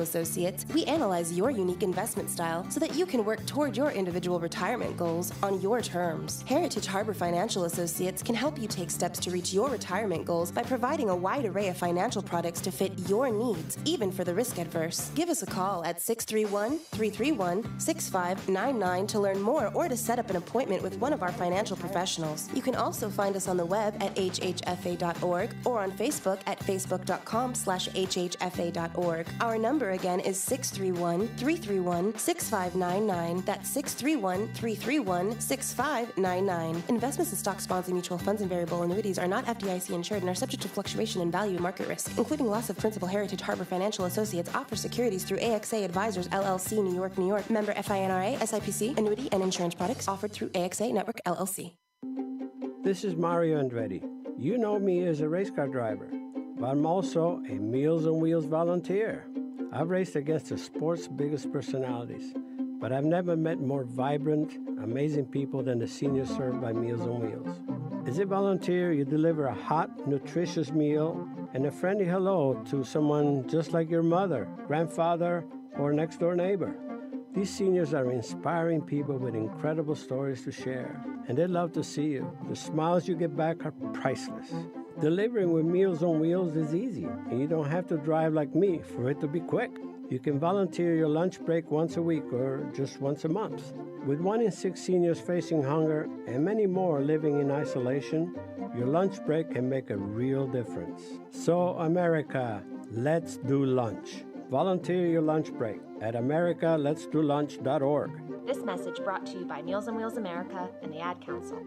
Associates, we analyze your unique investment style so that you can work toward your individual retirement goals on your terms. Heritage Harbor Financial Associates can help you take steps to reach your retirement goals by providing a wide array of financial products to fit your needs, even for the risk adverse. Give us a call at 631-331-6599 to learn more or to set up an appointment with one of our financial professionals. You can also find us on the web at hhfa.org or on Facebook at facebook.com/hhfa.org. Our number again is 631-331-6599. That's 631-331-6599. Investments in stock, bonds, and mutual funds and variable annuities are not FDIC insured and are subject to fluctuation in value and market risk, including loss of principal. Heritage Harbor Financial Associates offers securities through AXA Advisors, LLC, New York, New York. Member FINRA, SIPC. Annuity and insurance products offered through AXA Network, LLC. This is Mario Andretti. You know me as a race car driver, but I'm also a Meals on Wheels volunteer. I've raced against the sport's biggest personalities, but I've never met more vibrant, amazing people than the seniors served by Meals on Wheels. As a volunteer, you deliver a hot, nutritious meal and a friendly hello to someone just like your mother, grandfather, or next-door neighbor. These seniors are inspiring people with incredible stories to share, and they love to see you. The smiles you get back are priceless. Delivering with Meals on Wheels is easy, and you don't have to drive like me for it to be quick. You can volunteer your lunch break once a week or just once a month. With 1 in 6 seniors facing hunger and many more living in isolation, your lunch break can make a real difference. So, America, let's do lunch. Volunteer your lunch break at americaletsdolunch.org. This message brought to you by Meals on Wheels America and the Ad Council.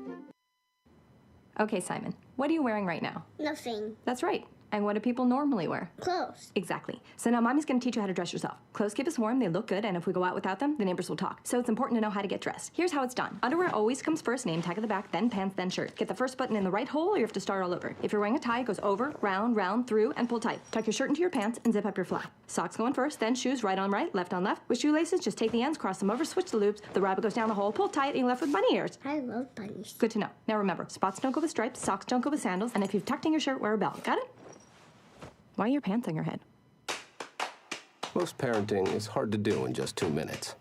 Okay, Simon, what are you wearing right now? Nothing. That's right. And what do people normally wear? Clothes. Exactly. So now Mommy's going to teach you how to dress yourself. Clothes keep us warm, they look good, and if we go out without them, the neighbors will talk. So it's important to know how to get dressed. Here's how it's done. Underwear always comes first, name tag at the back, then pants, then shirt. Get the first button in the right hole or you have to start all over. If you're wearing a tie, it goes over, round, round, through, and pull tight. Tuck your shirt into your pants and zip up your fly. Socks going first, then shoes right on right, left on left. With shoelaces, just take the ends, cross them over, switch the loops. The rabbit goes down the hole, pull tight, and you're left with bunny ears. I love bunnies. Good to know. Now remember, spots don't go with stripes, socks don't go with sandals, and if you've tucked in your shirt, wear a belt. Got it? Why are your pants on your head? Most parenting is hard to do in just 2 minutes.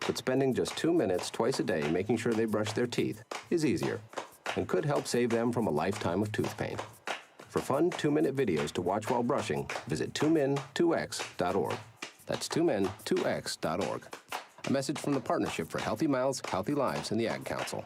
But spending just 2 minutes twice a day making sure they brush their teeth is easier and could help save them from a lifetime of tooth pain. For fun 2-minute videos to watch while brushing, visit 2min2x.org. That's 2min2x.org. A message from the Partnership for Healthy Mouths, Healthy Lives, and the Ad Council.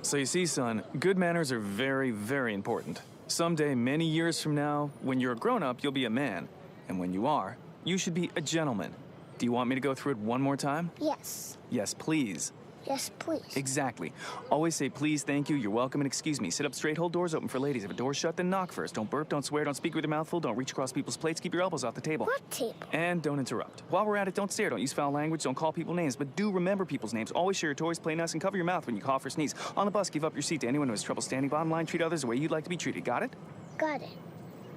So you see, son, good manners are very, very important. Someday, many years from now, when you're a grown-up, you'll be a man. And when you are, you should be a gentleman. Do you want me to go through it one more time? Yes. Yes, please. Yes, please. Exactly. Always say please, thank you, you're welcome, and excuse me. Sit up straight, hold doors open for ladies. If a door's shut, then knock first. Don't burp, don't swear, don't speak with your mouth full, don't reach across people's plates, keep your elbows off the table. What table? And don't interrupt. While we're at it, don't stare, don't use foul language, don't call people names, but do remember people's names. Always share your toys, play nice, and cover your mouth when you cough or sneeze. On the bus, give up your seat to anyone who has trouble standing. Bottom line, treat others the way you'd like to be treated. Got it? Got it.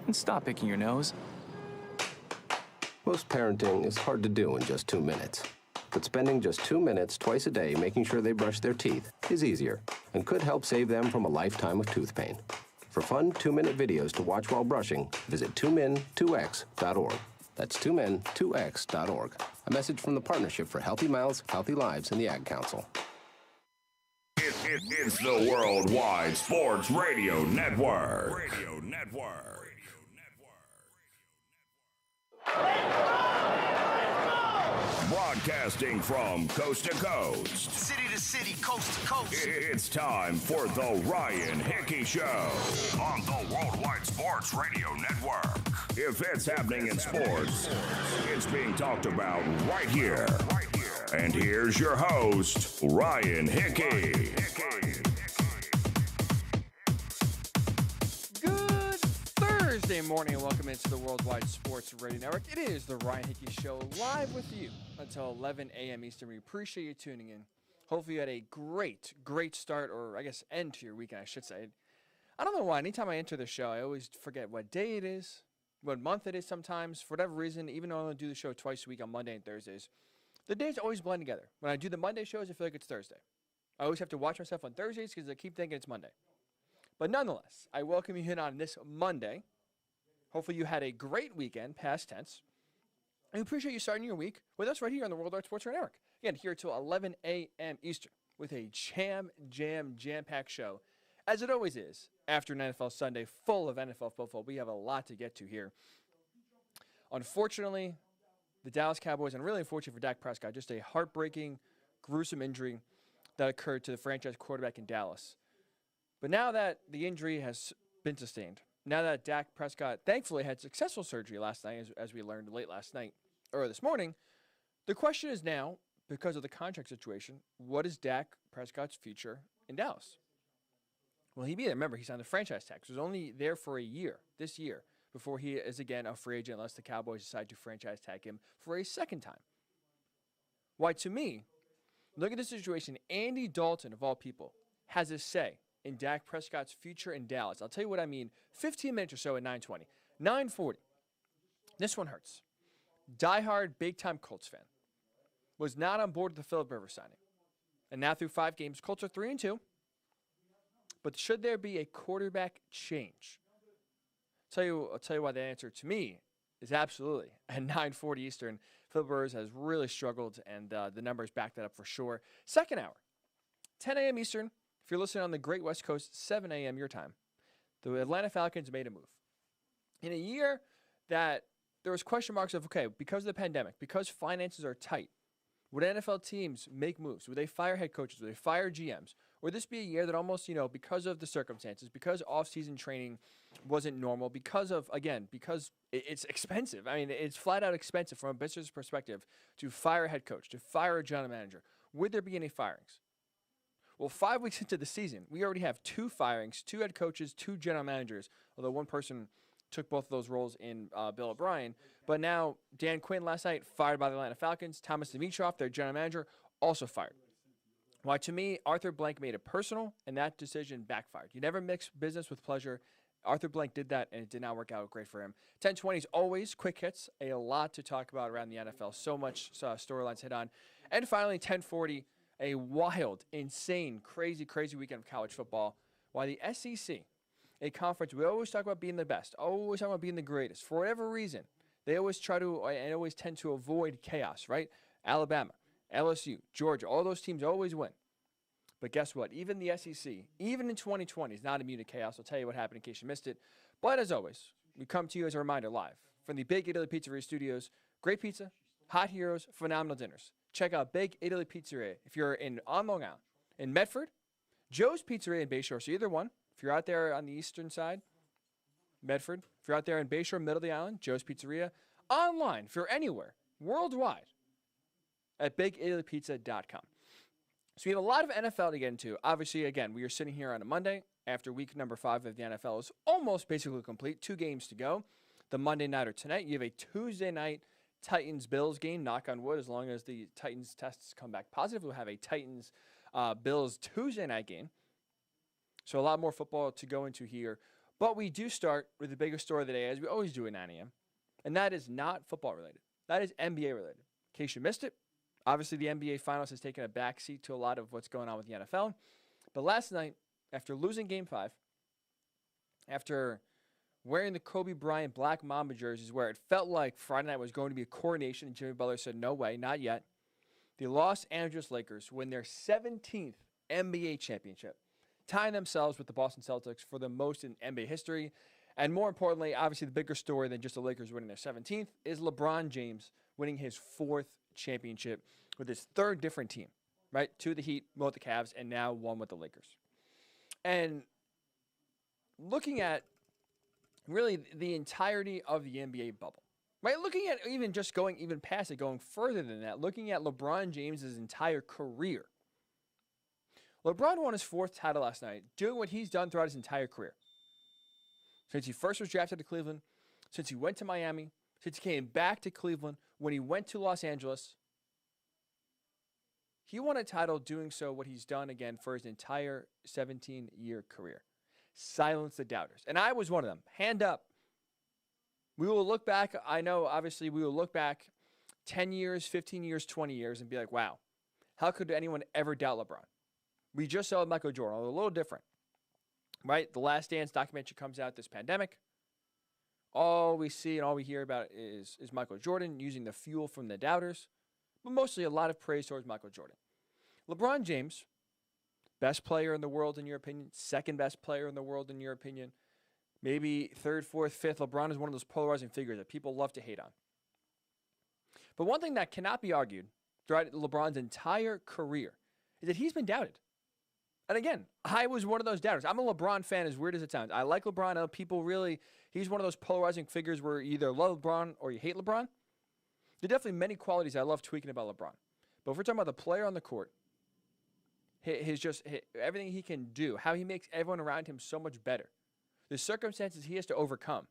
And stop picking your nose. Most parenting is hard to do in just 2 minutes. But spending just 2 minutes twice a day making sure they brush their teeth is easier and could help save them from a lifetime of tooth pain. For fun 2-minute videos to watch while brushing, visit 2min2x.org. That's 2min2x.org. A message from the Partnership for Healthy Mouths, Healthy Lives, and the Ad Council. It's the Worldwide Sports Radio Network. Broadcasting from coast to coast, city to city, coast to coast. It's time for the Ryan Hickey Show on the Worldwide Sports Radio Network. If it's happening in sports, it's being talked about right here. And here's your host, Ryan Hickey. Good Thursday morning and welcome into the Worldwide Sports Radio Network. It is the Ryan Hickey Show live with you until 11 a.m. Eastern. We appreciate you tuning in. Hopefully you had a great start, or I guess end to your weekend, I should say. I don't know why. Anytime I enter the show, I always forget what day it is, what month it is sometimes. For whatever reason, even though I only do the show twice a week on Monday and Thursdays, the days always blend together. When I do the Monday shows, I feel like it's Thursday. I always have to watch myself on Thursdays because I keep thinking it's Monday. But nonetheless, I welcome you in on this Monday. Hopefully you had a great weekend, past tense. And we appreciate you starting your week with us right here on the Worldwide Sports Radio Network. Again, here till 11 a.m. Eastern with a jam-packed show, as it always is, after an NFL Sunday full of NFL football. We have a lot to get to here. Unfortunately, the Dallas Cowboys, and really unfortunate for Dak Prescott, just a heartbreaking, gruesome injury that occurred to the franchise quarterback in Dallas. But now that the injury has been sustained, now that Dak Prescott thankfully had successful surgery last night, as we learned late last night or this morning, the question is now, because of the contract situation, what is Dak Prescott's future in Dallas? Will he be there? Remember, he signed the franchise tag. So he's only there for a year, this year, before he is again a free agent unless the Cowboys decide to franchise tag him for a second time. Why, to me, look at the situation. Andy Dalton, of all people, has a say in Dak Prescott's future in Dallas. I'll tell you what I mean. 15 minutes or so at 9:20. 9:40. This one hurts. Diehard, big-time Colts fan. Was not on board with the Phillip Rivers signing. And now through 5 games, Colts are 3-2. But should there be a quarterback change? I'll tell you why the answer to me is absolutely. At 9:40 Eastern, Phillip Rivers has really struggled, and the numbers back that up for sure. Second hour, 10 a.m. Eastern. If you're listening on the Great West Coast, 7 a.m. your time, the Atlanta Falcons made a move. In a year that there was question marks of, okay, because of the pandemic, because finances are tight, would NFL teams make moves? Would they fire head coaches? Would they fire GMs? Or would this be a year that almost, because of the circumstances, because off-season training wasn't normal, because it's expensive. I mean, it's flat out expensive from a business perspective to fire a head coach, to fire a general manager. Would there be any firings? Well, 5 weeks into the season, we already have 2 firings, 2 head coaches, 2 general managers, although one person took both of those roles in Bill O'Brien. But now Dan Quinn last night fired by the Atlanta Falcons. Thomas Dimitroff, their general manager, also fired. Why, to me, Arthur Blank made it personal, and that decision backfired. You never mix business with pleasure. Arthur Blank did that, and it did not work out great for him. 10:20 is always quick hits, a lot to talk about around the NFL. So much storylines hit on. And finally, 10:40, a wild, insane, crazy weekend of college football. Why the SEC, a conference we always talk about being the best, always talk about being the greatest. For whatever reason, they always try to and always tend to avoid chaos, right? Alabama, LSU, Georgia, all those teams always win. But guess what? Even the SEC, even in 2020, is not immune to chaos. I'll tell you what happened in case you missed it. But as always, we come to you as a reminder live from the Big Italy Pizzeria Studios. Great pizza, hot heroes, phenomenal dinners. Check out Big Italy Pizzeria if you're on Long Island. In Medford, Joe's Pizzeria in Bayshore. So either one. If you're out there on the eastern side, Medford. If you're out there in Bayshore, middle of the island, Joe's Pizzeria. Online, if you're anywhere, worldwide, at BigItalyPizza.com. So we have a lot of NFL to get into. Obviously, again, we are sitting here on a Monday after week number 5 of the NFL is almost basically complete. 2 games to go. The Monday nighter tonight. You have a Tuesday night Titans-Bills game, knock on wood, as long as the Titans tests come back positive. We'll have a Titans-Bills Tuesday night game. So a lot more football to go into here. But we do start with the biggest story of the day, as we always do at 9 a.m., and that is not football-related. That is NBA-related. In case you missed it, obviously the NBA Finals has taken a backseat to a lot of what's going on with the NFL. But last night, after losing Game 5, after wearing the Kobe Bryant Black Mamba jerseys where it felt like Friday night was going to be a coronation, and Jimmy Butler said, no way, not yet, the Los Angeles Lakers win their 17th NBA championship, tying themselves with the Boston Celtics for the most in NBA history. And more importantly, obviously the bigger story than just the Lakers winning their 17th is LeBron James winning his 4th championship with his 3rd different team, right? 2 with the Heat, 1 with the Cavs, and now 1 with the Lakers. And looking at really the entirety of the NBA bubble, right? Looking at even just going even past it, going further than that, looking at LeBron James's entire career. LeBron won his 4th title last night, doing what he's done throughout his entire career. Since he first was drafted to Cleveland, since he went to Miami, since he came back to Cleveland, when he went to Los Angeles, he won a title doing so what he's done again for his entire 17-year career. Silence the doubters. And I was one of them. Hand up. We will look back. I know, obviously, we will look back 10 years, 15 years, 20 years and be like, wow, how could anyone ever doubt LeBron? We just saw Michael Jordan, a little different, right? The Last Dance documentary comes out this pandemic. All we see and all we hear about is Michael Jordan using the fuel from the doubters, but mostly a lot of praise towards Michael Jordan. LeBron James, best player in the world in your opinion, second best player in the world in your opinion, maybe third, fourth, fifth. LeBron is one of those polarizing figures that people love to hate on. But one thing that cannot be argued throughout LeBron's entire career is that he's been doubted. And again, I was one of those doubters. I'm a LeBron fan, as weird as it sounds. I like LeBron. I know people really, he's one of those polarizing figures where you either love LeBron or you hate LeBron. There are definitely many qualities I love tweaking about LeBron. But if we're talking about the player on the court, everything he can do, how he makes everyone around him so much better, the circumstances he has to overcome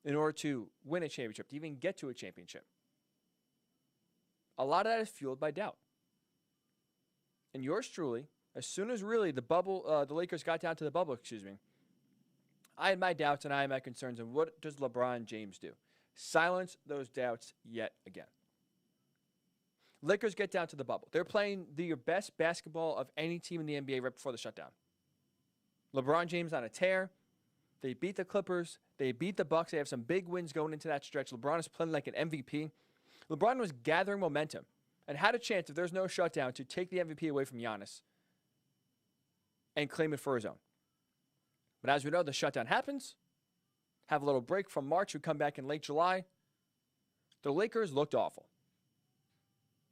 in order to win a championship, to even get to a championship, a lot of that is fueled by doubt. And yours truly, as soon as really the Lakers got down to the bubble, I had my doubts and I had my concerns. And what does LeBron James do? Silence those doubts yet again. Lakers get down to the bubble. They're playing the best basketball of any team in the NBA right before the shutdown. LeBron James on a tear. They beat the Clippers. They beat the Bucks. They have some big wins going into that stretch. LeBron is playing like an MVP. LeBron was gathering momentum and had a chance, if there's no shutdown, to take the MVP away from Giannis and claim it for his own. But as we know, the shutdown happens. Have a little break from March. We come back in late July. The Lakers looked awful.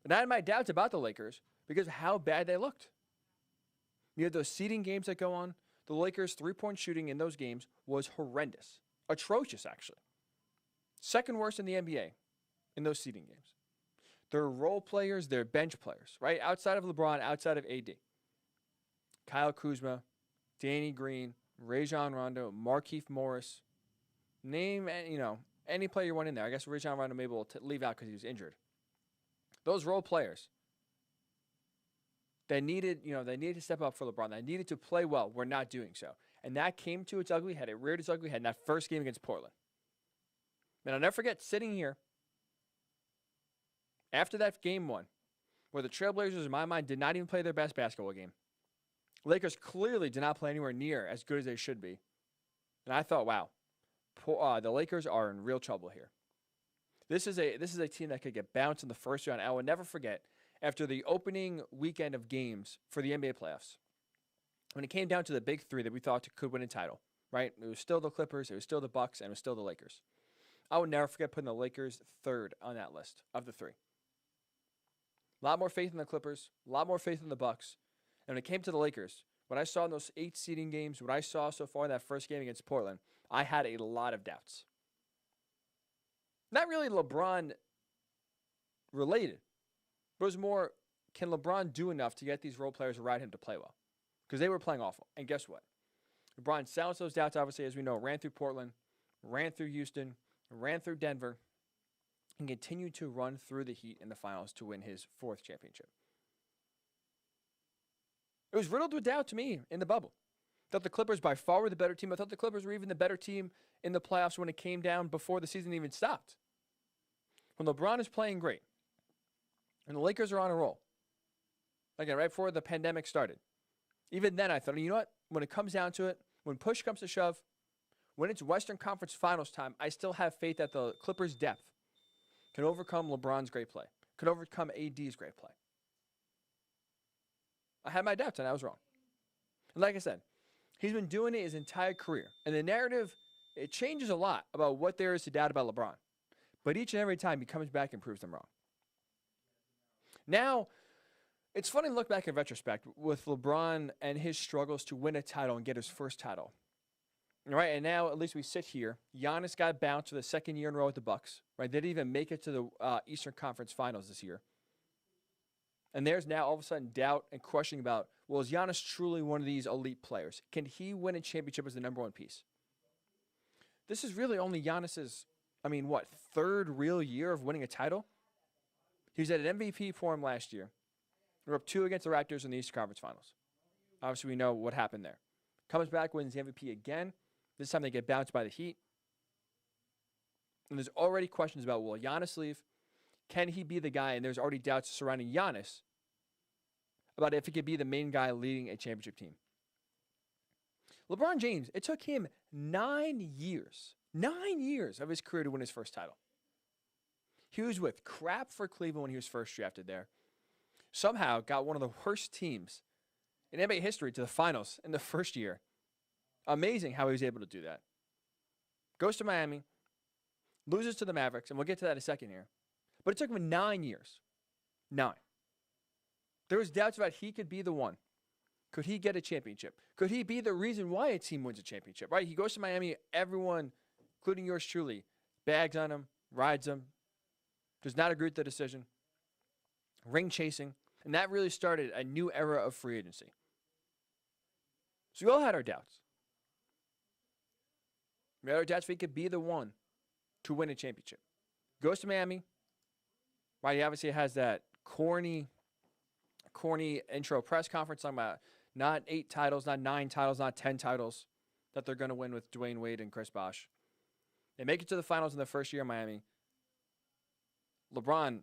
And I had my doubts about the Lakers because of how bad they looked. You had those seeding games that go on. The Lakers' three-point shooting in those games was horrendous. Atrocious, actually. Second worst in the NBA in those seeding games. They're role players, they're bench players, right? Outside of LeBron, outside of AD. Kyle Kuzma, Danny Green, Rajon Rondo, Markieff Morris. Name, any player you want in there. I guess Rajon Rondo maybe will leave out because he was injured. Those role players, they needed to step up for LeBron. They needed to play well. We're not doing so. And that came to its ugly head. It reared its ugly head in that first game against Portland. And I'll never forget sitting here after that game one, where the Trailblazers, in my mind, did not even play their best basketball game. Lakers clearly did not play anywhere near as good as they should be. And I thought, wow, the Lakers are in real trouble here. This is a team that could get bounced in the first round. I will never forget, after the opening weekend of games for the NBA playoffs, when it came down to the big three that we thought could win a title, right? It was still the Clippers, it was still the Bucks, and it was still the Lakers. I will never forget putting the Lakers third on that list of the three. A lot more faith in the Clippers, a lot more faith in the Bucks. And when it came to the Lakers, what I saw in those 8 seeding games, what I saw so far in that first game against Portland, I had a lot of doubts. Not really LeBron related, but it was more, can LeBron do enough to get these role players around him to play well? Because they were playing awful. And guess what? LeBron silenced those doubts, obviously, as we know, ran through Portland, ran through Houston, ran through Denver, and continued to run through the Heat in the finals to win his 4th championship. It was riddled with doubt to me in the bubble. I thought the Clippers by far were the better team. I thought the Clippers were even the better team in the playoffs when it came down before the season even stopped. When LeBron is playing great, and the Lakers are on a roll, again, right before the pandemic started, even then I thought, you know what? When it comes down to it, when push comes to shove, when it's Western Conference Finals time, I still have faith that the Clippers' depth can overcome LeBron's great play, can overcome AD's great play. I had my doubts, and I was wrong. And like I said, he's been doing it his entire career. And the narrative, it changes a lot about what there is to doubt about LeBron. But each and every time he comes back and proves them wrong. Now, it's funny to look back in retrospect with LeBron and his struggles to win a title and get his first title. Right, and now at least we sit here. Giannis got bounced for the second year in a row with the Bucks. Right, they didn't even make it to the Eastern Conference Finals this year. And there's now all of a sudden doubt and questioning about, well, is Giannis truly one of these elite players? Can he win a championship as the number one piece? This is really only Giannis's, 3rd real year of winning a title? He was at an MVP form last year. We're up 2 against the Raptors in the Eastern Conference Finals. Obviously, we know what happened there. Comes back, wins the MVP again. This time they get bounced by the Heat. And there's already questions about, will Giannis leave? Can he be the guy? And there's already doubts surrounding Giannis about if he could be the main guy leading a championship team. LeBron James, it took him 9 years of his career to win his first title. He was with crap for Cleveland when he was first drafted there. Somehow got one of the worst teams in NBA history to the finals in the first year. Amazing how he was able to do that. Goes to Miami, loses to the Mavericks, and we'll get to that in a second here. But it took him 9 years. 9. There was doubts about he could be the one. Could he get a championship? Could he be the reason why a team wins a championship, right? He goes to Miami, everyone, including yours truly, bags on him, rides him, does not agree with the decision, ring chasing, and that really started a new era of free agency. So we all had our doubts. We had our doubts if he could be the one to win a championship. Goes to Miami, right? He obviously has that corny intro press conference talking about not 8 titles, not 9 titles, not 10 titles that they're going to win with Dwayne Wade and Chris Bosh. They make it to the finals in their first year in Miami. LeBron,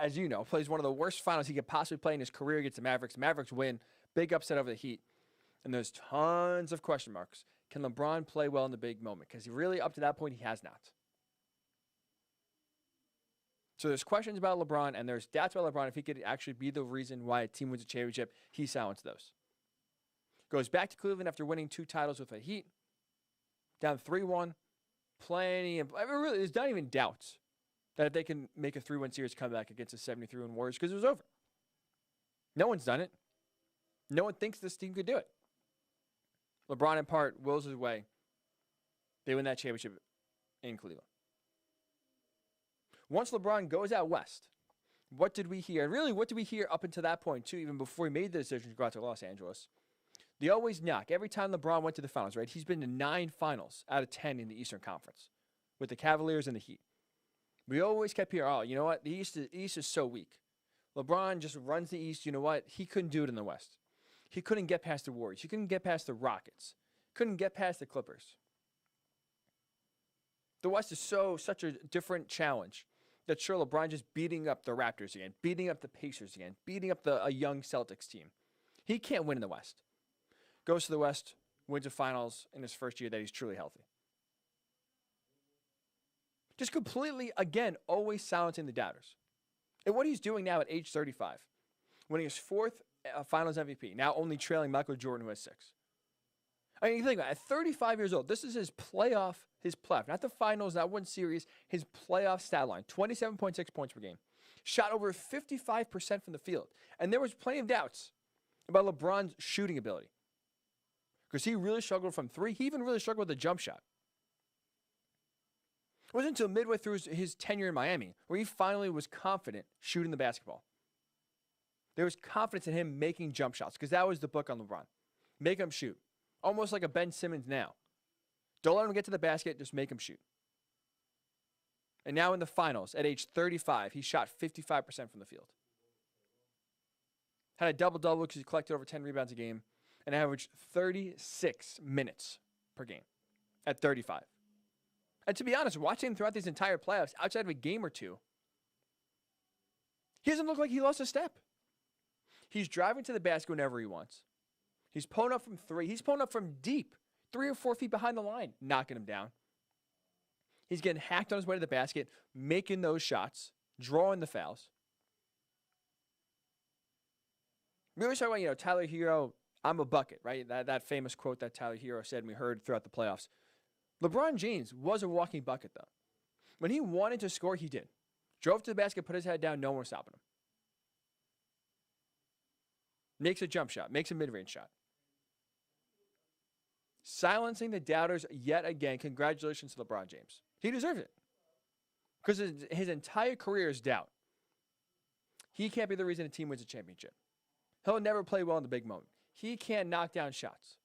as you know, plays one of the worst finals he could possibly play in his career against the Mavericks. Mavericks win. Big upset over the Heat. And there's tons of question marks. Can LeBron play well in the big moment? Because he really, up to that point, he has not. So there's questions about LeBron, and there's doubts about LeBron if he could actually be the reason why a team wins a championship. He silenced those. Goes back to Cleveland after winning 2 titles with the Heat. Down 3-1. Really, there's not even doubts that they can make a 3-1 series comeback against the 73-win Warriors because it was over. No one's done it. No one thinks this team could do it. LeBron, in part, wills his way. They win that championship in Cleveland. Once LeBron goes out west, what did we hear? And really, what did we hear up until that point, too, even before he made the decision to go out to Los Angeles? They always knock. Every time LeBron went to the finals, right? He's been to 9 finals out of 10 in the Eastern Conference with the Cavaliers and the Heat. We always kept hearing, oh, you know what? The East is so weak. LeBron just runs the East. You know what? He couldn't do it in the West. He couldn't get past the Warriors. He couldn't get past the Rockets. Couldn't get past the Clippers. The West is such a different challenge that sure, LeBron just beating up the Raptors again, beating up the Pacers again, beating up a young Celtics team. He can't win in the West. Goes to the West, wins the finals in his first year that he's truly healthy. Just completely, again, always silencing the doubters. And what he's doing now at age 35, winning his 4th finals MVP, now only trailing Michael Jordan, who has 6. I mean, you think about it, at 35 years old, this is his playoff, not the finals, not one series, his playoff stat line, 27.6 points per game. Shot over 55% from the field. And there was plenty of doubts about LeBron's shooting ability. Because he really struggled from 3. He even really struggled with the jump shot. It wasn't until midway through his tenure in Miami where he finally was confident shooting the basketball. There was confidence in him making jump shots because that was the book on LeBron. Make him shoot. Almost like a Ben Simmons now. Don't let him get to the basket, just make him shoot. And now in the finals, at age 35, he shot 55% from the field. Had a double-double because he collected over 10 rebounds a game and averaged 36 minutes per game at 35. And to be honest, watching him throughout these entire playoffs, outside of a game or two, he doesn't look like he lost a step. He's driving to the basket whenever he wants. He's pulling up from 3. He's pulling up from deep, 3 or 4 feet behind the line, knocking him down. He's getting hacked on his way to the basket, making those shots, drawing the fouls. We always talk about, Tyler Hero, I'm a bucket, right? That famous quote that Tyler Hero said and we heard throughout the playoffs. LeBron James was a walking bucket, though. When he wanted to score, he did. Drove to the basket, put his head down, no one was stopping him. Makes a jump shot, makes a mid-range shot. Silencing the doubters yet again. Congratulations to LeBron James. He deserves it. Because his entire career is doubt. He can't be the reason a team wins a championship. He'll never play well in the big moment. He can't knock down shots.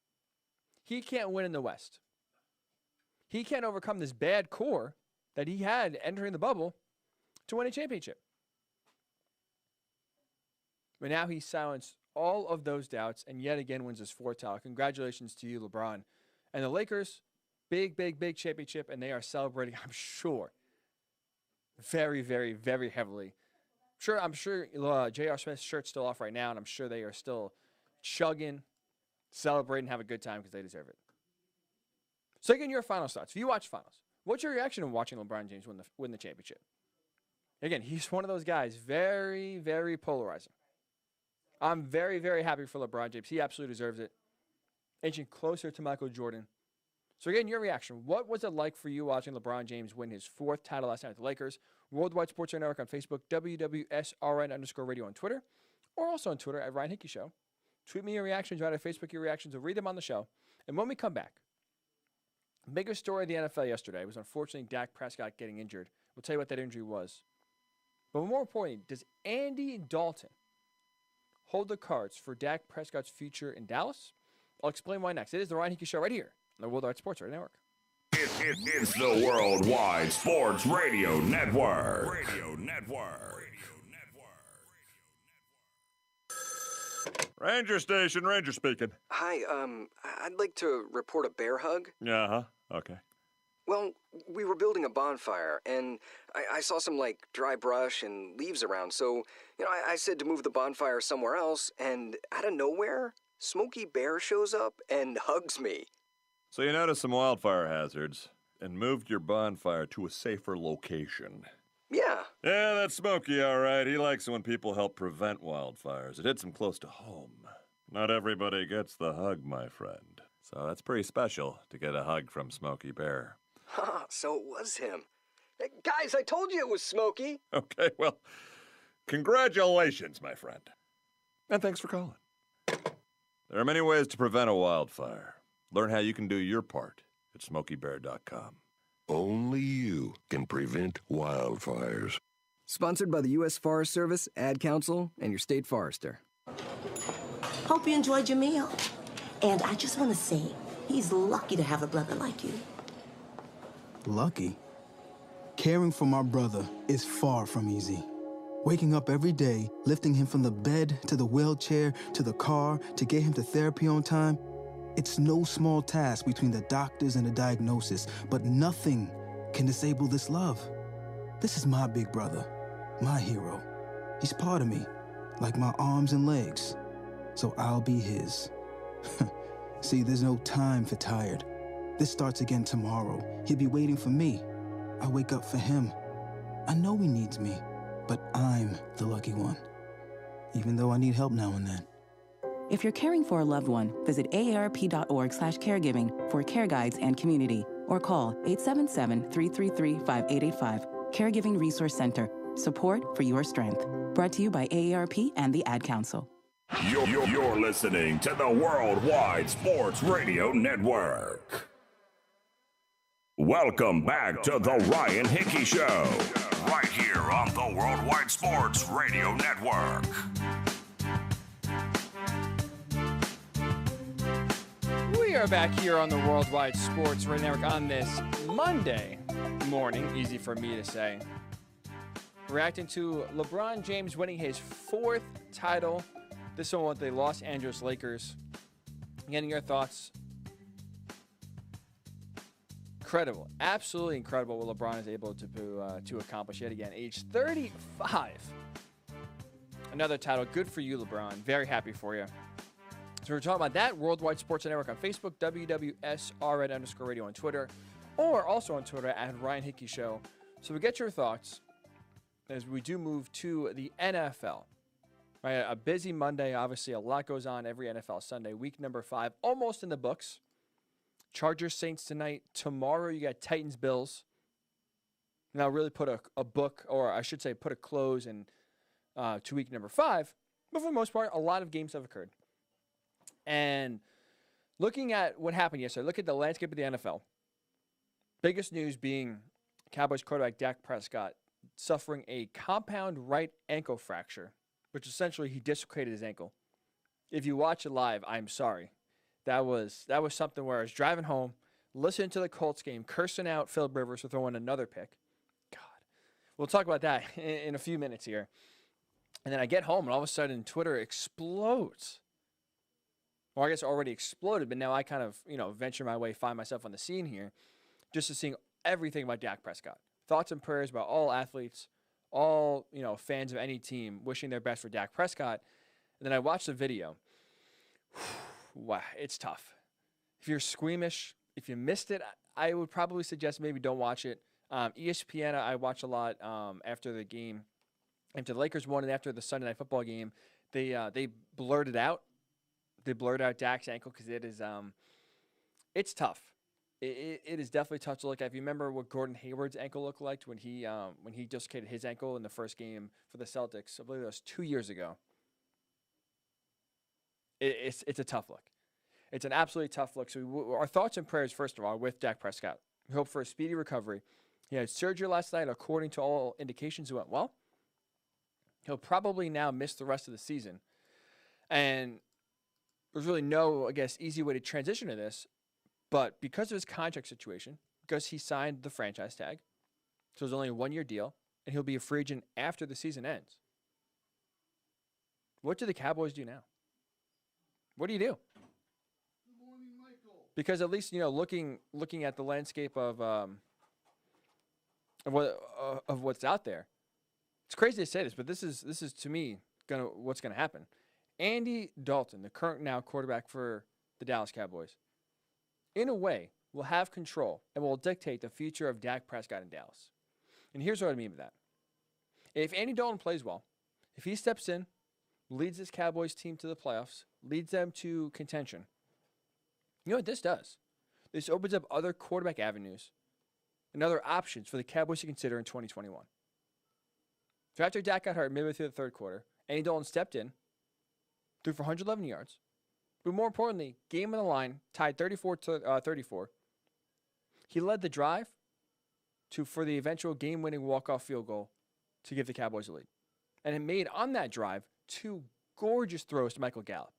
He can't win in the West. He can't overcome this bad core that he had entering the bubble to win a championship. But now he's silenced all of those doubts and yet again wins his 4th title. Congratulations to you, LeBron. And the Lakers, big championship, and they are celebrating, I'm sure, very, very, very heavily. I'm sure J.R. Smith's shirt's still off right now, and I'm sure they are still chugging celebrate and have a good time because they deserve it. So again, your final thoughts. If you watch finals, what's your reaction to watching LeBron James win the championship? Again, he's one of those guys, very, very polarizing. I'm very, very happy for LeBron James. He absolutely deserves it. Inching closer to Michael Jordan. So again, your reaction. What was it like for you watching LeBron James win his 4th title last night with the Lakers? Worldwide Sports Network on Facebook, WWSRN_radio on Twitter, or also on Twitter at Ryan Hickey Show. Tweet me your reactions, write on Facebook your reactions. We'll read them on the show. And when we come back, the biggest story of the NFL yesterday was unfortunately Dak Prescott getting injured. We'll tell you what that injury was. But more importantly, does Andy Dalton hold the cards for Dak Prescott's future in Dallas? I'll explain why next. It is the Ryan Hickey Show right here on the Worldwide Sports Radio Network. It's the Worldwide Sports Radio Network. Ranger Station, Ranger speaking. Hi, I'd like to report a bear hug. Uh-huh, okay. Well, we were building a bonfire, and I saw some, dry brush and leaves around, so, I said to move the bonfire somewhere else, and out of nowhere, Smokey Bear shows up and hugs me. So you noticed some wildfire hazards and moved your bonfire to a safer location. Yeah. Yeah, that's Smokey, all right. He likes it when people help prevent wildfires. It hits him close to home. Not everybody gets the hug, my friend. So that's pretty special to get a hug from Smokey Bear. So it was him. Hey, guys, I told you it was Smokey. Okay, well, congratulations, my friend. And thanks for calling. There are many ways to prevent a wildfire. Learn how you can do your part at SmokeyBear.com. Only you can prevent wildfires. Sponsored by the U.S. Forest Service, Ad Council, and your state forester. Hope you enjoyed your meal. And I just want to say, he's lucky to have a brother like you. Lucky? Caring for my brother is far from easy. Waking up every day, lifting him from the bed to the wheelchair to the car to get him to therapy on time, it's no small task between the doctors and the diagnosis, but nothing can disable this love. This is my big brother, my hero. He's part of me, like my arms and legs, so I'll be his. See, there's no time for tired. This starts again tomorrow. He'll be waiting for me. I wake up for him. I know he needs me, but I'm the lucky one, even though I need help now and then. If you're caring for a loved one, visit aarp.org/caregiving for care guides and community, or call 877-333-5885. Caregiving Resource Center. Support for your strength. Brought to you by AARP and the Ad Council. You're listening to the Worldwide Sports Radio Network. Welcome back to the Ryan Hickey Show, right here on the Worldwide Sports Radio Network. We are back here on the Worldwide Sports Radio Network on this Monday morning, easy for me to say, reacting to LeBron James winning his 4th title. This one with the Los Angeles Lakers. Getting your thoughts. Incredible. Absolutely incredible what LeBron is able to accomplish yet again. Age 35. Another title. Good for you, LeBron. Very happy for you. So we're talking about that. Worldwide Sports Network on Facebook, WWSRN_radio on Twitter, or also on Twitter at Ryan Hickey Show. So we get your thoughts as we do move to the NFL. Right, a busy Monday. Obviously, a lot goes on every NFL Sunday. Week number 5, almost in the books. Chargers Saints tonight. Tomorrow, you got Titans Bills. Now, really put a book, or I should say, put a close in to week number 5. But for the most part, a lot of games have occurred. And looking at what happened yesterday, look at the landscape of the NFL. Biggest news being Cowboys quarterback Dak Prescott suffering a compound right ankle fracture, which essentially he dislocated his ankle. If you watch it live, I'm sorry. That was something where I was driving home, listening to the Colts game, cursing out Philip Rivers for throwing another pick. God. We'll talk about that in a few minutes here. And then I get home, and all of a sudden, Twitter explodes. Well, I guess it already exploded, but now I kind of, venture my way, find myself on the scene here, just to seeing everything about Dak Prescott. Thoughts and prayers about all athletes, all, fans of any team wishing their best for Dak Prescott. And then I watched the video. wow, it's tough. If you're squeamish, if you missed it, I would probably suggest maybe don't watch it. ESPN, I watch a lot after the game. After the Lakers won and after the Sunday Night Football game, they blurted out. They blurred out Dak's ankle because it is it's tough. It is definitely tough to look at. If you remember what Gordon Hayward's ankle looked like when he dislocated his ankle in the first game for the Celtics, I believe it was 2 years ago. It's a tough look. It's an absolutely tough look. So our thoughts and prayers, first of all, with Dak Prescott. We hope for a speedy recovery. He had surgery last night. According to all indications, it went well. He'll probably now miss the rest of the season. And there's really no, I guess, easy way to transition to this. But because of his contract situation, because he signed the franchise tag, so it's only a 1-year deal, and he'll be a free agent after the season ends. What do the Cowboys do now? What do you do? Because at least, looking at the landscape of what's out there, it's crazy to say this, but this is to me what's gonna happen. Andy Dalton, the current now quarterback for the Dallas Cowboys, in a way will have control and will dictate the future of Dak Prescott in Dallas. And here's what I mean by that: if Andy Dalton plays well, if he steps in, leads this Cowboys team to the playoffs, leads them to contention, you know what this does? This opens up other quarterback avenues and other options for the Cowboys to consider in 2021. So after Dak got hurt midway through the third quarter, Andy Dalton stepped in, threw for 111 yards, but more importantly, game on the line, tied 34-34. He led the drive for the eventual game-winning walk-off field goal to give the Cowboys a lead. And it made on that drive 2 gorgeous throws to Michael Gallup.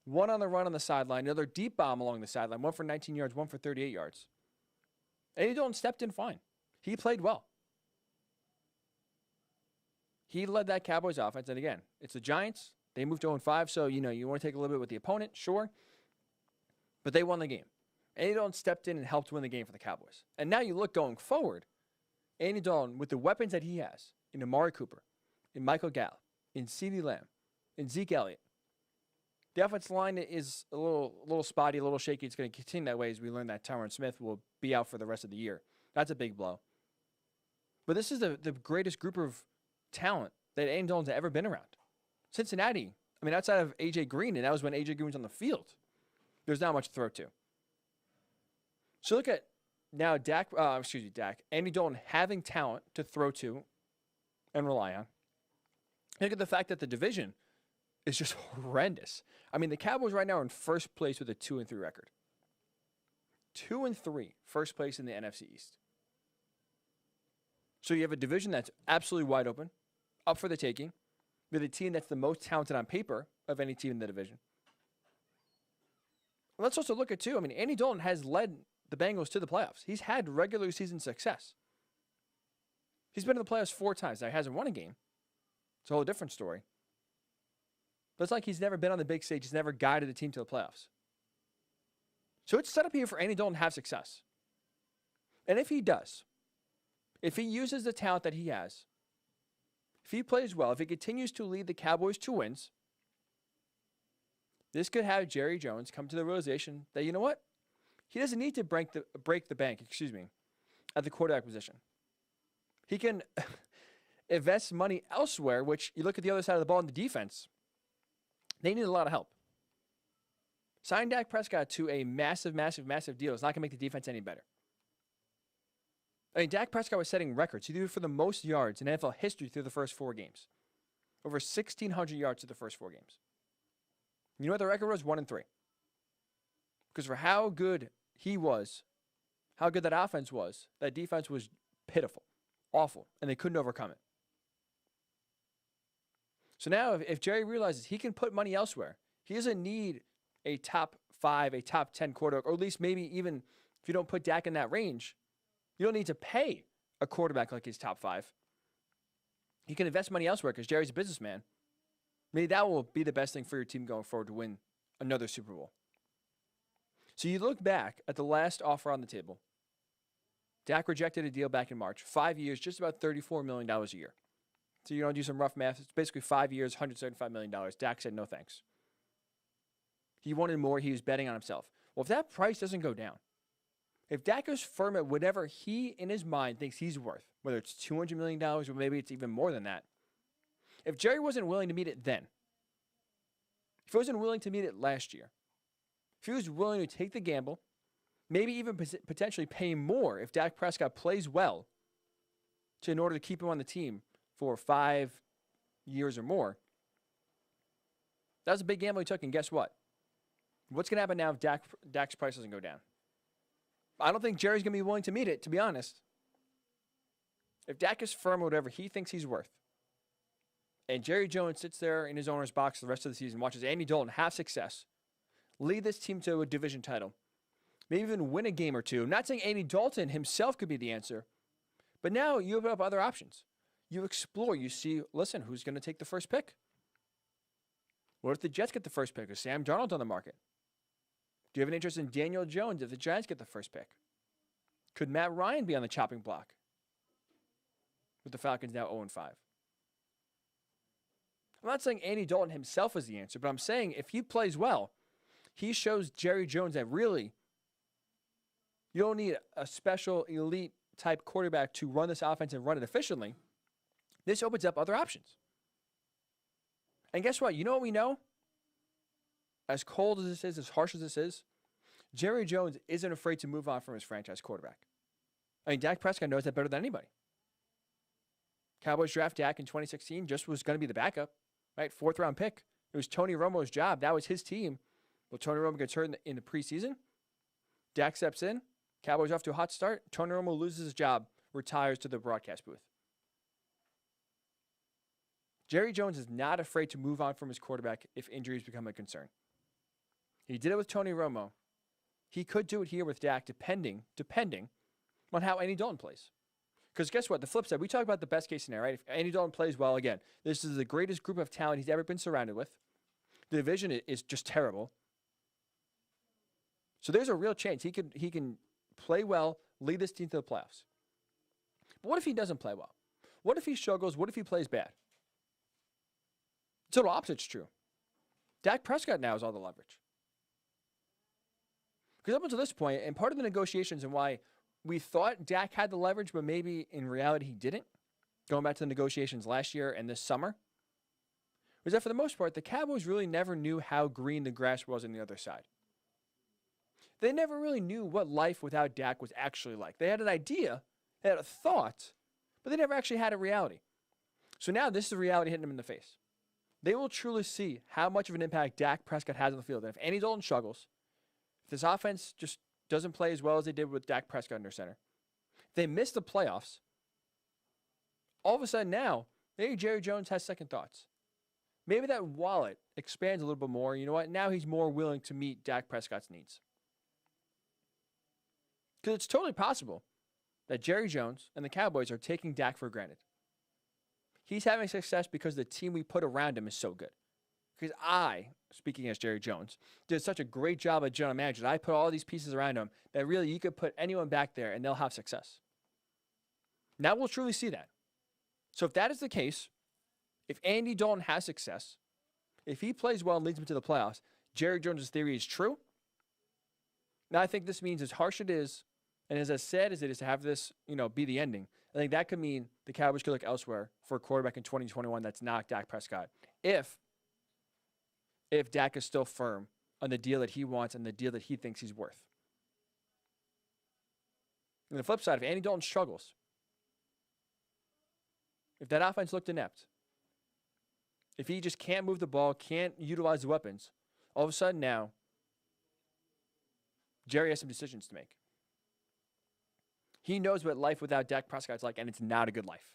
One on the run on the sideline, another deep bomb along the sideline, one for 19 yards, one for 38 yards. Andy Dalton stepped in fine. He played well. He led that Cowboys offense, and again, it's the Giants. They moved to 0-5, so you want to take a little bit with the opponent, sure. But they won the game. Andy Dalton stepped in and helped win the game for the Cowboys. And now you look going forward, Andy Dalton, with the weapons that he has, in Amari Cooper, in Michael Gallup, in CeeDee Lamb, in Zeke Elliott, the offensive line is a little spotty, a little shaky. It's going to continue that way as we learn that Tyron Smith will be out for the rest of the year. That's a big blow. But this is the greatest group of talent that Andy Dalton's ever been around. Cincinnati, outside of A.J. Green, and that was when A.J. Green was on the field, there's not much to throw to. So look at now Dak, Andy Dalton having talent to throw to and rely on. Look at the fact that the division is just horrendous. The Cowboys right now are in first place with a 2-3 record. 2-3, first place in the NFC East. So you have a division that's absolutely wide open, up for the taking, with a team that's the most talented on paper of any team in the division. Let's also look at, too, Andy Dalton has led the Bengals to the playoffs. He's had regular season success. He's been in the playoffs 4 times. Now, he hasn't won a game. It's a whole different story. But it's like he's never been on the big stage. He's never guided the team to the playoffs. So it's set up here for Andy Dalton to have success. And if he does, if he uses the talent that he has, if he plays well, if he continues to lead the Cowboys to wins, this could have Jerry Jones come to the realization that, you know what? He doesn't need to break the bank, at the quarterback position. He can invest money elsewhere, which you look at the other side of the ball in the defense, they need a lot of help. Sign Dak Prescott to a massive, massive, massive deal. It's not going to make the defense any better. Dak Prescott was setting records. He threw for the most yards in NFL history through the first 4 games. Over 1,600 yards through the first 4 games. You know what the record was? 1-3. Because for how good he was, how good that offense was, that defense was pitiful, awful, and they couldn't overcome it. So now if Jerry realizes he can put money elsewhere, he doesn't need a top 5, a top 10 quarterback, or at least maybe even if you don't put Dak in that range, you don't need to pay a quarterback like his top 5. He can invest money elsewhere because Jerry's a businessman. Maybe that will be the best thing for your team going forward to win another Super Bowl. So you look back at the last offer on the table. Dak rejected a deal back in March. 5 years, just about $34 million a year. So you don't do some rough math. It's basically 5 years, $175 million. Dak said no thanks. He wanted more. He was betting on himself. Well, if that price doesn't go down, if Dak goes firm at whatever he, in his mind, thinks he's worth, whether it's $200 million or maybe it's even more than that, if Jerry wasn't willing to meet it then, if he wasn't willing to meet it last year, if he was willing to take the gamble, maybe even potentially pay more if Dak Prescott plays well in order to keep him on the team for 5 years or more, that was a big gamble he took, and guess what? What's going to happen now if Dak's price doesn't go down? I don't think Jerry's going to be willing to meet it, to be honest. If Dak is firm with whatever he thinks he's worth, and Jerry Jones sits there in his owner's box the rest of the season, watches Andy Dalton have success, lead this team to a division title, maybe even win a game or two. I'm not saying Andy Dalton himself could be the answer, but now you open up other options. You explore. You see, listen, who's going to take the first pick? What if the Jets get the first pick? Is Sam Darnold on the market? Do you have an interest in Daniel Jones if the Giants get the first pick? Could Matt Ryan be on the chopping block with the Falcons now 0-5? I'm not saying Andy Dalton himself is the answer, but I'm saying if he plays well, he shows Jerry Jones that really you don't need a special elite type quarterback to run this offense and run it efficiently. This opens up other options. And guess what? You know what we know? As cold as this is, as harsh as this is, Jerry Jones isn't afraid to move on from his franchise quarterback. I mean, Dak Prescott knows that better than anybody. Cowboys draft Dak in 2016, just was going to be the backup, right? 4th-round pick. It was Tony Romo's job. That was his team. Well, Tony Romo gets hurt in the preseason. Dak steps in. Cowboys off to a hot start. Tony Romo loses his job, retires to the broadcast booth. Jerry Jones is not afraid to move on from his quarterback if injuries become a concern. He did it with Tony Romo. He could do it here with Dak, depending on how Andy Dalton plays. Because guess what? The flip side, we talk about the best case scenario, right? If Andy Dalton plays well again, this is the greatest group of talent he's ever been surrounded with. The division is just terrible. So there's a real chance he can play well, lead this team to the playoffs. But what if he doesn't play well? What if he struggles? What if he plays bad? Total opposite's true. Dak Prescott now has all the leverage. Because up until this point, and part of the negotiations and why we thought Dak had the leverage, but maybe in reality he didn't, going back to the negotiations last year and this summer, was that for the most part, the Cowboys really never knew how green the grass was on the other side. They never really knew what life without Dak was actually like. They had an idea, they had a thought, but they never actually had a reality. So now this is the reality hitting them in the face. They will truly see how much of an impact Dak Prescott has on the field. And if Andy Dalton struggles, if this offense just doesn't play as well as they did with Dak Prescott under center, if they miss the playoffs, all of a sudden now, maybe Jerry Jones has second thoughts. Maybe that wallet expands a little bit more. You know what? Now he's more willing to meet Dak Prescott's needs. Because it's totally possible that Jerry Jones and the Cowboys are taking Dak for granted. He's having success because the team we put around him is so good. Because I, speaking as Jerry Jones, did such a great job as general manager that I put all these pieces around him that really you could put anyone back there and they'll have success. Now we'll truly see that. So if that is the case, if Andy Dalton has success, if he plays well and leads him to the playoffs, Jerry Jones' theory is true. Now I think this means as harsh it is, and as sad as it is to have this, be the ending, I think that could mean the Cowboys could look elsewhere for a quarterback in 2021 that's not Dak Prescott. If Dak is still firm on the deal that he wants and the deal that he thinks he's worth. On the flip side, if Andy Dalton struggles, if that offense looked inept, if he just can't move the ball, can't utilize the weapons, all of a sudden now, Jerry has some decisions to make. He knows what life without Dak Prescott's like, and it's not a good life.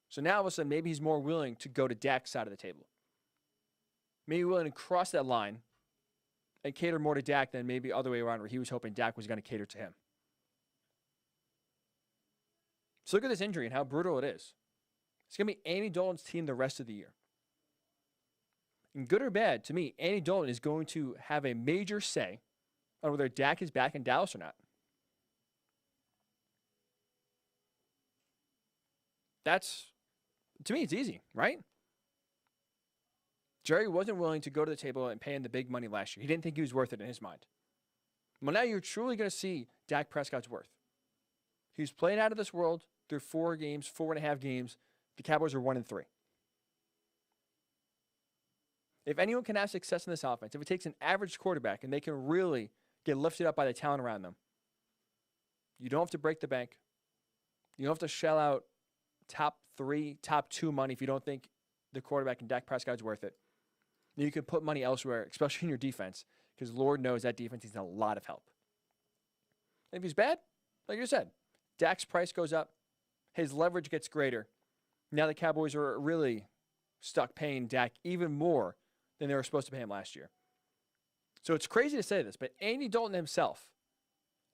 So now all of a sudden, maybe he's more willing to go to Dak's side of the table. Maybe willing to cross that line and cater more to Dak than maybe other way around where he was hoping Dak was going to cater to him. So look at this injury and how brutal it is. It's going to be Andy Dalton's team the rest of the year. And good or bad, to me, Andy Dalton is going to have a major say on whether Dak is back in Dallas or not. To me, it's easy, right? Jerry wasn't willing to go to the table and pay him the big money last year. He didn't think he was worth it in his mind. Well, now you're truly going to see Dak Prescott's worth. He's playing out of this world through 4.5 games. The Cowboys are 1-3. If anyone can have success in this offense, if it takes an average quarterback and they can really get lifted up by the talent around them, you don't have to break the bank. You don't have to shell out top 3, top 2 money if you don't think the quarterback and Dak Prescott is worth it. You can put money elsewhere, especially in your defense, because Lord knows that defense needs a lot of help. And if he's bad, like you said, Dak's price goes up, his leverage gets greater. Now the Cowboys are really stuck paying Dak even more than they were supposed to pay him last year. So it's crazy to say this, but Andy Dalton himself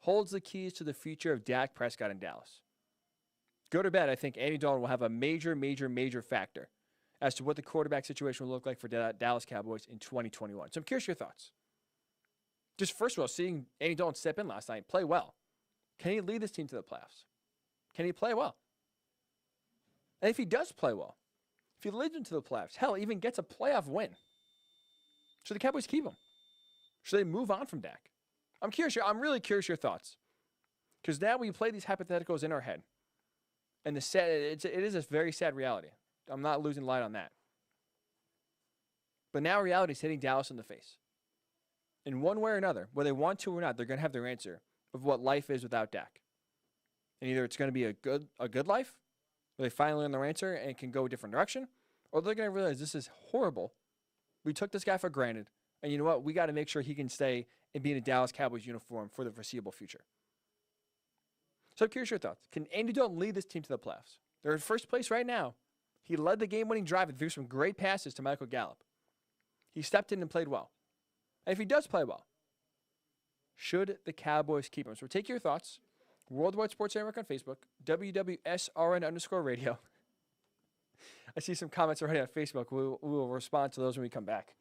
holds the keys to the future of Dak Prescott in Dallas. Go to bed, I think Andy Dalton will have a major, major, major factor as to what the quarterback situation will look like for Dallas Cowboys in 2021. So I'm curious your thoughts. Just first of all, seeing Andy Dalton step in last night, play well. Can he lead this team to the playoffs? Can he play well? And if he does play well, if he leads them to the playoffs, hell, even gets a playoff win, should the Cowboys keep him? Should they move on from Dak? I'm really curious your thoughts. Because now we play these hypotheticals in our head. And it is a very sad reality. I'm not losing light on that. But now reality is hitting Dallas in the face. In one way or another, whether they want to or not, they're going to have their answer of what life is without Dak. And either it's going to be a good life, where they finally learn their answer and can go a different direction, or they're going to realize this is horrible. We took this guy for granted, and you know what? We got to make sure he can stay and be in a Dallas Cowboys uniform for the foreseeable future. So I'm curious your thoughts. Can Andy Dalton lead this team to the playoffs? They're in first place right now. He led the game-winning drive and threw some great passes to Michael Gallup. He stepped in and played well. And if he does play well, should the Cowboys keep him? So take your thoughts. Worldwide Sports Network on Facebook, WWSRN_radio. I see some comments already on Facebook. We will respond to those when we come back.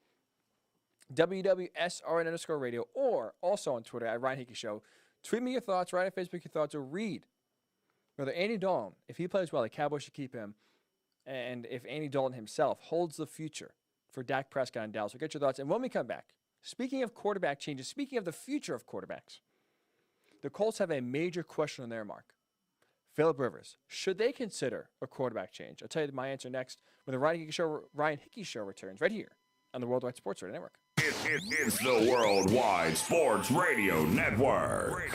WWSRN_radio, or also on Twitter at Ryan Hickey Show. Tweet me your thoughts, write on Facebook your thoughts, or read whether Andy Dalton, if he plays well, the Cowboys should keep him, and if Andy Dalton himself holds the future for Dak Prescott in Dallas. We'll get your thoughts. And when we come back, speaking of quarterback changes, speaking of the future of quarterbacks, the Colts have a major question on their mark. Phillip Rivers, should they consider a quarterback change? I'll tell you my answer next when the Ryan Hickey Show returns right here on the Worldwide Sports Radio Network. It's the Worldwide Sports Radio Network.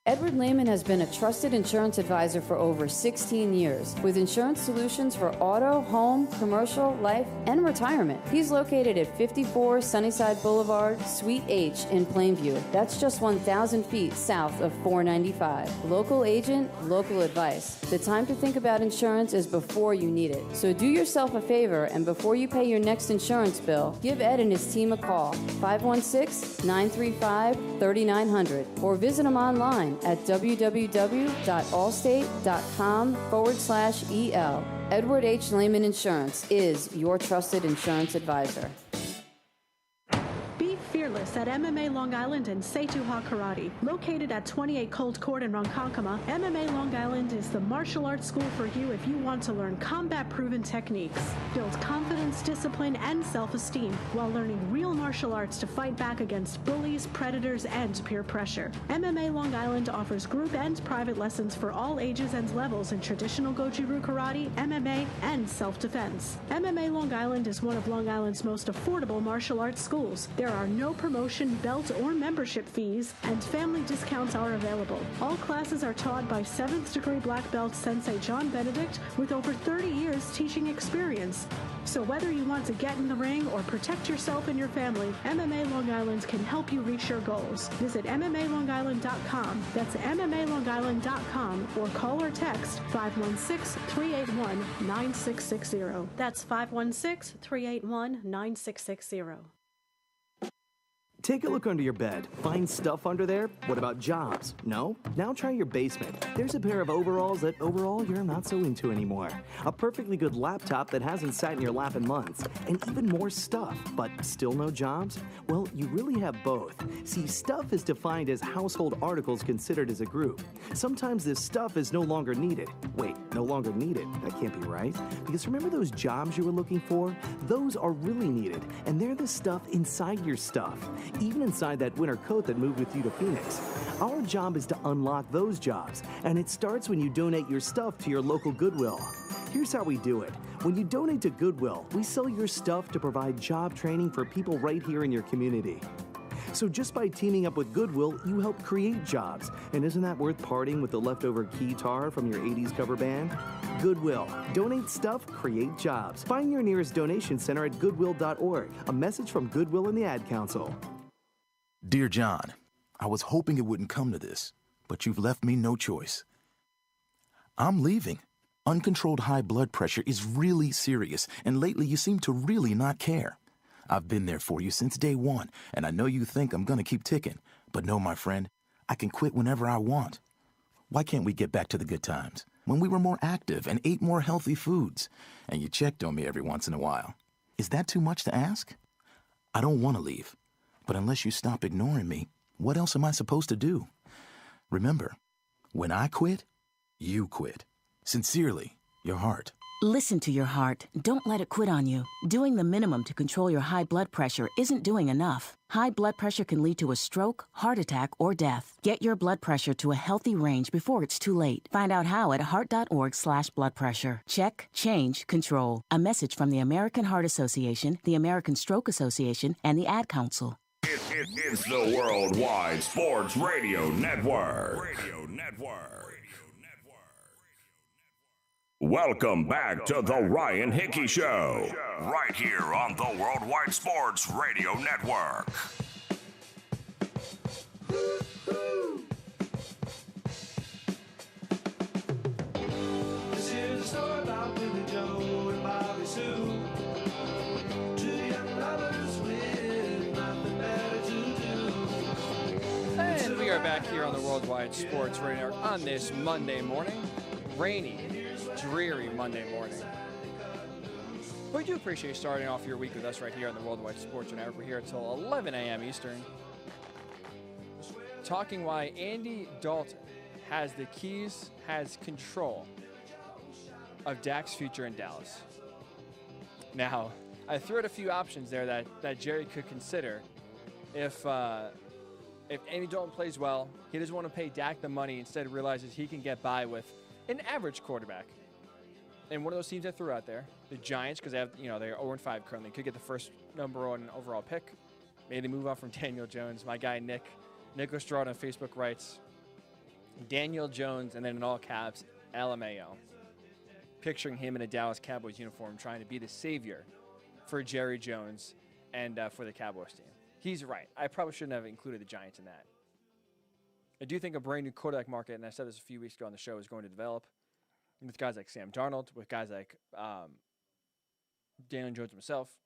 Edward Lehman has been a trusted insurance advisor for over 16 years with insurance solutions for auto, home, commercial, life, and retirement. He's located at 54 Sunnyside Boulevard, Suite H in Plainview. That's just 1,000 feet south of 495. Local agent, local advice. The time to think about insurance is before you need it. So do yourself a favor, and before you pay your next insurance bill, give Ed and his team a call, 516-935-3900, or visit him online at www.allstate.com/EL. Edward H. Lehman Insurance is your trusted insurance advisor. Be fearless at MMA Long Island and Seituha Karate. Located at 28 Colt Court in Ronkonkoma, MMA Long Island is the martial arts school for you if you want to learn combat-proven techniques, build confidence, discipline, and self-esteem while learning real martial arts to fight back against bullies, predators, and peer pressure. MMA Long Island offers group and private lessons for all ages and levels in traditional Goju-Ryu Karate, MMA, and self-defense. MMA Long Island is one of Long Island's most affordable martial arts schools. There are no promotion, belt, or membership fees, and family discounts are available. All classes are taught by 7th degree black belt Sensei John Benedict with over 30 years teaching experience. So whether you want to get in the ring or protect yourself and your family, MMA Long Island can help you reach your goals. Visit MMALongIsland.com. That's MMALongIsland.com, or call or text 516-381-9660. That's 516-381-9660. Take a look under your bed. Find stuff under there? What about jobs? No? Now try your basement. There's a pair of overalls that overall you're not so into anymore. A perfectly good laptop that hasn't sat in your lap in months. And even more stuff, but still no jobs? Well, you really have both. See, stuff is defined as household articles considered as a group. Sometimes this stuff is no longer needed. Wait, no longer needed? That can't be right. Because remember those jobs you were looking for? Those are really needed, and they're the stuff inside your stuff. Even inside that winter coat that moved with you to Phoenix. Our job is to unlock those jobs, and it starts when you donate your stuff to your local Goodwill. Here's how we do it. When you donate to Goodwill, we sell your stuff to provide job training for people right here in your community. So just by teaming up with Goodwill, you help create jobs. And isn't that worth parting with the leftover guitar from your 80s cover band? Goodwill. Donate stuff, create jobs. Find your nearest donation center at goodwill.org. A message from Goodwill and the Ad Council. Dear John, I was hoping it wouldn't come to this, but you've left me no choice. I'm leaving. Uncontrolled high blood pressure is really serious, and lately you seem to really not care. I've been there for you since day one, and I know you think I'm gonna keep ticking. But no, my friend, I can quit whenever I want. Why can't we get back to the good times, when we were more active and ate more healthy foods, and you checked on me every once in a while? Is that too much to ask? I don't want to leave, but unless you stop ignoring me, what else am I supposed to do? Remember, when I quit, you quit. Sincerely, your heart. Listen to your heart. Don't let it quit on you. Doing the minimum to control your high blood pressure isn't doing enough. High blood pressure can lead to a stroke, heart attack, or death. Get your blood pressure to a healthy range before it's too late. Find out how at heart.org/blood pressure. Check, change, control. A message from the American Heart Association, the American Stroke Association, and the Ad Council. It's the Worldwide Sports Radio Network. Welcome back to the Ryan Hickey Show, right here on the Worldwide Sports Radio Network. This is a story about Billy Joe and Bobby Sue. Two young lovers with nothing better to do. And we are back here on the Worldwide Sports Radio on this Monday morning. Rainy, dreary Monday morning. We do appreciate starting off your week with us right here on the Worldwide Sports Network. We're here until 11 a.m. Eastern, talking why Andy Dalton has the keys, has control of Dak's future in Dallas. Now, I threw out a few options there that Jerry could consider. If Andy Dalton plays well, he doesn't want to pay Dak the money, instead realizes he can get by with an average quarterback. And one of those teams I threw out there, the Giants, because they have, they're 0-5 currently, could get the first #1 overall pick. Maybe they move on from Daniel Jones. My guy Nicholas Stroud on Facebook writes, Daniel Jones, and then in all caps, LMAO. Picturing him in a Dallas Cowboys uniform trying to be the savior for Jerry Jones and for the Cowboys team. He's right. I probably shouldn't have included the Giants in that. I do think a brand new quarterback market, and I said this a few weeks ago on the show, is going to develop with guys like Sam Darnold, with guys like Daniel Jones himself.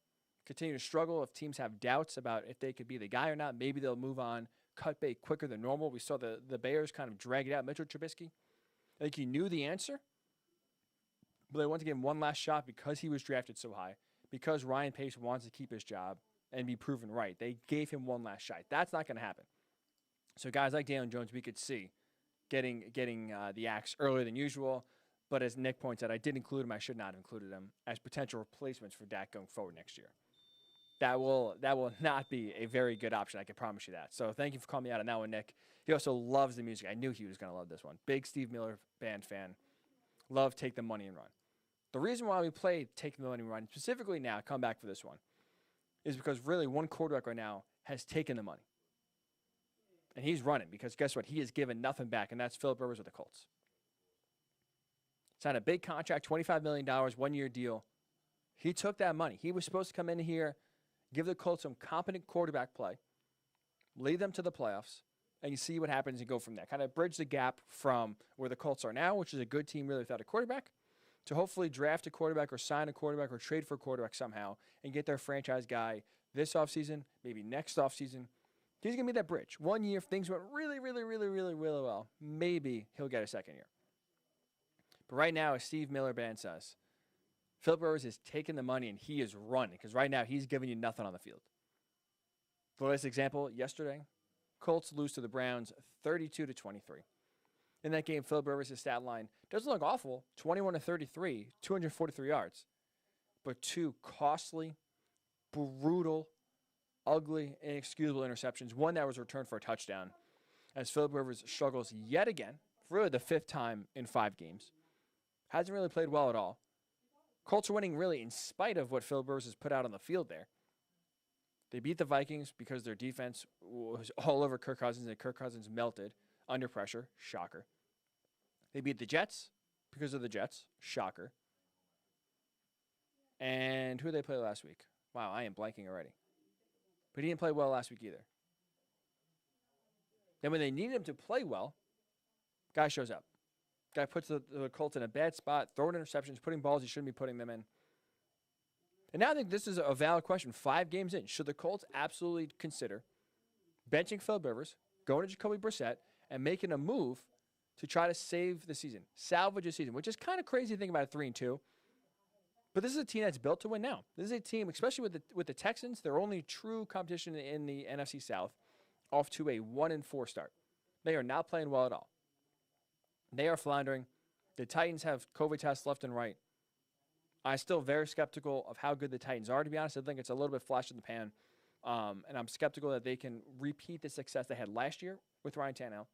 Continue to struggle if teams have doubts about if they could be the guy or not. Maybe they'll move on, cut bait quicker than normal. We saw the Bears kind of drag it out. Mitchell Trubisky, I think he knew the answer, but they wanted to give him one last shot because he was drafted so high, because Ryan Pace wants to keep his job and be proven right. They gave him one last shot. That's not going to happen. So guys like Daniel Jones, we could see getting the axe earlier than usual. But as Nick points out, I did include him. I should not have included him as potential replacements for Dak going forward next year. That will not be a very good option. I can promise you that. So thank you for calling me out on that one, Nick. He also loves the music. I knew he was going to love this one. Big Steve Miller Band fan. Love Take the Money and Run. The reason why we played Take the Money and Run, specifically now, come back for this one, is because really one quarterback right now has taken the money. And he's running because guess what? He has given nothing back, and that's Philip Rivers with the Colts. Signed a big contract, $25 million, one-year deal. He took that money. He was supposed to come in here, give the Colts some competent quarterback play, lead them to the playoffs, and you see what happens and go from there. Kind of bridge the gap from where the Colts are now, which is a good team really without a quarterback, to hopefully draft a quarterback or sign a quarterback or trade for a quarterback somehow and get their franchise guy this offseason, maybe next offseason, He's going to be that bridge. 1 year, if things went really, really, really, really, really well, maybe he'll get a second year. But right now, as Steve Miller Band says, Philip Rivers is taking the money and he is running because right now he's giving you nothing on the field. The latest example, yesterday, Colts lose to the Browns 32-23. In that game, Philip Rivers' stat line doesn't look awful, 21-33, 243 yards, but 2 costly, brutal, ugly, inexcusable interceptions. One that was returned for a touchdown as Philip Rivers struggles yet again, for really the 5th time in 5 games. Hasn't really played well at all. Colts are winning really in spite of what Philip Rivers has put out on the field there. They beat the Vikings because their defense was all over Kirk Cousins, and Kirk Cousins melted under pressure. Shocker. They beat the Jets because of the Jets. Shocker. And who did they play last week? Wow, I am blanking already. But he didn't play well last week either. Then when they needed him to play well, guy shows up. Guy puts the Colts in a bad spot, throwing interceptions, putting balls he shouldn't be putting them in. And now I think this is a valid question. 5 games in, should the Colts absolutely consider benching Philip Rivers, going to Jacoby Brissett, and making a move to try to save the season, salvage the season, which is kind of crazy to think about at 3-2. But this is a team that's built to win now. This is a team, especially with the Texans, their only true competition in the NFC South, off to a 1-4 start. They are not playing well at all. They are floundering. The Titans have COVID tests left and right. I'm still very skeptical of how good the Titans are, to be honest. I think it's a little bit flash in the pan. And I'm skeptical that they can repeat the success they had last year with Ryan Tannehill.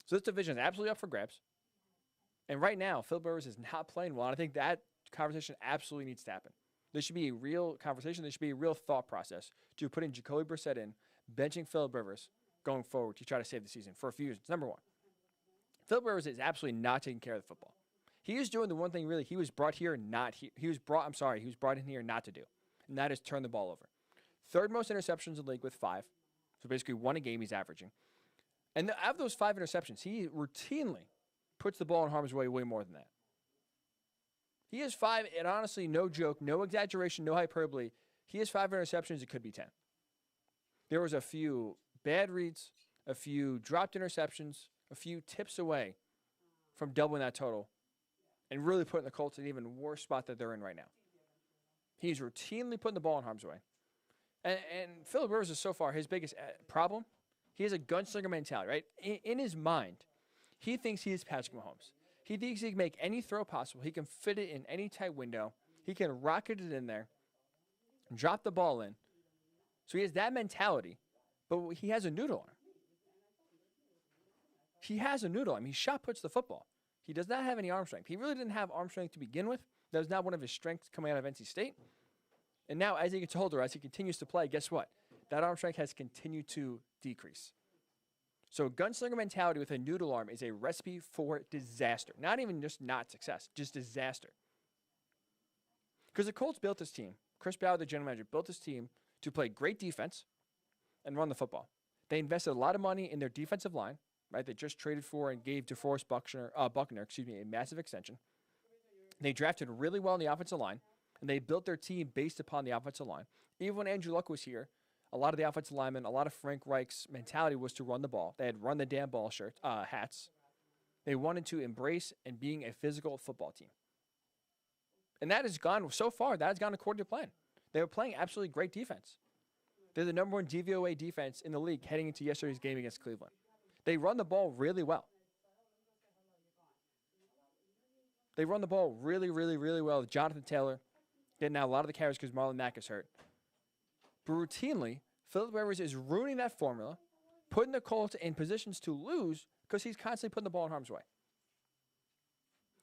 So this division is absolutely up for grabs. And right now, Phil Rivers is not playing well. And I think that conversation absolutely needs to happen. There should be a real conversation. There should be a real thought process to putting Jacoby Brissett in, benching Philip Rivers going forward to try to save the season for a few reasons. Number one, Philip Rivers is absolutely not taking care of the football. He is doing the one thing really he was brought in here not to do, and that is turn the ball over. 3rd most interceptions in the league with 5, so basically 1 a game he's averaging. And out of those 5 interceptions, he routinely puts the ball in harm's way more than that. He has 5, and honestly, no joke, no exaggeration, no hyperbole. He has 5 interceptions, it could be 10. There was a few bad reads, a few dropped interceptions, a few tips away from doubling that total and really putting the Colts in an even worse spot that they're in right now. He's routinely putting the ball in harm's way. And Philip Rivers is so far his biggest problem. He has a gunslinger mentality, right? In his mind, he thinks he is Patrick Mahomes. He thinks he can make any throw possible. He can fit it in any tight window. He can rocket it in there, drop the ball in. So he has that mentality, but he has a noodle arm. He has a noodle arm. He shot puts the football. He does not have any arm strength. He really didn't have arm strength to begin with. That was not one of his strengths coming out of NC State. And now, as he gets older, as he continues to play, guess what? That arm strength has continued to decrease. So gunslinger mentality with a noodle arm is a recipe for disaster. Not even just not success, just disaster. Because the Colts built this team. Chris Ballard, the general manager, built this team to play great defense and run the football. They invested a lot of money in their defensive line, right? They just traded for and gave DeForest Buckner, a massive extension. They drafted really well in the offensive line, and they built their team based upon the offensive line. Even when Andrew Luck was here, a lot of the offensive linemen, a lot of Frank Reich's mentality was to run the ball. They had run the damn ball hats. They wanted to embrace and being a physical football team. And that has gone, so far, that has gone according to plan. They were playing absolutely great defense. They're the number 1 DVOA defense in the league heading into yesterday's game against Cleveland. They run the ball really well. They run the ball really, really, really well. Jonathan Taylor getting out a lot of the carries because Marlon Mack is hurt. But routinely, Philip Rivers is ruining that formula, putting the Colts in positions to lose because he's constantly putting the ball in harm's way.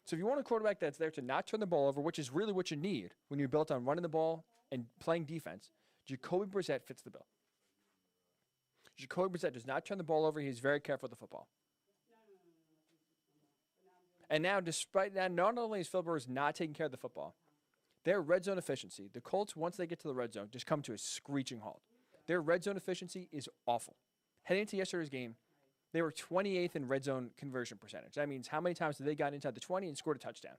So if you want a quarterback that's there to not turn the ball over, which is really what you need when you're built on running the ball and playing defense, Jacoby Brissett fits the bill. Jacoby Brissett does not turn the ball over. He's very careful with the football. And now, despite that, not only is Philip Rivers not taking care of the football, their red zone efficiency, the Colts, once they get to the red zone, just come to a screeching halt. Their red zone efficiency is awful. Heading into yesterday's game, they were 28th in red zone conversion percentage. That means how many times did they got inside the 20 and scored a touchdown?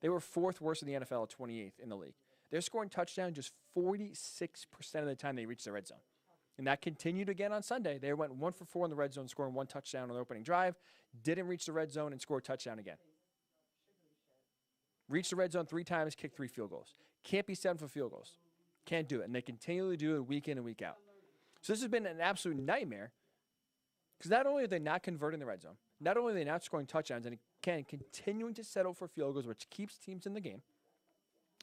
They were 4th worst in the NFL at 28th in the league. They're scoring touchdown just 46% of the time they reach the red zone. And that continued again on Sunday. They went 1 for 4 in the red zone, scoring 1 touchdown on the opening drive. Didn't reach the red zone and scored a touchdown again. Reached the red zone 3 times, kicked 3 field goals. Can't be 7 for field goals. Can't do it. And they continually do it week in and week out. So this has been an absolute nightmare because not only are they not converting the red zone, not only are they not scoring touchdowns, and again, continuing to settle for field goals, which keeps teams in the game.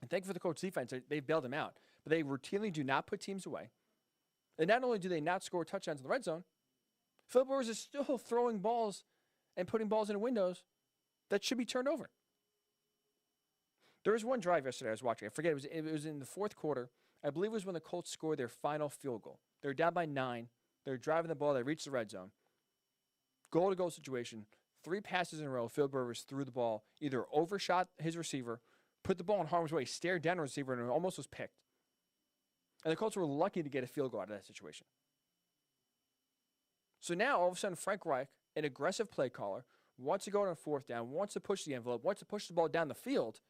And thank you for the Colts defense. They've bailed them out. But they routinely do not put teams away. And not only do they not score touchdowns in the red zone, Philip Rivers is still throwing balls and putting balls into windows that should be turned over. There was one drive yesterday I was watching. I forget, it was in the fourth quarter. I believe it was when the Colts scored their final field goal. They were down by 9. They were driving the ball. They reached the red zone. Goal-to-goal situation. 3 passes in a row. Philip Rivers threw the ball, either overshot his receiver, put the ball in harm's way, stared down the receiver, and it almost was picked. And the Colts were lucky to get a field goal out of that situation. So now, all of a sudden, Frank Reich, an aggressive play caller, wants to go on 4th down, wants to push the envelope, wants to push the ball down the field,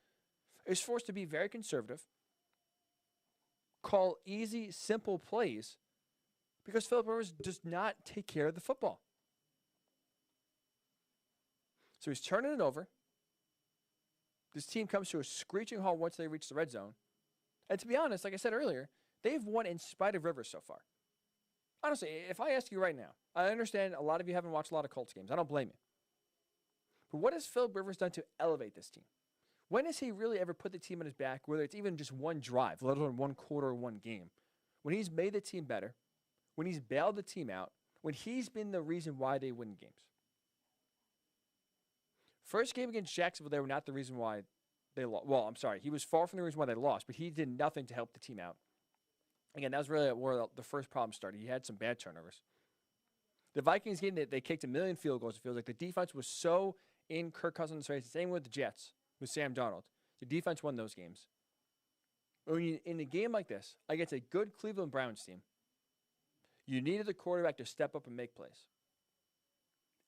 is forced to be very conservative, call easy, simple plays, because Philip Rivers does not take care of the football. So he's turning it over. This team comes to a screeching halt once they reach the red zone. And to be honest, like I said earlier, they've won in spite of Rivers so far. Honestly, if I ask you right now, I understand a lot of you haven't watched a lot of Colts games. I don't blame you. But what has Philip Rivers done to elevate this team? When has he really ever put the team on his back, whether it's even just one drive, let alone one quarter or one game? When he's made the team better, when he's bailed the team out, when he's been the reason why they win games. First game against Jacksonville, they were not the reason why they lost. Well, I'm sorry. He was far from the reason why they lost, but he did nothing to help the team out. Again, that was really where the first problem started. He had some bad turnovers. The Vikings game, they kicked 1 million field goals. It feels like the defense was so in Kirk Cousins' face. Same with the Jets, with Sam Darnold. The defense won those games. When you, in a game like this, against a good Cleveland Browns team, you needed the quarterback to step up and make plays.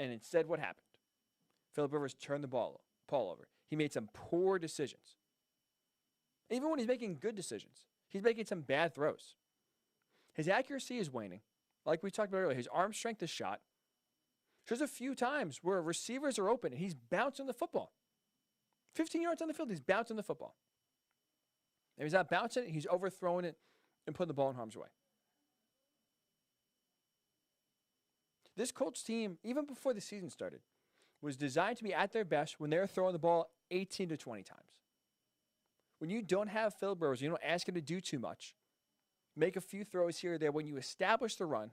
And instead, what happened? Philip Rivers turned the ball over. He made some poor decisions. Even when he's making good decisions, he's making some bad throws. His accuracy is waning. Like we talked about earlier, his arm strength is shot. There's a few times where receivers are open and he's bouncing the football. 15 yards on the field, he's bouncing the football. If he's not bouncing it, he's overthrowing it and putting the ball in harm's way. This Colts team, even before the season started, was designed to be at their best when they're throwing the ball 18 to 20 times. When you don't have Philip Rivers, you don't ask him to do too much. Make a few throws here or there. When you establish the run,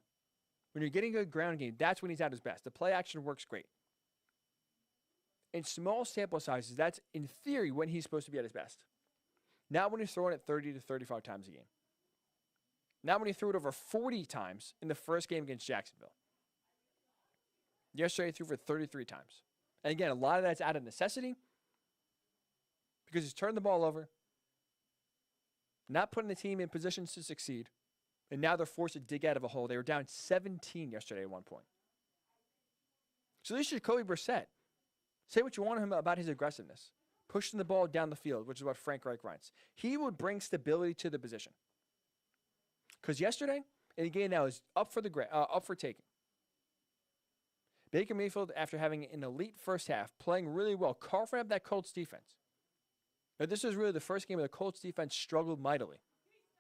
when you're getting a good ground game, that's when he's at his best. The play action works great. In small sample sizes, that's in theory when he's supposed to be at his best. Not when he's throwing it 30 to 35 times a game. Not when he threw it over 40 times in the first game against Jacksonville. Yesterday, he threw for 33 times. And again, a lot of that's out of necessity because he's turned the ball over, not putting the team in positions to succeed, and now they're forced to dig out of a hole. They were down 17 yesterday at one point. So this is Jacoby Brissett. Say what you want to him about his aggressiveness, pushing the ball down the field, which is what Frank Reich writes. He would bring stability to the position. Because yesterday, in a game that was up for taking, Baker Mayfield, after having an elite first half, playing really well, carving up that Colts defense. Now, this was really the first game where the Colts defense struggled mightily.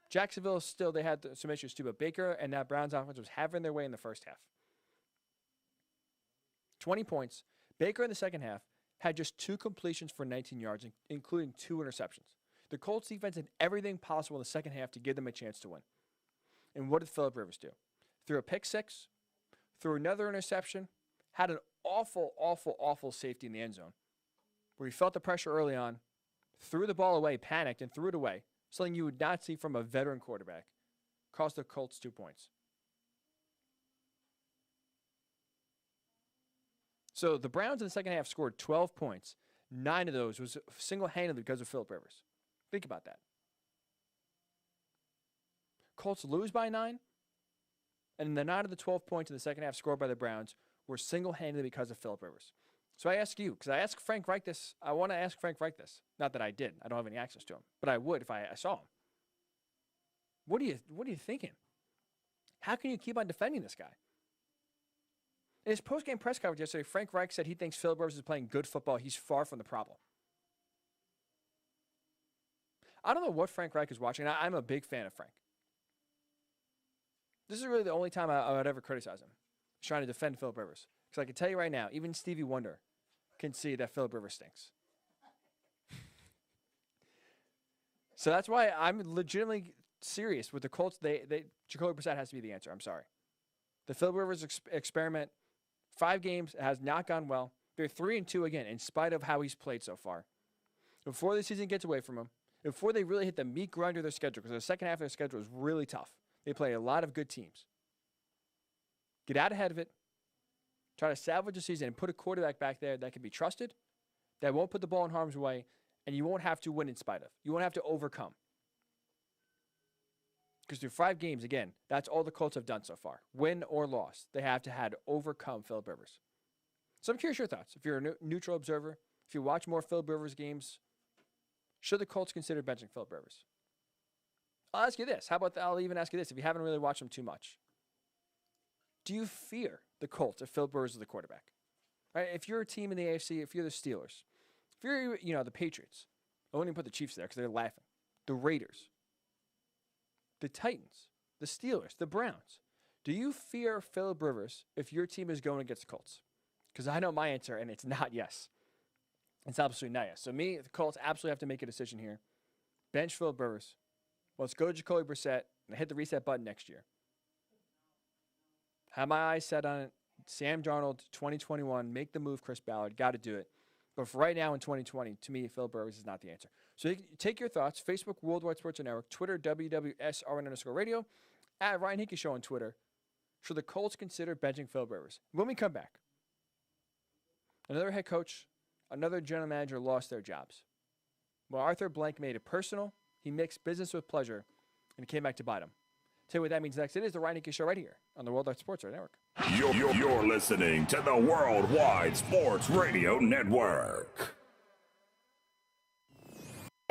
Jacksonville, still, they had some issues too, but Baker and that Browns offense was having their way in the first half. 20 points. Baker in the second half had just 2 completions for 19 yards, including 2 interceptions. The Colts defense did everything possible in the second half to give them a chance to win. And what did Philip Rivers do? Threw a pick six, threw another interception, had an awful safety in the end zone where he felt the pressure early on, threw the ball away, panicked, and threw it away. Something you would not see from a veteran quarterback. Cost the Colts 2 points. So the Browns in the second half scored 12 points. 9 of those was single-handedly because of Philip Rivers. Think about that. Colts lose by 9, and the 9 of the 12 points in the second half scored by the Browns were single-handedly because of Philip Rivers. So I ask you, because I asked Frank Reich this, I want to ask Frank Reich this. Not that I did. I don't have any access to him. But I would if I saw him. What are you thinking? How can you keep on defending this guy? In his post-game press conference yesterday, Frank Reich said he thinks Philip Rivers is playing good football. He's far from the problem. I don't know what Frank Reich is watching. I'm a big fan of Frank. This is really the only time I would ever criticize him. He's trying to defend Philip Rivers. Because I can tell you right now, even Stevie Wonder can see that Philip Rivers stinks. So that's why I'm legitimately serious with the Colts. Jacoby Brissett has to be the answer. I'm sorry. The Philip Rivers experiment, 5 games, has not gone well. They're 3-2 again, in spite of how he's played so far. Before the season gets away from him, before they really hit the meat grind of their schedule, because the second half of their schedule is really tough. They play a lot of good teams. Get out ahead of it. Try to salvage the season and put a quarterback back there that can be trusted, that won't put the ball in harm's way, and you won't have to win in spite of. You won't have to overcome. Because through 5 games, again, that's all the Colts have done so far. Win or loss, they have to had overcome Philip Rivers. So I'm curious your thoughts. If you're a neutral observer, if you watch more Philip Rivers games, should the Colts consider benching Philip Rivers? I'll ask you this. I'll even ask you this if you haven't really watched him too much. Do you fear the Colts if Philip Rivers is the quarterback? Right? If you're a team in the AFC, if you're the Steelers, if you're the Patriots, I wouldn't even put the Chiefs there because they're laughing. The Raiders, the Titans, the Steelers, the Browns. Do you fear Philip Rivers if your team is going against the Colts? Because I know my answer, and it's not yes. It's absolutely not yes. So the Colts absolutely have to make a decision here. Bench Philip Rivers. Let's go to Jacoby Brissett and hit the reset button next year. Have my eyes set on it. Sam Darnold, 2021. Make the move, Chris Ballard. Got to do it. But for right now in 2020, to me, Philip Rivers is not the answer. So take your thoughts. Facebook, Worldwide Sports Network. Twitter, WWSRN_radio. At Ryan Hickey Show on Twitter. Should the Colts consider benching Philip Rivers? When we come back, another head coach, another general manager lost their jobs. Well, Arthur Blank made it personal. He mixed business with pleasure, and it came back to bite him. Tell you what that means next. It is the Ryan Hickey Show right here on the Worldwide Sports Radio Network. You're listening to the Worldwide Sports Radio Network.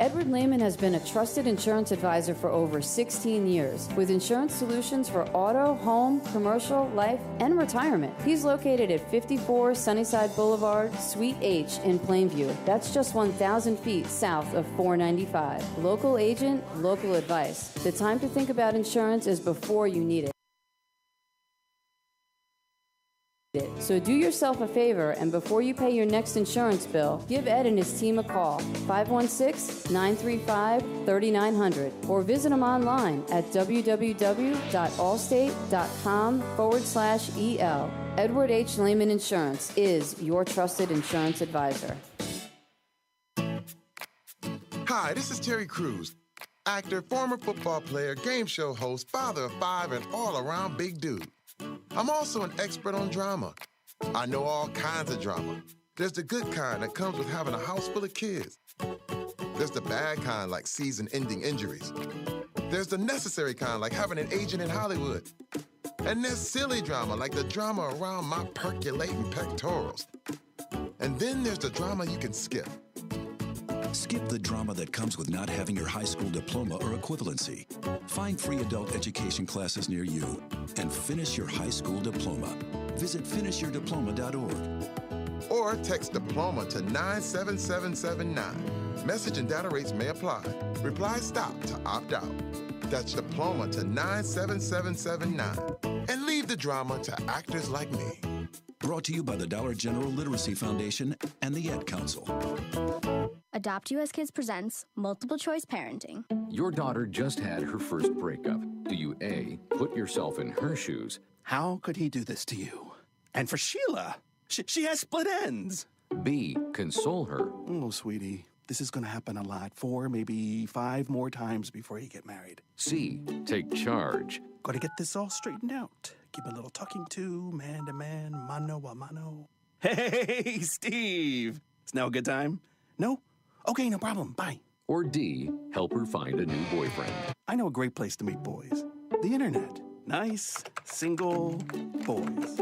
Edward Lehman has been a trusted insurance advisor for over 16 years with insurance solutions for auto, home, commercial, life, and retirement. He's located at 54 Sunnyside Boulevard, Suite H in Plainview. That's just 1,000 feet south of 495. Local agent, local advice. The time to think about insurance is before you need it. So do yourself a favor, and before you pay your next insurance bill, give Ed and his team a call, 516-935-3900, or visit them online at www.allstate.com/EL. Edward H. Lehman Insurance is your trusted insurance advisor. Hi, this is Terry Crews, actor, former football player, game show host, father of 5, and all-around big dude. I'm also an expert on drama. I know all kinds of drama. There's the good kind that comes with having a house full of kids. There's the bad kind like season-ending injuries. There's the necessary kind like having an agent in Hollywood. And there's silly drama like the drama around my percolating pectorals. And then there's the drama you can skip. Skip the drama that comes with not having your high school diploma or equivalency. Find free adult education classes near you and finish your high school diploma. Visit finishyourdiploma.org. Or text diploma to 97779. Message and data rates may apply. Reply STOP to opt out. That's diploma to 97779. And leave the drama to actors like me. Brought to you by the Dollar General Literacy Foundation and the Ad Council. Adopt US Kids presents Multiple Choice Parenting. Your daughter just had her first breakup. Do you A, put yourself in her shoes? How could he do this to you? And for Sheila, she has split ends. B, console her. Oh, sweetie, this is going to happen a lot. 4, maybe 5 more times before you get married. C, take charge. Got to get this all straightened out. Give a little talking to, man to man, mano a mano. Hey, Steve! It's now a good time? No? Okay, no problem. Bye. Or D, help her find a new boyfriend. I know a great place to meet boys. The internet. Nice, single boys.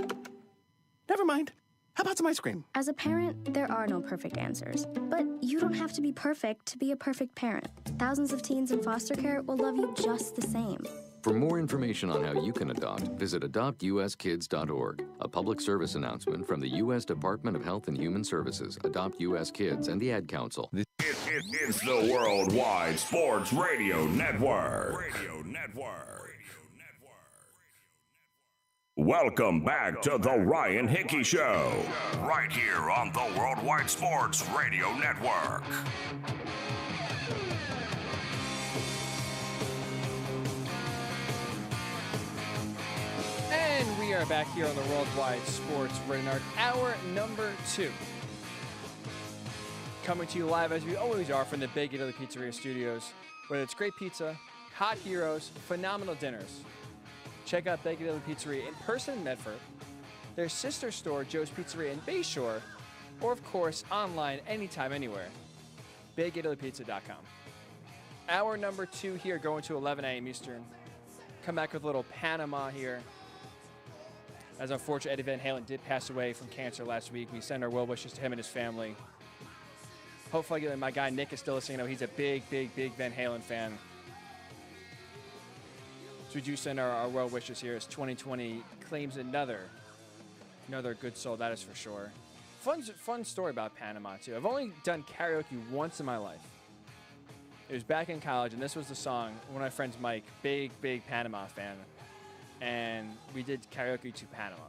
Never mind. How about some ice cream? As a parent, there are no perfect answers. But you don't have to be perfect to be a perfect parent. Thousands of teens in foster care will love you just the same. For more information on how you can adopt, visit adoptuskids.org. A public service announcement from the U.S. Department of Health and Human Services, Adopt U.S. Kids, and the Ad Council. It's the Worldwide Sports Radio Network. Welcome back to the Ryan Hickey Show, right here on the Worldwide Sports Radio Network. And we are back here on the Worldwide Sports Radio Network, hour number 2. Coming to you live, as we always are, from the Big Italy Pizzeria Studios. Whether it's great pizza, hot heroes, phenomenal dinners. Check out Big Italy Pizzeria in person in Medford, their sister store, Joe's Pizzeria in Bayshore, or, of course, online anytime, anywhere. BigItalyPizza.com. Hour number 2 here, going to 11 a.m. Eastern. Come back with a little Panama here. As unfortunately, Eddie Van Halen did pass away from cancer last week. We send our well wishes to him and his family. Hopefully, my guy Nick is still listening. I know he's a big Van Halen fan. So we do send our well wishes here as 2020 claims another good soul, that is for sure. Fun story about Panama, too. I've only done karaoke once in my life. It was back in college, and this was the song. One of my friends, Mike, big Panama fan, and we did karaoke to Panama.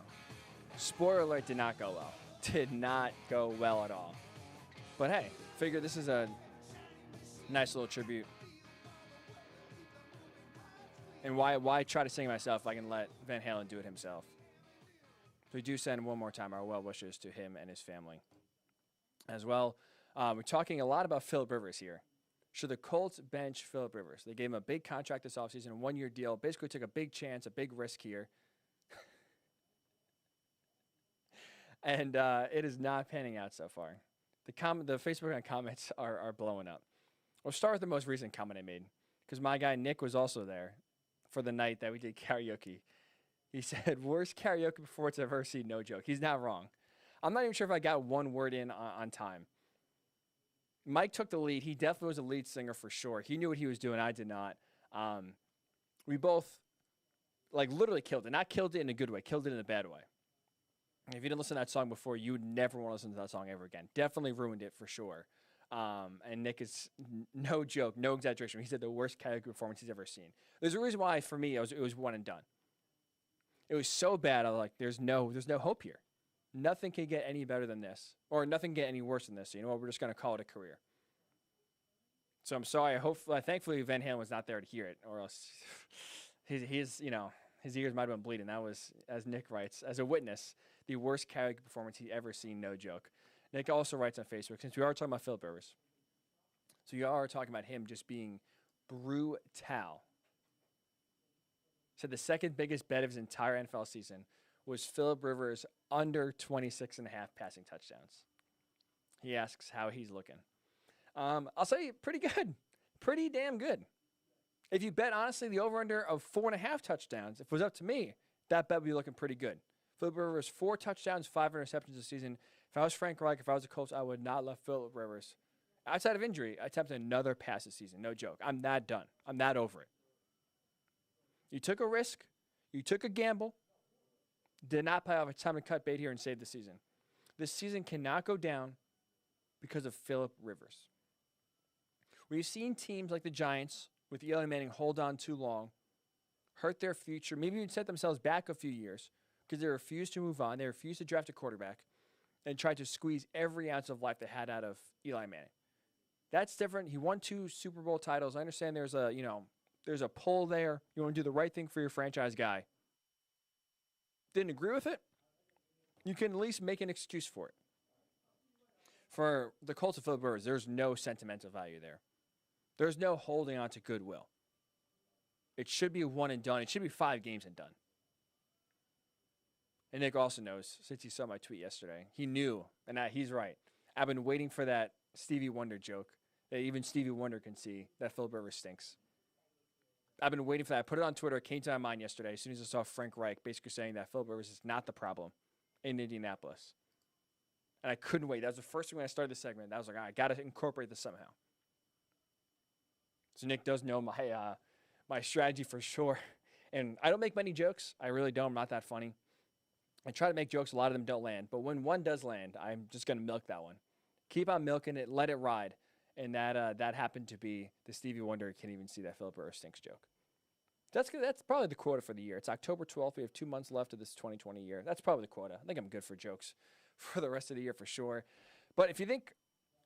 Spoiler alert, did not go well. Did not go well at all. But hey, figure this is a nice little tribute. And why try to sing it myself if I can let Van Halen do it himself? So we do send one more time our well wishes to him and his family. As well, we're talking a lot about Phillip Rivers here. Should the Colts bench Phillip Rivers? They gave him a big contract this offseason, a 1-year deal. Basically took a big chance, a big risk here. And it is not panning out so far. The Facebook comments are blowing up. We'll start with the most recent comment I made, because my guy Nick was also there for the night that we did karaoke. He said, worst karaoke performance I've ever seen, no joke. He's not wrong. I'm not even sure if I got one word in on time. Mike took the lead. He definitely was a lead singer for sure. He knew what he was doing. I did not. We both, literally killed it. Not killed it in a good way. Killed it in a bad way. If you didn't listen to that song before, you would never want to listen to that song ever again. Definitely ruined it for sure. And Nick is no joke, no exaggeration. He said the worst karaoke performance he's ever seen. There's a reason why, for me, it was one and done. It was so bad, I was like, there's no hope here. Nothing can get any better than this, or nothing can get any worse than this. So you know what? We're just going to call it a career. So I'm sorry. Thankfully, Van Halen was not there to hear it, or else his ears might have been bleeding. That was, as Nick writes, as a witness, the worst karaoke performance he'd ever seen. No joke. Nick also writes on Facebook, since we are talking about Phillip Rivers, so you are talking about him just being brutal. Said the second biggest bet of his entire NFL season was Phillip Rivers under 26.5 passing touchdowns. He asks how he's looking. I'll say pretty good. Pretty damn good. If you bet, honestly, the over-under of 4.5 touchdowns, if it was up to me, that bet would be looking pretty good. Phillip Rivers, 4 touchdowns, 5 interceptions this season. If I was Frank Reich, if I was the Colts, I would not let Phillip Rivers, outside of injury, attempt another pass this season. No joke. I'm that done. I'm that over it. You took a risk. You took a gamble. Did not play off. It's time to cut bait here and save the season. This season cannot go down because of Phillip Rivers. We've seen teams like the Giants with Eli Manning hold on too long, hurt their future, maybe even set themselves back a few years because they refused to move on. They refused to draft a quarterback and tried to squeeze every ounce of life they had out of Eli Manning. That's different. He won 2 Super Bowl titles. I understand there's a pull there. You want to do the right thing for your franchise guy. Didn't agree with it? You can at least make an excuse for it. For the Colts of Phillip Rivers, there's no sentimental value there. There's no holding on to goodwill. It should be one and done. It should be 5 games and done. And Nick also knows, since he saw my tweet yesterday, he knew, and he's right. I've been waiting for that Stevie Wonder joke that even Stevie Wonder can see that Phillip Rivers stinks. I've been waiting for that. I put it on Twitter. It came to my mind yesterday as soon as I saw Frank Reich basically saying that Phillip Rivers is not the problem in Indianapolis. And I couldn't wait. That was the first thing when I started the segment. I was like, all right, I got to incorporate this somehow. So Nick does know my strategy for sure. And I don't make many jokes. I really don't. I'm not that funny. I try to make jokes. A lot of them don't land. But when one does land, I'm just going to milk that one. Keep on milking it. Let it ride. And that happened to be the Stevie Wonder can't even see that Philip Rivers stinks joke. That's probably the quota for the year. It's October 12th. We have 2 months left of this 2020 year. That's probably the quota. I think I'm good for jokes for the rest of the year for sure. But if you think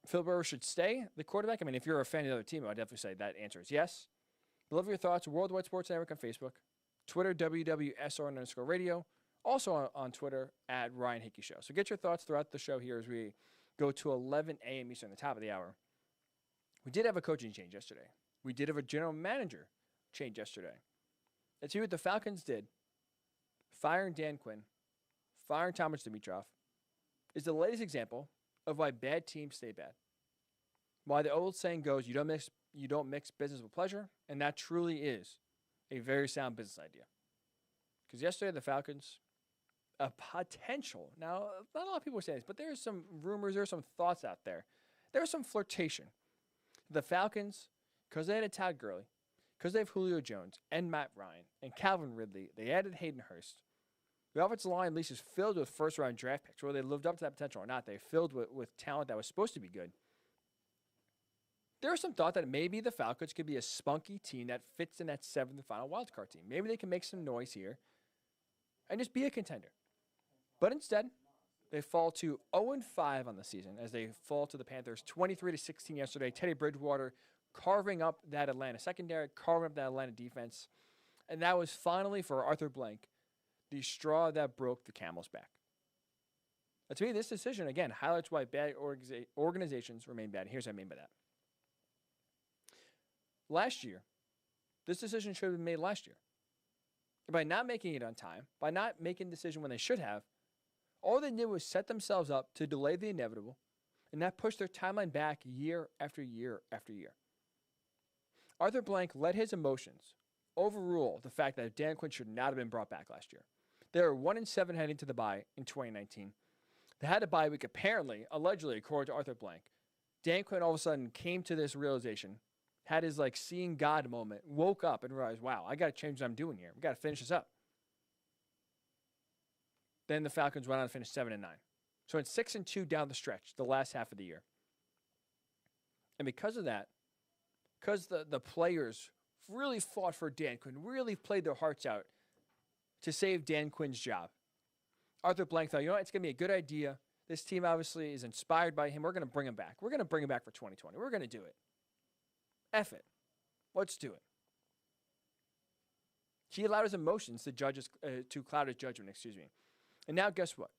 Philip Rivers should stay the quarterback, I mean, if you're a fan of the other team, I would definitely say that answer is yes. Love your thoughts. Worldwide Sports Network on Facebook. Twitter, WWSR_radio. Also on Twitter, at Ryan Hickey Show. So get your thoughts throughout the show here as we go to 11 a.m. Eastern, the top of the hour. We did have a coaching change yesterday. We did have a general manager change yesterday. Let's see what the Falcons did. Firing Dan Quinn, firing Thomas Dimitroff, is the latest example of why bad teams stay bad. Why the old saying goes, you don't mix business with pleasure, and that truly is a very sound business idea. Because yesterday the Falcons, a potential, now not a lot of people are saying this, but there's some rumors, there's some thoughts out there. There's some flirtation. The Falcons, because they had a Todd Gurley, because they have Julio Jones and Matt Ryan and Calvin Ridley, they added Hayden Hurst. The offensive line, at least, is filled with first-round draft picks. Whether they lived up to that potential or not, they're filled with talent that was supposed to be good. There was some thought that maybe the Falcons could be a spunky team that fits in that 7th and final wildcard team. Maybe they can make some noise here and just be a contender. But instead, they fall to 0-5 on the season as they fall to the Panthers 23-16 yesterday. Teddy Bridgewater carving up that Atlanta secondary, carving up that Atlanta defense. And that was finally, for Arthur Blank, the straw that broke the camel's back. But to me, this decision, again, highlights why bad organizations remain bad. Here's what I mean by that. Last year, this decision should have been made last year. By not making it on time, by not making a decision when they should have, all they did was set themselves up to delay the inevitable, and that pushed their timeline back year after year after year. Arthur Blank let his emotions overrule the fact that Dan Quinn should not have been brought back last year. They were 1-7 heading to the bye in 2019. They had a bye week, apparently, allegedly, according to Arthur Blank. Dan Quinn all of a sudden came to this realization, had his seeing God moment, woke up and realized, wow, I got to change what I'm doing here. We got to finish this up. Then the Falcons went on to finish 7-9. So it's 6-2 down the stretch, the last half of the year. And because of that, because the players really fought for Dan Quinn, really played their hearts out to save Dan Quinn's job, Arthur Blank thought, you know what, it's going to be a good idea. This team obviously is inspired by him. We're going to bring him back. We're going to bring him back for 2020. We're going to do it. F it. Let's do it. He allowed his emotions to cloud his judgment, And now guess what?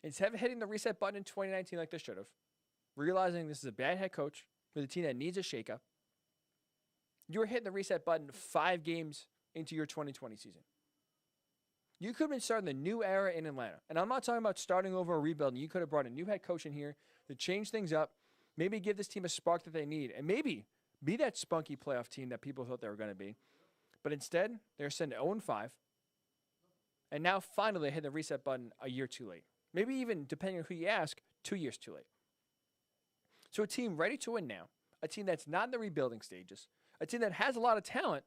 Instead of hitting the reset button in 2019 like they should have, realizing this is a bad head coach with a team that needs a shakeup, you're hitting the reset button 5 games into your 2020 season. You could have been starting the new era in Atlanta. And I'm not talking about starting over or rebuilding. You could have brought a new head coach in here to change things up, maybe give this team a spark that they need, and maybe be that spunky playoff team that people thought they were going to be. But instead, they're sitting at 0-5. And now finally they hit the reset button a year too late. Maybe even, depending on who you ask, 2 years too late. So a team ready to win now, a team that's not in the rebuilding stages, a team that has a lot of talent,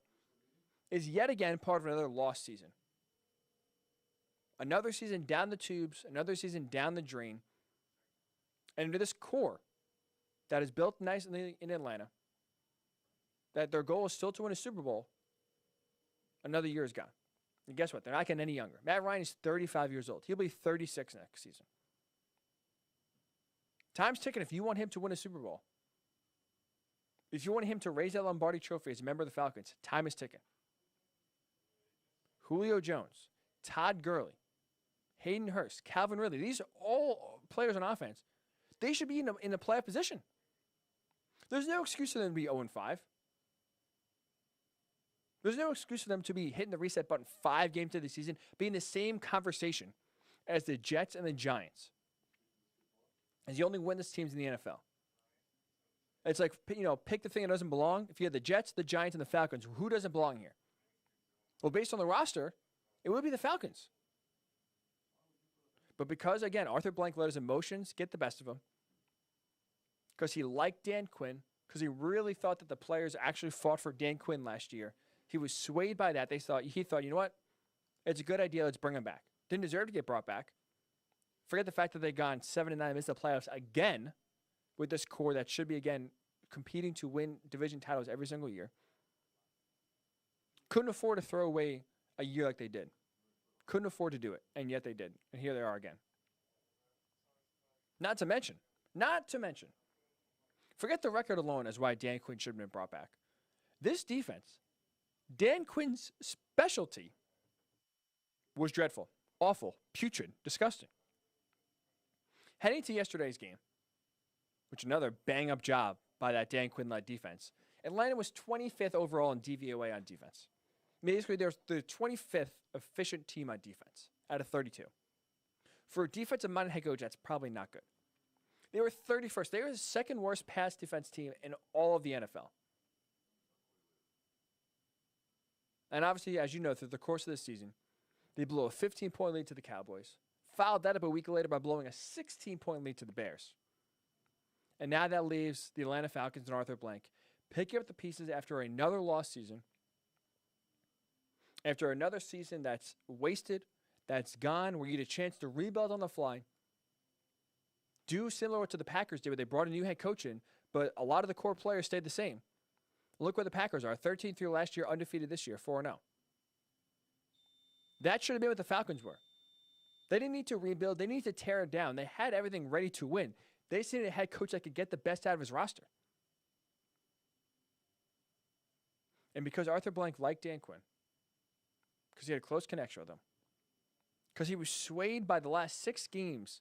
is yet again part of another lost season. Another season down the tubes, another season down the drain. And into this core that is built nicely in Atlanta, that their goal is still to win a Super Bowl, another year is gone. And guess what? They're not getting any younger. Matt Ryan is 35 years old. He'll be 36 next season. Time's ticking if you want him to win a Super Bowl. If you want him to raise that Lombardi trophy as a member of the Falcons, time is ticking. Julio Jones, Todd Gurley, Hayden Hurst, Calvin Ridley, these are all players on offense. They should be in a playoff position. There's no excuse for them to be 0-5. There's no excuse for them to be hitting the reset button 5 games into the season, be in the same conversation as the Jets and the Giants, as the only winless teams in the NFL. It's like, pick the thing that doesn't belong. If you had the Jets, the Giants, and the Falcons, who doesn't belong here? Well, based on the roster, it would be the Falcons. But because, again, Arthur Blank let his emotions get the best of him, because he liked Dan Quinn, because he really thought that the players actually fought for Dan Quinn last year, He was swayed by that. He thought, you know what? It's a good idea. Let's bring him back. Didn't deserve to get brought back. Forget the fact that they've gone 7-9, missed the playoffs again with this core that should be, again, competing to win division titles every single year. Couldn't afford to throw away a year like they did. Couldn't afford to do it, and yet they did. And here they are again. Not to mention, forget the record alone as why Dan Quinn should have been brought back. This defense, Dan Quinn's specialty was dreadful, awful, putrid, disgusting. Heading to yesterday's game, which another bang-up job by that Dan Quinn-led defense, Atlanta was 25th overall in DVOA on defense. Basically, they're the 25th efficient team on defense out of 32. For a defensive-minded head coach, that's probably not good. They were 31st. They were the second worst pass defense team in all of the NFL. And obviously, as you know, through the course of this season, they blew a 15-point lead to the Cowboys, followed that up a week later by blowing a 16-point lead to the Bears. And now that leaves the Atlanta Falcons and Arthur Blank picking up the pieces after another lost season, after another season that's wasted, that's gone, where you get a chance to rebuild on the fly, do similar to the Packers did, where they brought a new head coach in, but a lot of the core players stayed the same. Look where the Packers are, 13-3 last year, undefeated this year, 4-0. That should have been what the Falcons were. They didn't need to rebuild. They needed to tear it down. They had everything ready to win. They just needed a head coach that could get the best out of his roster. And because Arthur Blank liked Dan Quinn, because he had a close connection with him, because he was swayed by the last 6 games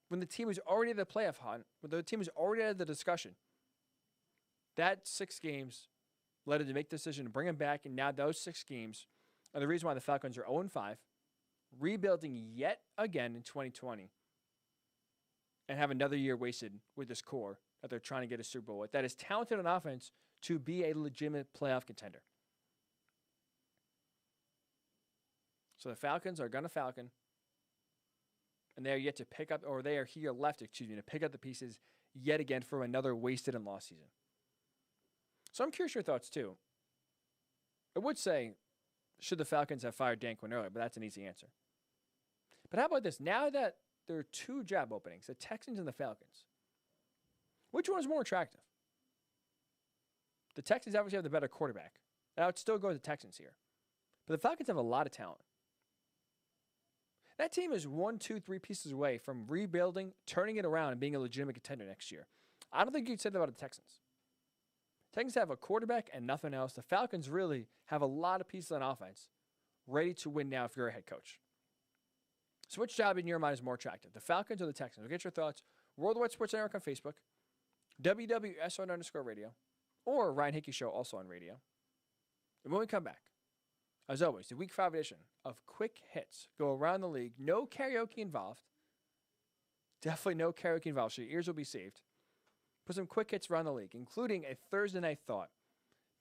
when the team was already at the playoff hunt, when the team was already out of the discussion, that 6 games led him to make the decision to bring him back, and now those 6 games are the reason why the Falcons are 0-5, rebuilding yet again in 2020, and have another year wasted with this core that they're trying to get a Super Bowl with, that is talented on offense to be a legitimate playoff contender. So the Falcons are going to Falcon, and they are yet to pick up, or they are here left, to pick up the pieces yet again from another wasted and lost season. So I'm curious your thoughts, too. I would say, should the Falcons have fired Dan Quinn earlier, but that's an easy answer. But how about this? Now that there are 2 job openings, the Texans and the Falcons, which one is more attractive? The Texans obviously have the better quarterback. I would still go with the Texans here. But the Falcons have a lot of talent. That team is 1, 2, 3 pieces away from rebuilding, turning it around, and being a legitimate contender next year. I don't think you'd say that about the Texans. Texans have a quarterback and nothing else. The Falcons really have a lot of pieces on offense ready to win now if you're a head coach. So which job in your mind is more attractive, the Falcons or the Texans? We'll get your thoughts. Worldwide Sports Network on Facebook, WWSR_radio, or Ryan Hickey Show also on radio. And when we come back, as always, the Week 5 edition of Quick Hits go around the league. No karaoke involved. Definitely no karaoke involved, so your ears will be saved. Put some quick hits around the league, including a Thursday night thought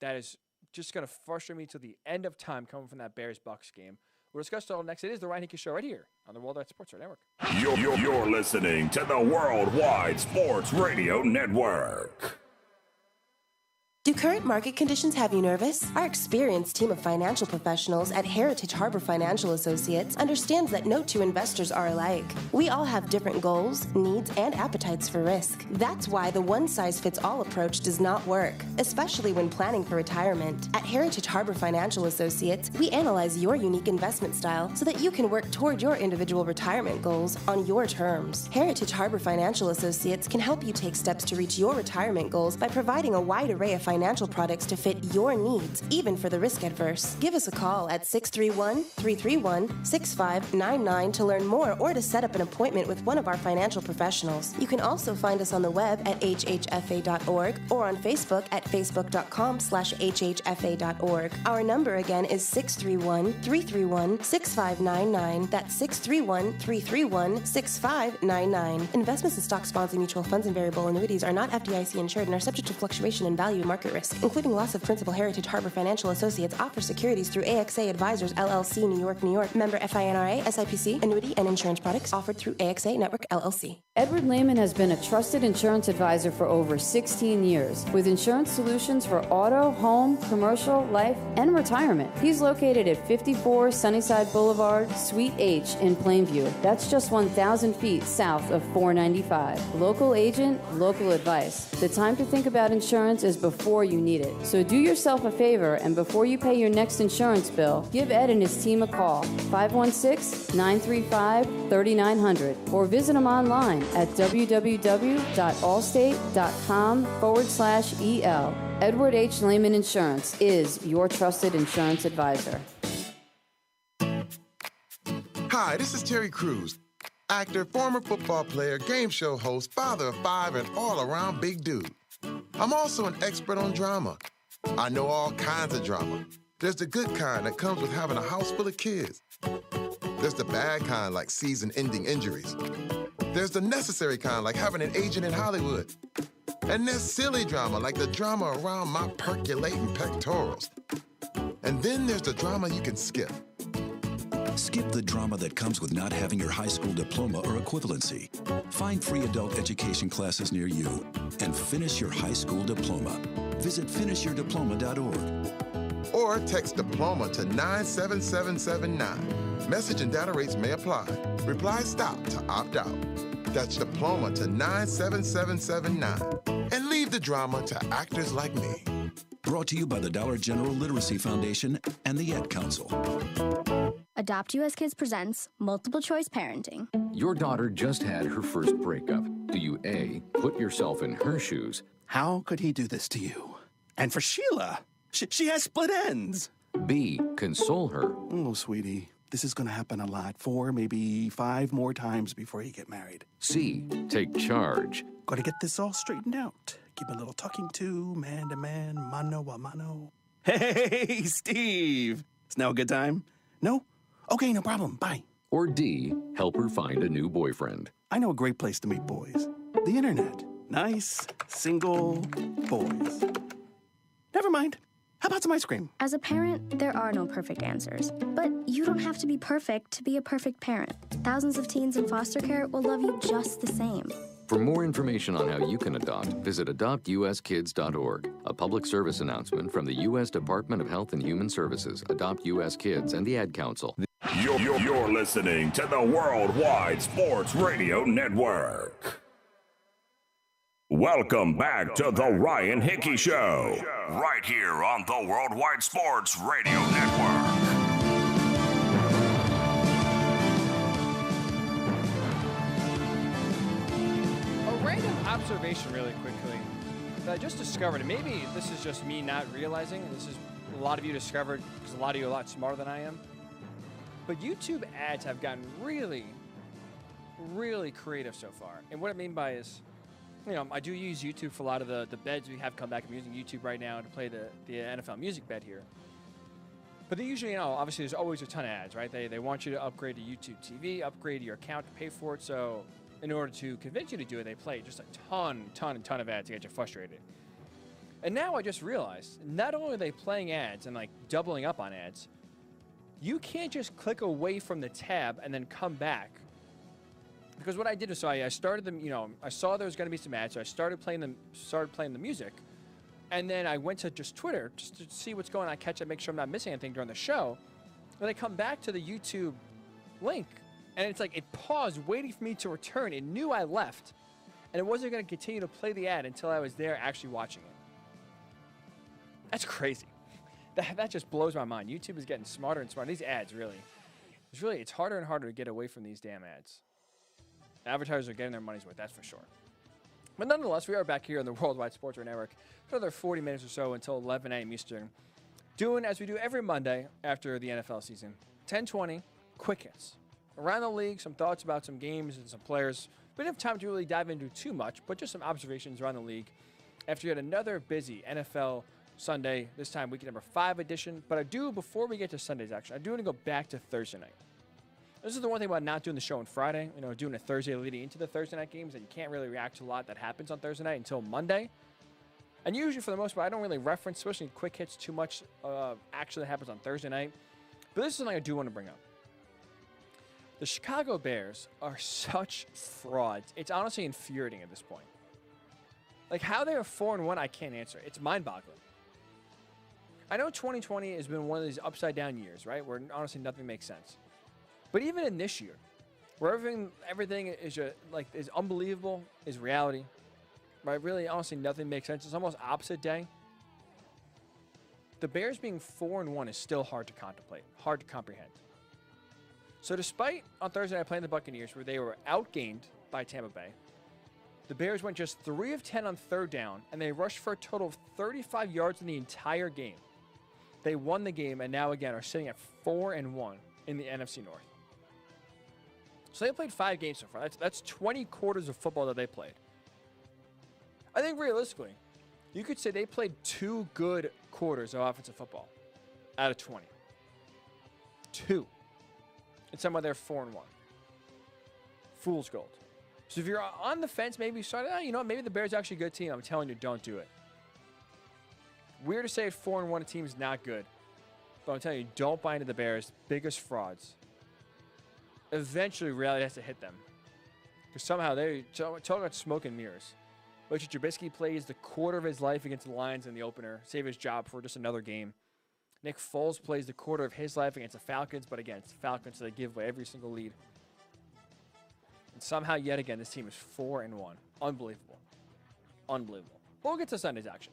that is just going to frustrate me till the end of time coming from that Bears-Bucks game. We'll discuss it all next. It is the Ryan Hickey Show right here on the Worldwide Sports Network. You're listening to the Worldwide Sports Radio Network. Do current market conditions have you nervous? Our experienced team of financial professionals at Heritage Harbor Financial Associates understands that no 2 investors are alike. We all have different goals, needs, and appetites for risk. That's why the one-size-fits-all approach does not work, especially when planning for retirement. At Heritage Harbor Financial Associates, we analyze your unique investment style so that you can work toward your individual retirement goals on your terms. Heritage Harbor Financial Associates can help you take steps to reach your retirement goals by providing a wide array of financial products to fit your needs, even for the risk adverse. Give us a call at 631-331-6599 to learn more or to set up an appointment with one of our financial professionals. You can also find us on the web at hhfa.org or on Facebook at facebook.com/hhfa.org. Our number again is 631-331-6599. That's 631-331-6599. Investments in stock, bonds, and mutual funds and variable annuities are not FDIC insured and are subject to fluctuation in value, market market risk, including loss of principal. Heritage Harbor Financial Associates offers securities through AXA Advisors, LLC, New York, New York. Member FINRA, SIPC. Annuity and insurance products offered through AXA Network, LLC. Edward Lehman has been a trusted insurance advisor for over 16 years with insurance solutions for auto, home, commercial, life, and retirement. He's located at 54 Sunnyside Boulevard, Suite H in Plainview. That's just 1,000 feet south of 495. Local agent, local advice. The time to think about insurance is before you need it. So do yourself a favor, and before you pay your next insurance bill, give Ed and his team a call, 516-935-3900, or visit him online at www.allstate.com/EL. Edward H. Lehman Insurance is your trusted insurance advisor. Hi, this is Terry Crews, actor, former football player, game show host, father of 5, and all-around big dude. I'm also an expert on drama. I know all kinds of drama. There's the good kind that comes with having a house full of kids. There's the bad kind like season-ending injuries. There's the necessary kind like having an agent in Hollywood. And there's silly drama like the drama around my percolating pectorals. And then there's the drama you can skip. Skip the drama that comes with not having your high school diploma or equivalency. Find free adult education classes near you and finish your high school diploma. Visit finishyourdiploma.org. Or text diploma to 97779. Message and data rates may apply. Reply stop to opt out. That's diploma to 97779. And leave the drama to actors like me. Brought to you by the Dollar General Literacy Foundation and the Ad Council. Adopt US Kids presents Multiple Choice Parenting. Your daughter just had her first breakup. Do you A, put yourself in her shoes? How could he do this to you? And for Sheila, she has split ends. B, console her. Oh, sweetie, this is going to happen a lot. 4, maybe 5 more times before you get married. C, take charge. Got to get this all straightened out. Give a little talking to, man to man, mano a mano. Hey, Steve! Is now a good time? No? Okay, no problem. Bye. Or D, help her find a new boyfriend. I know a great place to meet boys. The internet. Nice, single boys. Never mind. How about some ice cream? As a parent, there are no perfect answers. But you don't have to be perfect to be a perfect parent. Thousands of teens in foster care will love you just the same. For more information on how you can adopt, visit adoptuskids.org. A public service announcement from the U.S. Department of Health and Human Services, Adopt U.S. Kids, and the Ad Council. You're listening to the Worldwide Sports Radio Network. Welcome back to the Ryan Hickey Show, right here on the Worldwide Sports Radio Network. Random observation really quickly that I just discovered, and maybe this is just me not realizing, and this is a lot of you discovered because a lot of you are a lot smarter than I am, but YouTube ads have gotten really, really creative so far. And what I mean by is, you know, I do use YouTube for a lot of the beds we have come back. I'm using YouTube right now to play the NFL music bed here. But they usually, you know, obviously there's always a ton of ads, right? They want you to upgrade to YouTube TV, upgrade your account to pay for it, so in order to convince you to do it, they play just a ton of ads to get you frustrated. And now I just realized, not only are they playing ads and like doubling up on ads, you can't just click away from the tab and then come back. Because what I did is, so I started them, you know, I saw there was going to be some ads, so I started playing the music, and then I went to just Twitter just to see what's going on, catch it, make sure I'm not missing anything during the show. Then I come back to the YouTube link, and it's like it paused, waiting for me to return. It knew I left, and it wasn't going to continue to play the ad until I was there actually watching it. That's crazy. That just blows my mind. YouTube is getting smarter and smarter. These ads, it's harder and harder to get away from these damn ads. Advertisers are getting their money's worth, that's for sure. But nonetheless, we are back here on the Worldwide Sports Radio Network for another 40 minutes or so until 11 a.m. Eastern, doing as we do every Monday after the NFL season. 10:20, quick hits. Around the league, some thoughts about some games and some players. We didn't have time to really dive into too much, but just some observations around the league after yet another busy NFL Sunday, this time week number 5 edition. But I do, before we get to Sunday's action, I do want to go back to Thursday night. This is the one thing about not doing the show on Friday, you know, doing a Thursday leading into the Thursday night games, that you can't really react to a lot that happens on Thursday night until Monday. And usually, for the most part, I don't really reference, especially quick hits, too much action that happens on Thursday night. But this is something I do want to bring up. The Chicago Bears are such frauds. It's honestly infuriating at this point. Like, how they are 4-1, I can't answer. It's mind-boggling. I know 2020 has been one of these upside-down years, right, where honestly nothing makes sense. But even in this year, where everything is just, like, is unbelievable, is reality, right? Really, honestly, nothing makes sense. It's almost opposite day. The Bears being 4-1 is still hard to contemplate, hard to comprehend. So despite on Thursday night playing the Buccaneers, where they were outgained by Tampa Bay, the Bears went just 3 of 10 on third down, and they rushed for a total of 35 yards in the entire game. They won the game, and now again are sitting at 4-1 in the NFC North. So they played 5 games so far. That's 20 quarters of football that they played. I think realistically, you could say they played 2 good quarters of offensive football out of 20. 2. And somehow they're 4-1. Fool's gold. So if you're on the fence, maybe you start, you know what, maybe the Bears are actually a good team. I'm telling you, don't do it. Weird to say at 4-1 a team is not good. But I'm telling you, don't buy into the Bears. Biggest frauds. Eventually, reality has to hit them. Because somehow they're talking about smoke and mirrors. Richard Trubisky plays the quarter of his life against the Lions in the opener. Save his job for just another game. Nick Foles plays the quarter of his life against the Falcons. But again, it's the Falcons, so they give away every single lead. And somehow, yet again, this team is 4-1. Unbelievable. Unbelievable. But we'll get to Sunday's action.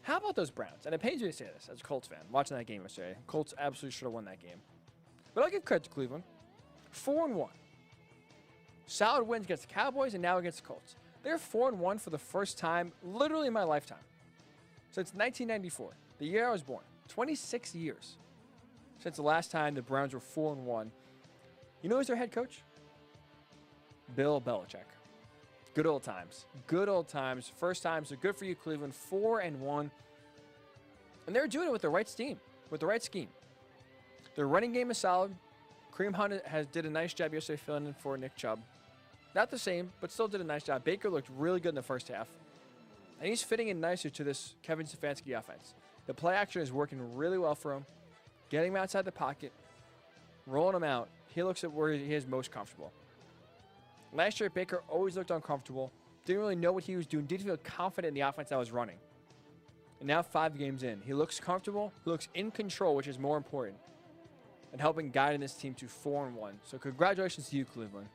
How about those Browns? And it pains me to say this as a Colts fan, watching that game yesterday. Colts absolutely should have won that game. But I'll give credit to Cleveland. 4-1. Solid wins against the Cowboys and now against the Colts. They're 4-1 for the first time, literally in my lifetime. Since 1994, the year I was born. 26 years since the last time the Browns were 4-1. You know who's their head coach? Bill Belichick. Good old times. Good old times. First time, so good for you, Cleveland. 4-1. And they're doing it with the right scheme. With the right scheme. Their running game is solid. Kareem Hunt did a nice job yesterday filling in for Nick Chubb. Not the same, but still did a nice job. Baker looked really good in the first half. And he's fitting in nicer to this Kevin Stefanski offense. The play action is working really well for him. Getting him outside the pocket. Rolling him out. He looks at where he is most comfortable. Last year, Baker always looked uncomfortable. Didn't really know what he was doing. Didn't feel confident in the offense that was running. And now 5 games in, he looks comfortable. He looks in control, which is more important. And helping guide this team to 4-1. So congratulations to you, Cleveland.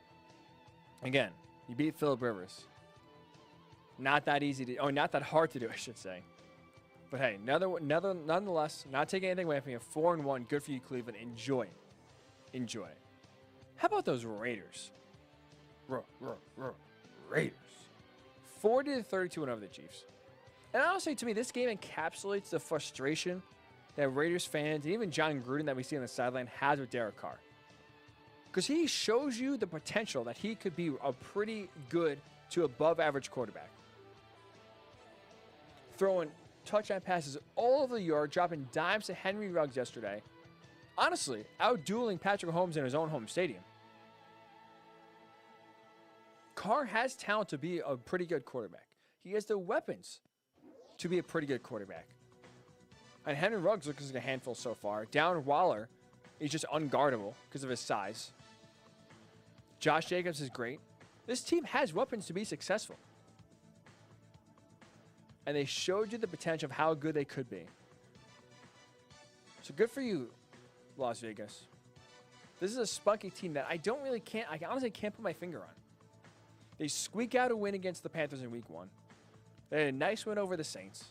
Again, you beat Phillip Rivers. Not that easy to, not that hard to do, I should say. But hey, nonetheless, not taking anything away from you. 4-1, good for you, Cleveland. Enjoy it. Enjoy it. How about those Raiders? Raiders. 40-32 over the Chiefs. And honestly, to me, this game encapsulates the frustration that Raiders fans and even John Gruden that we see on the sideline has with Derek Carr. Because he shows you the potential that he could be a pretty good to above average quarterback. Throwing touchdown passes all over the yard, dropping dimes to Henry Ruggs yesterday. Honestly, out-dueling Patrick Mahomes in his own home stadium. Carr has talent to be a pretty good quarterback. He has the weapons to be a pretty good quarterback. And Henry Ruggs looks like a handful so far. Darren Waller is just unguardable because of his size. Josh Jacobs is great. This team has weapons to be successful. And they showed you the potential of how good they could be. So good for you, Las Vegas. This is a spunky team that I honestly can't put my finger on. They squeak out a win against the Panthers in week 1. They had a nice win over the Saints.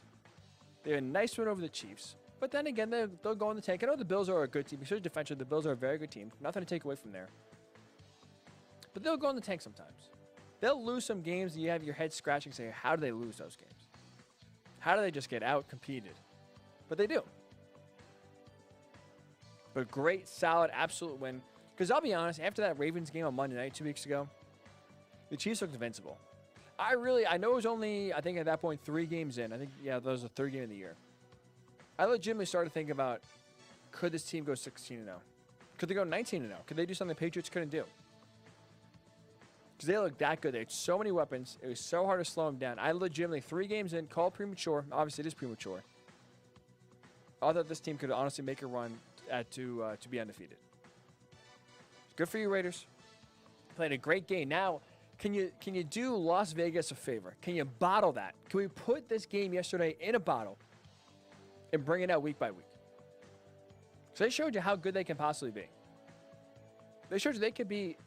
They had a nice win over the Chiefs. But then again, they'll go in the tank. I know the Bills are a good team. Especially defensively, the Bills are a very good team. Nothing to take away from there. But they'll go in the tank sometimes. They'll lose some games and you have your head scratching saying, how do they lose those games? How do they just get out-competed? But they do. But great, solid, absolute win. Because I'll be honest, after that Ravens game on Monday night 2 weeks ago, the Chiefs looked invincible. I know it was only, I think at that point, 3 games in. I think, that was the 3rd game of the year. I legitimately started thinking about, could this team go 16-0? Could they go 19-0? Could they do something the Patriots couldn't do? Because they looked that good. They had so many weapons. It was so hard to slow them down. I legitimately, 3 games in, called premature. Obviously, it is premature. I thought this team could honestly make a run to be undefeated. Good for you, Raiders. Played a great game. Now, can you do Las Vegas a favor? Can you bottle that? Can we put this game yesterday in a bottle and bring it out week by week? So they showed you how good they can possibly be. They showed you they could be,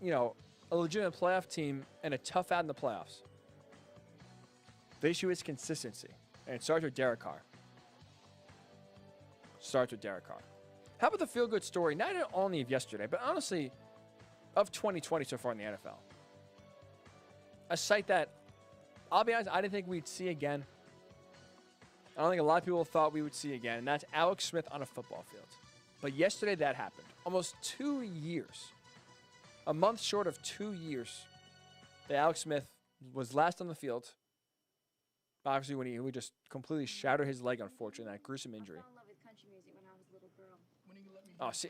a legitimate playoff team and a tough out in the playoffs. The issue is consistency, and it starts with Derek Carr. How about the feel-good story, not only of yesterday, but honestly, of 2020 so far in the NFL? A sight that, I'll be honest, I didn't think we'd see again. I don't think a lot of people thought we would see again, and that's Alex Smith on a football field. But yesterday that happened. Almost 2 years. A month short of 2 years that Alex Smith was last on the field. Obviously, when he just completely shattered his leg, unfortunately, that gruesome injury. Oh, see.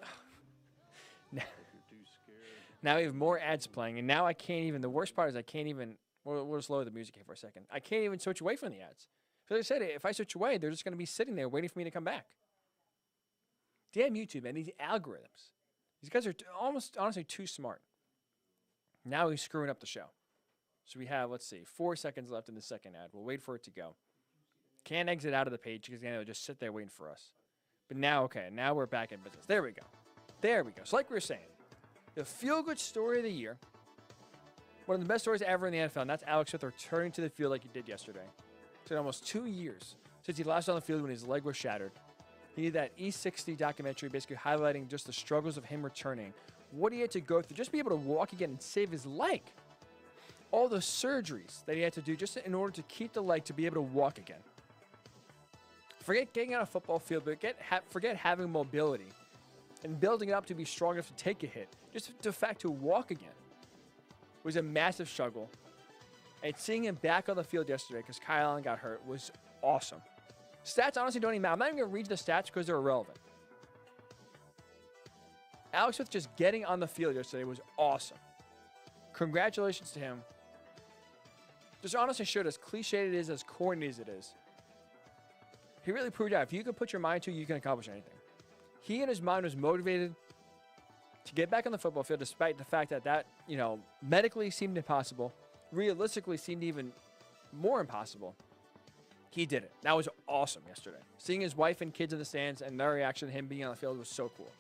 Now we have more ads playing, and now I can't even. The worst part is I can't even. We'll just lower the music here for a second. I can't even switch away from the ads. So like I said, if I switch away, they're just going to be sitting there waiting for me to come back. Damn YouTube, man. These algorithms. These guys are almost, honestly, too smart. Now he's screwing up the show. So we have, let's see, 4 seconds left in the second ad. We'll wait for it to go. Can't exit out of the page because it'll just sit there waiting for us. But now, okay, now we're back in business. There we go. So like we were saying, the feel-good story of the year, one of the best stories ever in the NFL, and that's Alex Smith returning to the field like he did yesterday. It's been almost 2 years since he last on the field when his leg was shattered. He did that E60 documentary basically highlighting just the struggles of him returning, what he had to go through, just to be able to walk again and save his leg. All the surgeries that he had to do just in order to keep the leg to be able to walk again. Forget getting on a football field, but forget having mobility and building it up to be strong enough to take a hit. Just the fact to walk again was a massive struggle. And seeing him back on the field yesterday because Kyle Allen got hurt was awesome. Stats honestly don't even matter. I'm not even going to read the stats because they're irrelevant. Alex Smith just getting on the field yesterday was awesome. Congratulations to him. Just honestly showed as cliched it is, as corny as it is. He really proved out if you can put your mind to it, you can accomplish anything. He and his mind was motivated to get back on the football field despite the fact that medically seemed impossible, realistically seemed even more impossible. He did it. That was awesome yesterday. Seeing his wife and kids in the stands and their reaction to him being on the field was so cool.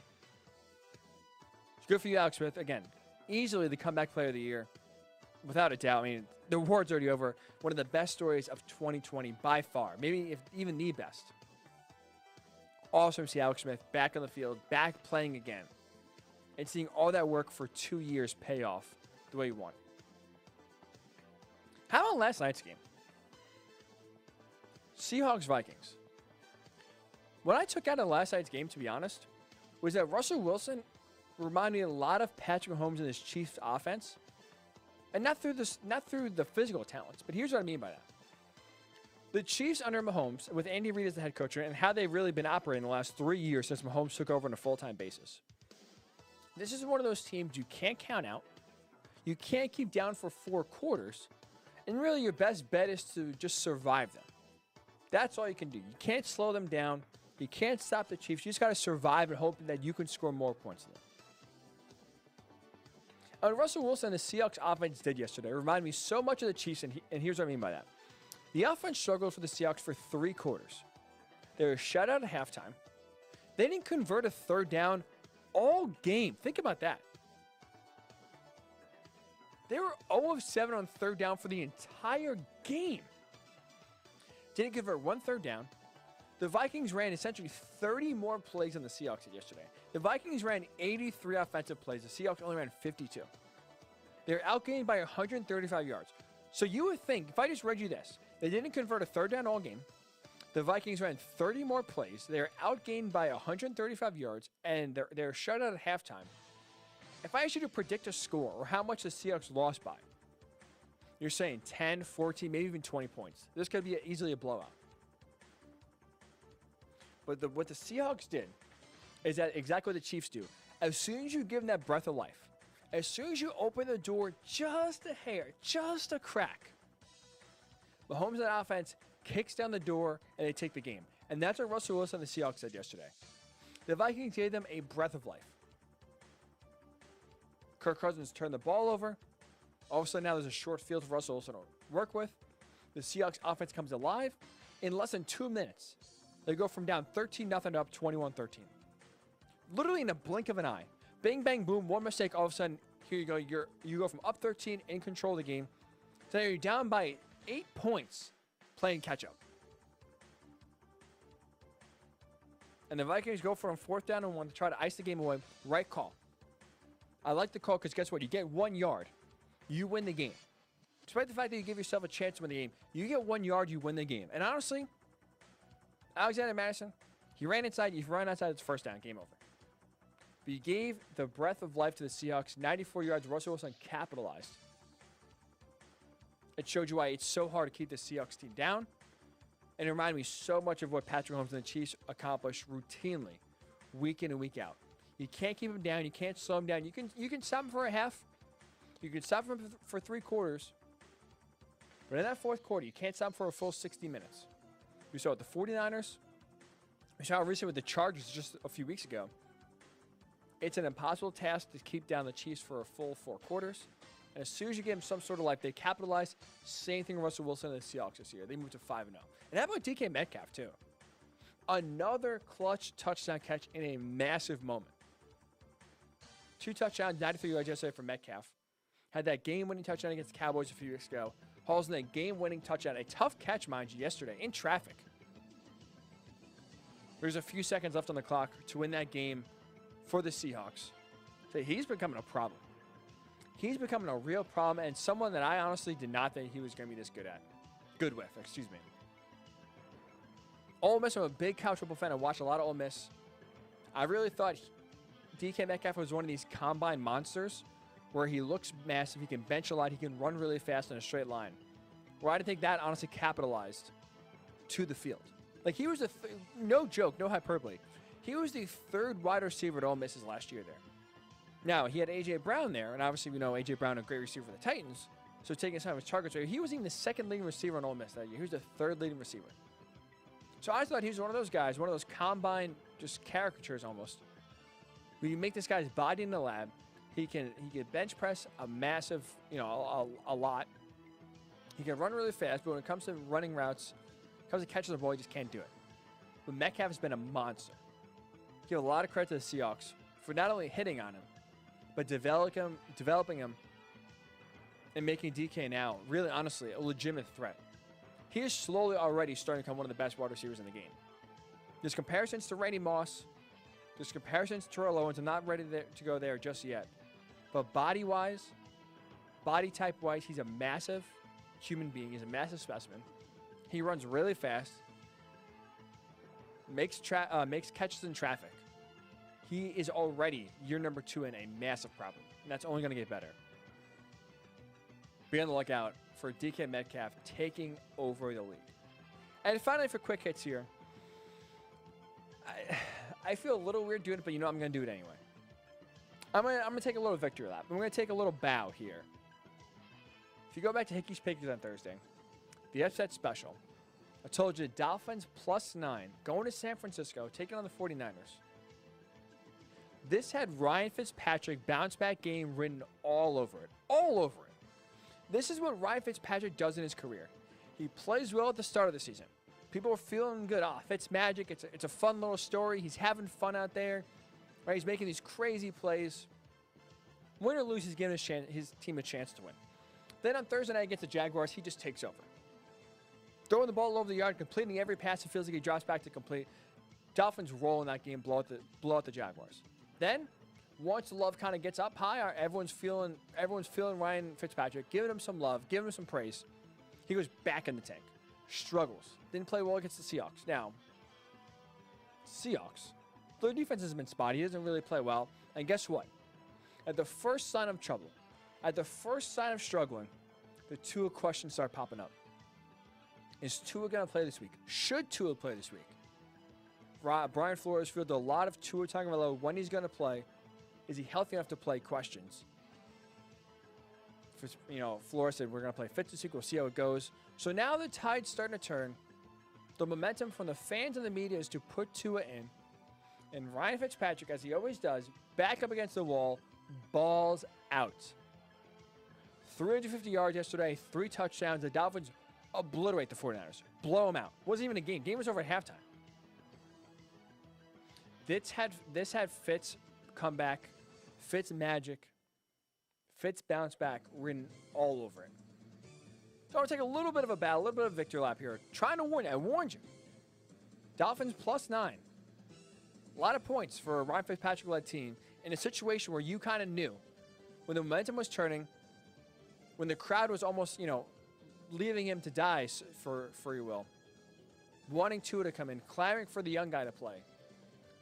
It's good for you, Alex Smith. Again, easily the comeback player of the year. Without a doubt. I mean, the award's already over. One of the best stories of 2020 by far. Maybe even the best. Awesome to see Alex Smith back on the field, back playing again. And seeing all that work for 2 years pay off the way he wanted. How about last night's game? Seahawks-Vikings. What I took out of last night's game, to be honest, was that Russell Wilson reminded me a lot of Patrick Mahomes and his Chiefs offense. And not through the physical talents, but here's what I mean by that. The Chiefs under Mahomes, with Andy Reid as the head coach, and how they've really been operating the last 3 years since Mahomes took over on a full-time basis. This is one of those teams you can't count out. You can't keep down for 4 quarters. And really your best bet is to just survive them. That's all you can do. You can't slow them down. You can't stop the Chiefs. You just got to survive and hope that you can score more points than them. And Russell Wilson and the Seahawks offense did yesterday reminded me so much of the Chiefs, and here's what I mean by that. The offense struggled for the Seahawks for 3 quarters. They were shut out at halftime. They didn't convert a third down all game. Think about that. They were 0 of 7 on third down for the entire game. Didn't convert 1 third down. The Vikings ran essentially 30 more plays than the Seahawks did yesterday. The Vikings ran 83 offensive plays. The Seahawks only ran 52. They were outgained by 135 yards. So you would think, if I just read you this, they didn't convert a third down all game. The Vikings ran 30 more plays. They were outgained by 135 yards, and they're shut out at halftime. If I asked you to predict a score or how much the Seahawks lost by, you're saying 10, 14, maybe even 20 points. This could be easily a blowout. But what the Seahawks did is that exactly what the Chiefs do. As soon as you give them that breath of life, As soon as you open the door just a hair, just a crack, Mahomes and that offense kicks down the door and they take the game. And that's what Russell Wilson and the Seahawks said yesterday. The Vikings gave them a breath of life. Kirk Cousins turned the ball over. All of a sudden now there's a short field for Russell Wilson to work with. The Seahawks offense comes alive. In less than 2 minutes, they go from down 13-0 to up 21-13. Literally in a blink of an eye. Bang, bang, boom, one mistake, all of a sudden, here you go. You go from up 13 in control of the game to you're down by 8 points playing catch-up. And the Vikings go for a 4th down and 1 to try to ice the game away. Right call. I like the call because guess what? You get 1 yard. You win the game. Despite the fact that you give yourself a chance to win the game, you get 1 yard, you win the game. And honestly, Alexander Madison, he ran inside. If you ran outside, it's 1st down. Game over. But you gave the breath of life to the Seahawks. 94 yards. Russell Wilson capitalized. It showed you why it's so hard to keep the Seahawks team down. And it reminded me so much of what Patrick Mahomes and the Chiefs accomplish routinely, week in and week out. You can't keep them down. You can't slow them down. You can stop them for a half. You can stop them for 3 quarters. But in that 4th quarter, you can't stop them for a full 60 minutes. We saw it with the 49ers. We saw it recently with the Chargers just a few weeks ago. It's an impossible task to keep down the Chiefs for a full 4 quarters. And as soon as you give them some sort of life, they capitalize. Same thing with Russell Wilson and the Seahawks this year. They moved to 5-0. And how about DK Metcalf, too? Another clutch touchdown catch in a massive moment. 2 touchdowns, 93 yards yesterday for Metcalf. Had that game-winning touchdown against the Cowboys a few weeks ago. Hauls in that game-winning touchdown. A tough catch, mind you, yesterday in traffic. There's a few seconds left on the clock to win that game for the Seahawks. So he's becoming a problem. He's becoming a real problem and someone that I honestly did not think he was going to be this good with, excuse me. Ole Miss, I'm a big college football fan. I watched a lot of Ole Miss. I really thought DK Metcalf was one of these combine monsters where he looks massive, he can bench a lot, he can run really fast in a straight line. Where I didn't think that honestly capitalized to the field. Like he was no joke, no hyperbole. He was the 3rd wide receiver at Ole Miss last year there. Now, he had A.J. Brown there, and obviously we know A.J. Brown, a great receiver for the Titans, so taking some of his targets there. He was even the 2nd leading receiver in Ole Miss that year. He was the 3rd leading receiver. So I thought he was one of those guys, one of those combine just caricatures almost. When you make this guy's body in the lab, he can bench press a massive, a lot. He can run really fast, but when it comes to running routes, comes to catching the ball, he just can't do it. But Metcalf has been a monster. Give a lot of credit to the Seahawks for not only hitting on him, but developing him and making DK now, really honestly, a legitimate threat. He is slowly already starting to become one of the best wide receivers in the game. There's comparisons to Randy Moss. There's comparisons to Terrell Owens. I'm not ready to go there just yet. But body-wise, body type-wise, he's a massive human being. He's a massive specimen. He runs really fast. Makes catches in traffic. He is already year number 2 in a massive problem. And that's only going to get better. Be on the lookout for DK Metcalf taking over the league. And finally, for quick hits here. I feel a little weird doing it, but I'm going to do it anyway. I'm gonna take a little victory lap. I'm going to take a little bow here. If you go back to Hickey's Picks on Thursday, the upset special, I told you Dolphins +9 going to San Francisco, taking on the 49ers. This had Ryan Fitzpatrick bounce back game written all over it. All over it. This is what Ryan Fitzpatrick does in his career. He plays well at the start of the season. People are feeling good. Fitzmagic, it's a fun little story. He's having fun out there. Right? He's making these crazy plays. Win or lose, he's giving his team a chance to win. Then on Thursday night against the Jaguars, he just takes over. Throwing the ball all over the yard, completing every pass, it feels like he drops back to complete. Dolphins roll in that game, blow out the Jaguars. Then, once the love kind of gets up high, everyone's feeling Ryan Fitzpatrick, giving him some love, giving him some praise. He goes back in the tank. Struggles. Didn't play well against the Seahawks. Now, Seahawks, their defense has been spotty. He doesn't really play well. And guess what? At the first sign of trouble, at the first sign of struggling, the Tua questions start popping up. Is Tua going to play this week? Should Tua play this week? Brian Flores fielded a lot of Tua talking about when he's going to play. Is he healthy enough to play questions? Flores said we're going to play Fitz this week. We'll see how it goes. So now the tide's starting to turn. The momentum from the fans and the media is to put Tua in. And Ryan Fitzpatrick, as he always does, back up against the wall, balls out. 350 yards yesterday, 3 touchdowns. The Dolphins obliterate the 49ers. Blow them out. Wasn't even a game. Game was over at halftime. This had Fitz come back, Fitz magic, Fitz bounce back, written all over it. So I'm going to take a little bit of a battle, a little bit of a victory lap here. Trying to warn you. I warned you. Dolphins +9. A lot of points for a Ryan Fitzpatrick-led team in a situation where you kind of knew when the momentum was turning, when the crowd was almost, leaving him to die for free will, wanting Tua to come in, clamoring for the young guy to play.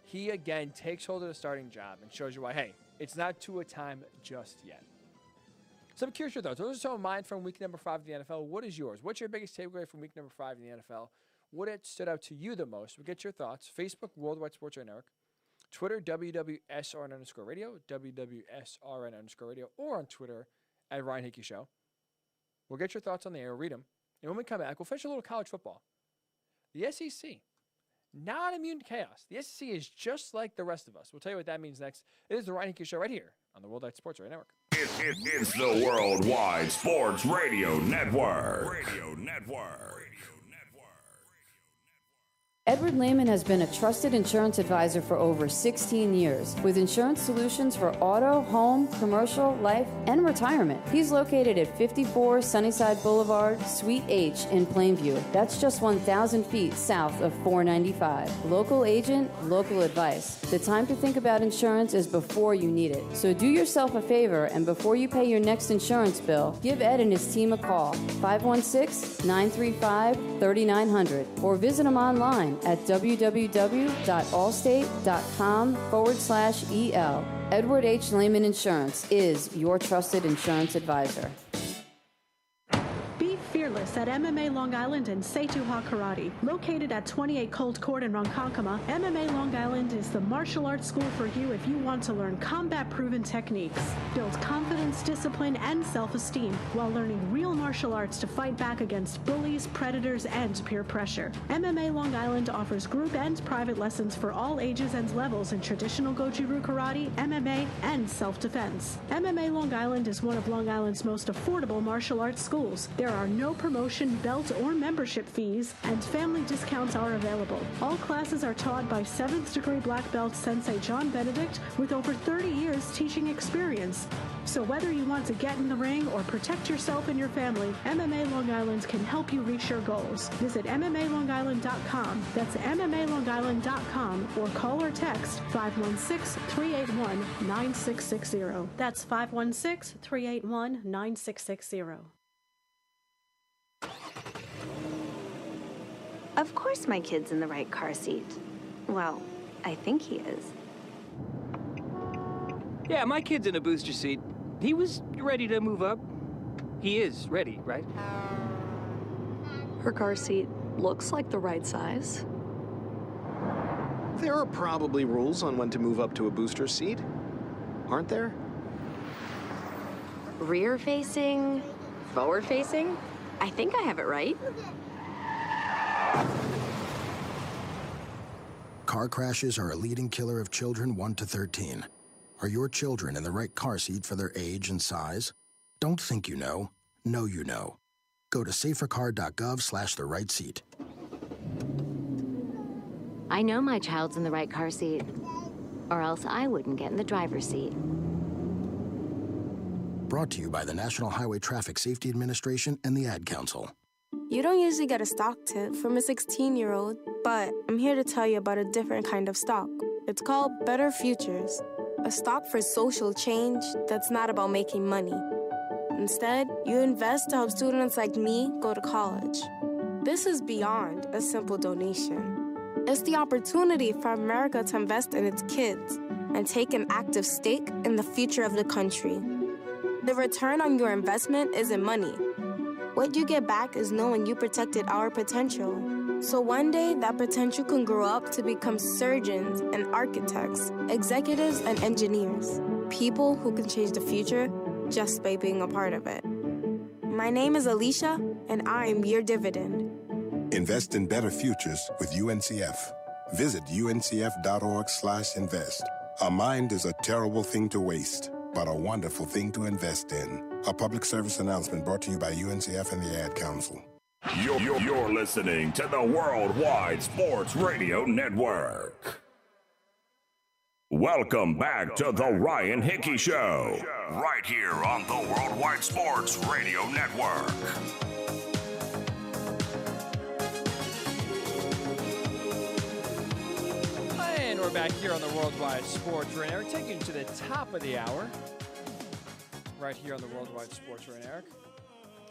He, again, takes hold of the starting job and shows you why, hey, it's not Tua time just yet. So I'm curious your thoughts. Those are some of mine from week number 5 of the NFL. What is yours? What's your biggest takeaway from week number 5 in the NFL? What it stood out to you the most? We'll get your thoughts. Facebook, Worldwide Sports Radio Network. Twitter, WWSRN_radio, WWSRN_radio, or on Twitter at Ryan Hickey Show. We'll get your thoughts on the air, read them. And when we come back, we'll finish a little college football. The SEC, not immune to chaos. The SEC is just like the rest of us. We'll tell you what that means next. It is the Ryan Hickey Show right here on the Worldwide Sports Radio Network. It's the Worldwide Sports Radio Network. Edward Lehman has been a trusted insurance advisor for over 16 years with insurance solutions for auto, home, commercial, life, and retirement. He's located at 54 Sunnyside Boulevard, Suite H in Plainview. That's just 1,000 feet south of 495. Local agent, local advice. The time to think about insurance is before you need it. So do yourself a favor, and before you pay your next insurance bill, give Ed and his team a call, 516-935-3900, or visit him online at www.allstate.com/EL. Edward H. Lehman Insurance is your trusted insurance advisor. Be fearless at MMA Long Island and Setuha Karate. Located at 28 Colt Court in Ronkonkoma, MMA Long Island is the martial arts school for you if you want to learn combat-proven techniques, build confidence, discipline, and self-esteem while learning real martial arts to fight back against bullies, predators, and peer pressure. MMA Long Island offers group and private lessons for all ages and levels in traditional Goju-Ryu Karate, MMA, and self-defense. MMA Long Island is one of Long Island's most affordable martial arts schools. There are no promotion, belt, or membership fees, and family discounts are available. All classes are taught by 7th degree black belt Sensei John Benedict with over 30 years teaching experience. So whether you want to get in the ring or protect yourself and your family, MMA Long Island can help you reach your goals. Visit MMALongIsland.com. That's MMALongIsland.com, or call or text 516-381-9660. That's 516-381-9660. Of course my kid's in the right car seat. Well, I think he is. Yeah, my kid's in a booster seat. He was ready to move up. He is ready, right? Her car seat looks like the right size. There are probably rules on when to move up to a booster seat, aren't there? Rear facing, forward facing. I think I have it right. Car crashes are a leading killer of children 1 to 13. Are your children in the right car seat for their age and size? Don't think you know you know. Go to safercar.gov/the-right-seat. I know my child's in the right car seat, or else I wouldn't get in the driver's seat. Brought to you by the National Highway Traffic Safety Administration and the Ad Council. You don't usually get a stock tip from a 16-year-old, but I'm here to tell you about a different kind of stock. It's called Better Futures, a stock for social change that's not about making money. Instead, you invest to help students like me go to college. This is beyond a simple donation. It's the opportunity for America to invest in its kids and take an active stake in the future of the country. The return on your investment isn't money. What you get back is knowing you protected our potential. So one day, that potential can grow up to become surgeons and architects, executives and engineers, people who can change the future just by being a part of it. My name is Alicia, and I'm your dividend. Invest in better futures with UNCF. Visit uncf.org/invest. A mind is a terrible thing to waste, but a wonderful thing to invest in. A public service announcement brought to you by UNCF and the Ad Council. You're listening to the Worldwide Sports Radio Network. Welcome back to the Ryan Hickey Show, right here on the Worldwide Sports Radio Network. And we're back here on the Worldwide Sports Radio Network, taking you to the top of the hour, right here on the Worldwide Sports Radio Network.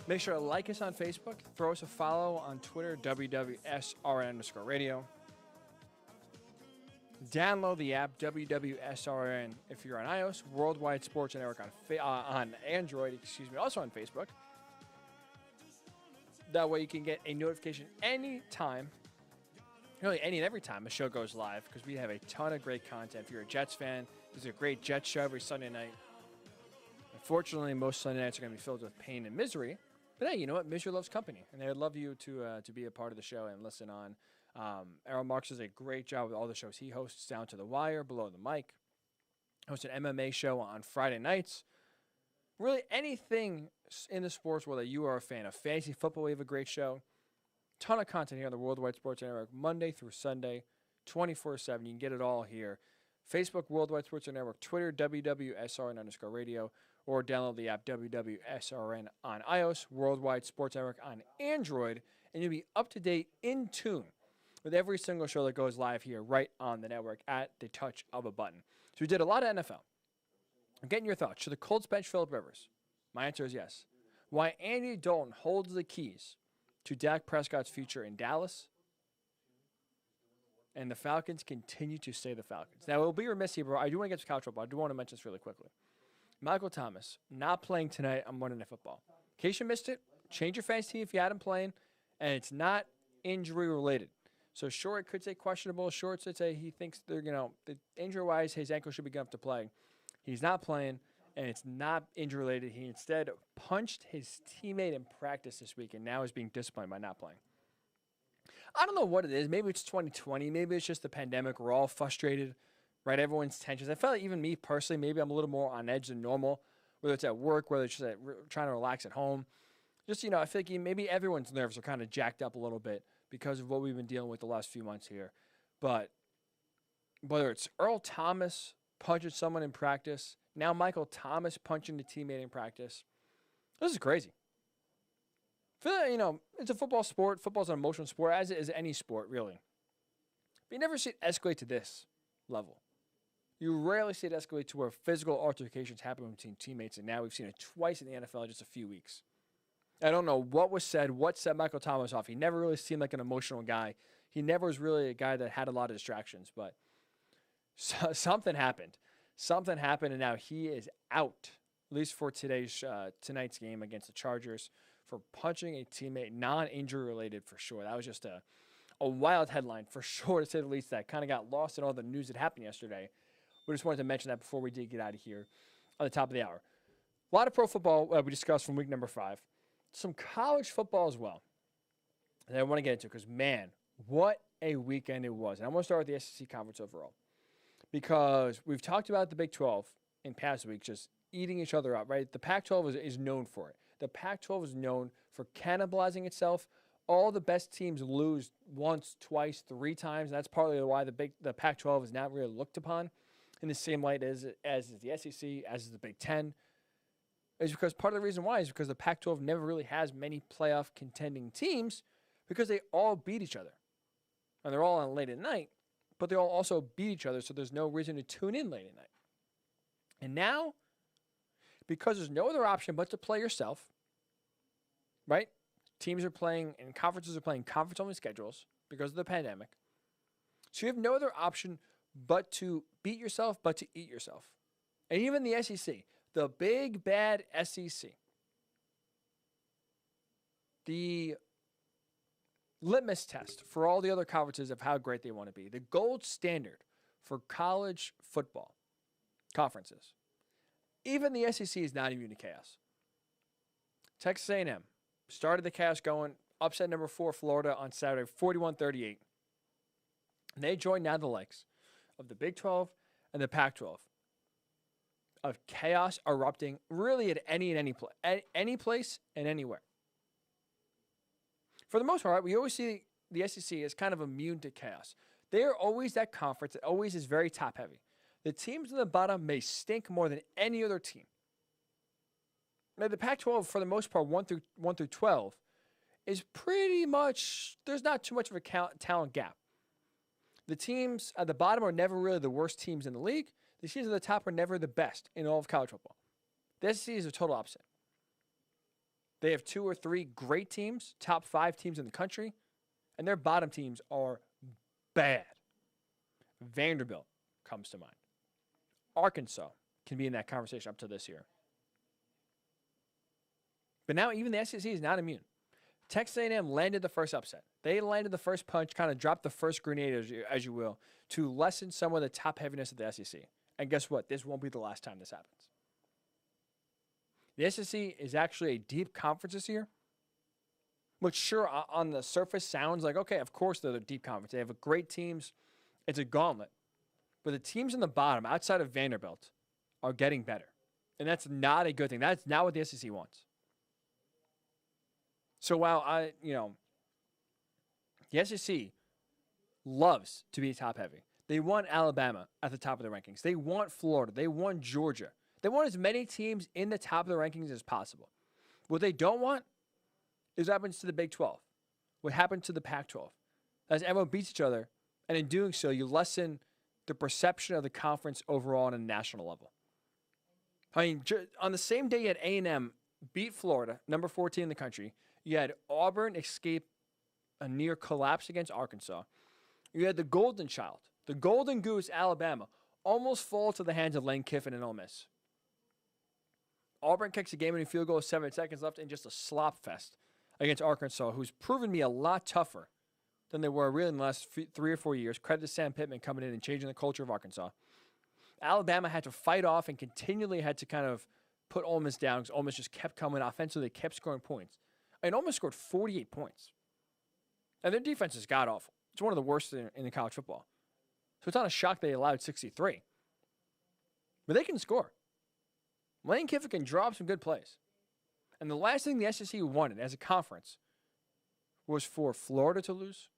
Make sure to like us on Facebook, throw us a follow on Twitter, WWSRN_radio. Download the app, WWSRN, if you're on iOS, Worldwide Sports Network on Android, also on Facebook. That way you can get a notification anytime, really any and every time a show goes live, because we have a ton of great content. If you're a Jets fan, there's a great Jets show every Sunday night. Unfortunately, most Sunday nights are going to be filled with pain and misery. But hey, you know what? Misery loves company, and they would love you to be a part of the show and listen on. Errol Marks does a great job with all the shows he hosts, Down to the Wire, Below the Mic. Hosts an MMA show on Friday nights. Really anything in the sports world that you are a fan of. Fantasy football, we have a great show. Ton of content here on the Worldwide Sports Network, Monday through Sunday, 24/7. You can get it all here. Facebook, Worldwide Sports Network, Twitter, WWSRN_radio, or download the app WWSRN on iOS, Worldwide Sports Network on Android, and you'll be up to date, in tune with every single show that goes live here right on the network at the touch of a button. So we did a lot of NFL. I'm getting your thoughts. Should the Colts bench Phillip Rivers? My answer is yes. Why Andy Dalton holds the keys to Dak Prescott's future in Dallas, and the Falcons continue to stay the Falcons. Now, it will be remiss here, bro. I do want to get to college football. I do want to mention this really quickly. Michael Thomas, not playing tonight on Monday Night Football. In case you missed it, change your fantasy team if you had him playing, and it's not injury-related. So, sure, it could say questionable. Sure, it could say he thinks they're, injury-wise, his ankle should be good enough to play. He's not playing, and it's not injury-related. He instead punched his teammate in practice this week, and now is being disciplined by not playing. I don't know what it is. Maybe it's 2020. Maybe it's just the pandemic. We're all frustrated, right? Everyone's tensions. I felt like even me personally, maybe I'm a little more on edge than normal, whether it's at work, whether it's just trying to relax at home. Just, I feel like maybe everyone's nerves are kind of jacked up a little bit because of what we've been dealing with the last few months here. But whether it's Earl Thomas punching someone in practice, now Michael Thomas punching a teammate in practice, this is crazy. It's a football sport. Football's an emotional sport, as it is any sport, really. But you never see it escalate to this level. You rarely see it escalate to where physical altercations happen between teammates, and now we've seen it twice in the NFL in just a few weeks. I don't know what set Michael Thomas off. He never really seemed like an emotional guy. He never was really a guy that had a lot of distractions, but something happened. Something happened, and now he is out, at least for tonight's game against the Chargers, for punching a teammate, non-injury related for sure. That was just a wild headline for sure, to say the least. That kind of got lost in all the news that happened yesterday. We just wanted to mention that before we did get out of here on the top of the hour. A lot of pro football we discussed from week number 5. Some college football as well that I want to get into, because, man, what a weekend it was. And I'm going to start with the SEC Conference overall, because we've talked about the Big 12 in past weeks just eating each other up, right? The Pac-12 is known for it. The Pac-12 is known for cannibalizing itself. All the best teams lose once, twice, 3 times. And that's partly why the Pac-12 is not really looked upon in the same light as is the SEC, as is the Big 10. Is because part of the reason why is because the Pac-12 never really has many playoff contending teams, because they all beat each other. And they're all on late at night, but they all also beat each other, so there's no reason to tune in late at night. And now, because there's no other option but to play yourself, right? Teams are playing and conferences are playing conference-only schedules because of the pandemic. So you have no other option but to beat yourself, but to eat yourself. And even the SEC, the big, bad SEC, the litmus test for all the other conferences of how great they want to be, the gold standard for college football conferences, even the SEC is not immune to chaos. Texas A&M started the chaos going, upset number 4 Florida on Saturday, 41-38. And they join now the likes of the Big 12 and the Pac-12 of chaos erupting really at any place and anywhere. For the most part, we always see the SEC as kind of immune to chaos. They are always that conference that always is very top-heavy. The teams in the bottom may stink more than any other team. Now, the Pac-12, for the most part, 1 through 12, is pretty much, there's not too much of a talent gap. The teams at the bottom are never really the worst teams in the league. The teams at the top are never the best in all of college football. The SEC is a total opposite. They have 2 or 3 great teams, top 5 teams in the country, and their bottom teams are bad. Vanderbilt comes to mind. Arkansas can be in that conversation up to this year. But now even the SEC is not immune. Texas A&M landed the first upset. They landed the first punch, kind of dropped the first grenade, as you will, to lessen some of the top heaviness of the SEC. And guess what? This won't be the last time this happens. The SEC is actually a deep conference this year, which sure on the surface sounds like, okay, of course they're a deep conference. They have great teams. It's a gauntlet. But the teams in the bottom, outside of Vanderbilt, are getting better. And that's not a good thing. That's not what the SEC wants. So while the SEC loves to be top heavy. They want Alabama at the top of the rankings. They want Florida. They want Georgia. They want as many teams in the top of the rankings as possible. What they don't want is what happens to the Big 12. What happened to the Pac-12. As everyone beats each other, and in doing so, you lessen the perception of the conference overall on a national level. I mean, on the same day you had A&M beat Florida, number 14 in the country. You had Auburn escape a near collapse against Arkansas. You had the Golden Child, the Golden Goose, Alabama, almost fall to the hands of Lane Kiffin and Ole Miss. Auburn kicks a game-winning field goal with 7 seconds left in just a slop fest against Arkansas, who's proven me a lot tougher than they were really in the last 3 or 4 years. Credit to Sam Pittman coming in and changing the culture of Arkansas. Alabama had to fight off and continually had to kind of put Ole Miss down because Ole Miss just kept coming offensively. They kept scoring points. And Ole Miss scored 48 points. And their defense is god-awful. It's one of the worst in the college football. So it's not a shock they allowed 63. But they can score. Lane Kiffin can drop some good plays. And the last thing the SEC wanted as a conference was for Florida to lose,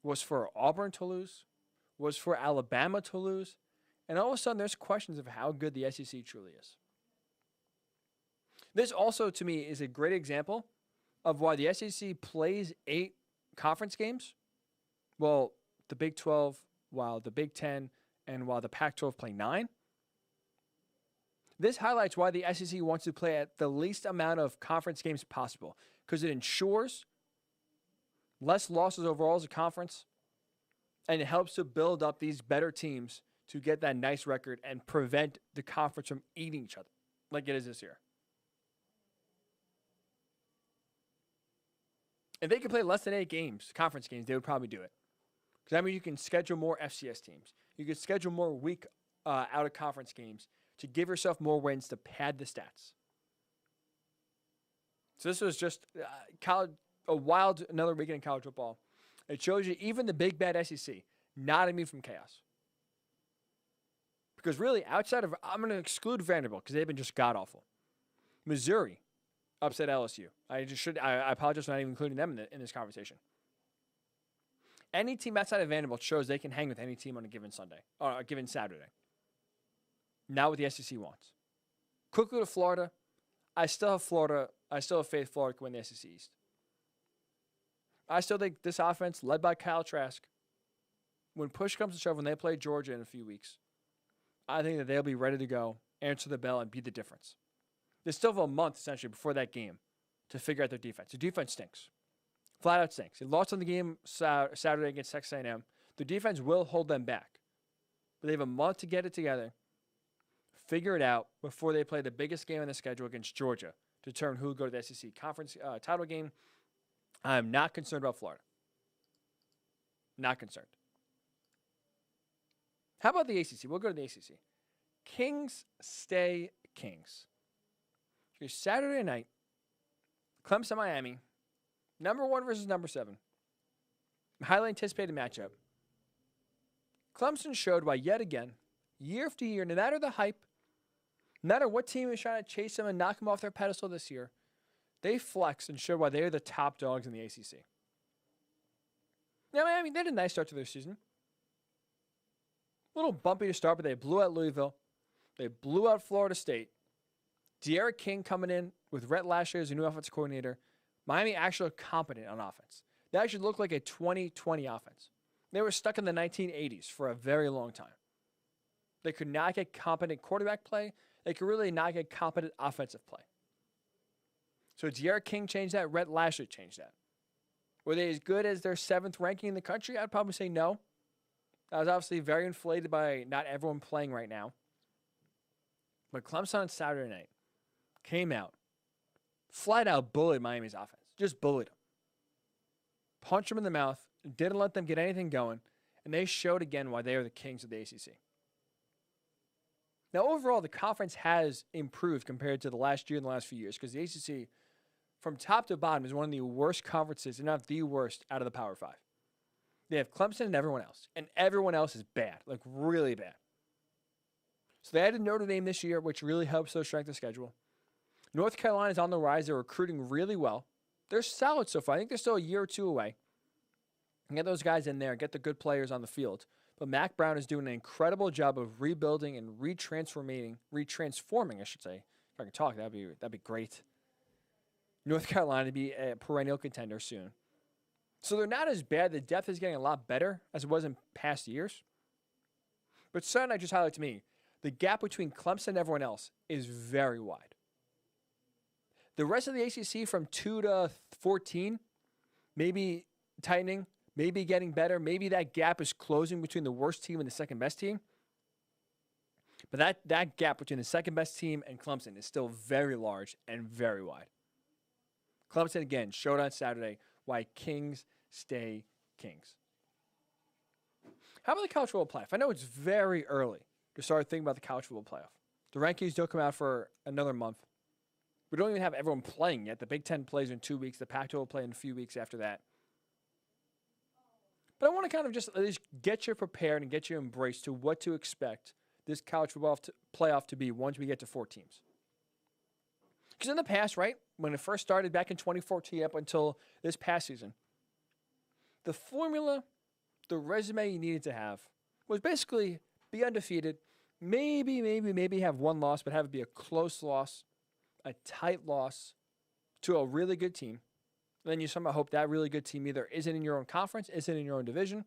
was for Auburn to lose, was for Alabama to lose. And all of a sudden, there's questions of how good the SEC truly is. This also, to me, is a great example of why the SEC plays 8 conference games, while the Big 12, while the Big 10, and while the Pac-12 play 9. This highlights why the SEC wants to play at the least amount of conference games possible, because it ensures less losses overall as a conference, and it helps to build up these better teams to get that nice record and prevent the conference from eating each other like it is this year. If they could play less than 8 games, conference games, they would probably do it. Because that means you can schedule more FCS teams. You can schedule more week out-of-conference games to give yourself more wins to pad the stats. So this was just another weekend in college football. It shows you even the big bad SEC, not immune from chaos. Because really, outside of, I'm going to exclude Vanderbilt because they've been just god-awful. Missouri upset LSU. I apologize for not even including them in this conversation. Any team outside of Vanderbilt shows they can hang with any team on a given Sunday or a given Saturday. Not what the SEC wants. Quickly to Florida. I still have faith Florida can win the SEC East. I still think this offense, led by Kyle Trask, when push comes to shove, when they play Georgia in a few weeks, I think that they'll be ready to go, answer the bell, and be the difference. They still have a month, essentially, before that game to figure out their defense. Their defense stinks. Flat out stinks. They lost on the game Saturday against Texas A&M. Their defense will hold them back. But they have a month to get it together, figure it out before they play the biggest game on the schedule against Georgia to determine who will go to the SEC conference title game. I'm not concerned about Florida. Not concerned. How about the ACC? We'll go to the ACC. Kings stay Kings. Here's Saturday night, Clemson, Miami, number 1 versus number 7. Highly anticipated matchup. Clemson showed why, yet again, year after year, no matter the hype, no matter what team is trying to chase them and knock them off their pedestal this year, they flexed and showed why they are the top dogs in the ACC. Now, Miami, they had a nice start to their season. A little bumpy to start, but they blew out Louisville. They blew out Florida State. De'Ara King coming in with Rhett Lashlee as a new offensive coordinator. Miami actually competent on offense. They actually looked like a 2020 offense. They were stuck in the 1980s for a very long time. They could not get competent quarterback play. They could really not get competent offensive play. So De'Ara King changed that. Rhett Lashlee changed that. Were they as good as their 7th ranking in the country? I'd probably say no. That was obviously very inflated by not everyone playing right now. But Clemson on Saturday night came out, flat out bullied Miami's offense. Just bullied them. Punched them in the mouth, didn't let them get anything going, and they showed again why they are the kings of the ACC. Now, overall, the conference has improved compared to the last year and the last few years because the ACC, from top to bottom, is one of the worst conferences, and not the worst, out of the Power 5. They have Clemson and everyone else is bad, like really bad. So they added Notre Dame this year, which really helps their strength of schedule. North Carolina is on the rise. They're recruiting really well. They're solid so far. I think they're still a year or two away. And get those guys in there, get the good players on the field. But Mac Brown is doing an incredible job of rebuilding and retransforming, I should say. If I can talk, that'd be great. North Carolina to be a perennial contender soon. So they're not as bad. The depth is getting a lot better as it was in past years. But Saturday night just highlighted to me, the gap between Clemson and everyone else is very wide. The rest of the ACC from 2 to 14, maybe tightening, maybe getting better. Maybe that gap is closing between the worst team and the second best team. But that gap between the second best team and Clemson is still very large and very wide. Clemson, again, showed on Saturday why kings stay kings. How about the college football playoff? I know it's very early to start thinking about the college football playoff. The rankings don't come out for another month. We don't even have everyone playing yet. The Big Ten plays in 2 weeks. The Pac-12 will play in a few weeks after that. But I want to kind of just at least get you prepared and get you embraced to what to expect this college football playoff to be once we get to 4 teams. Because in the past, right, when it first started back in 2014 up until this past season, the formula, the resume you needed to have was basically be undefeated, maybe have one loss, but have it be a close loss, a tight loss to a really good team. And then you somehow hope that really good team either isn't in your own conference, isn't in your own division,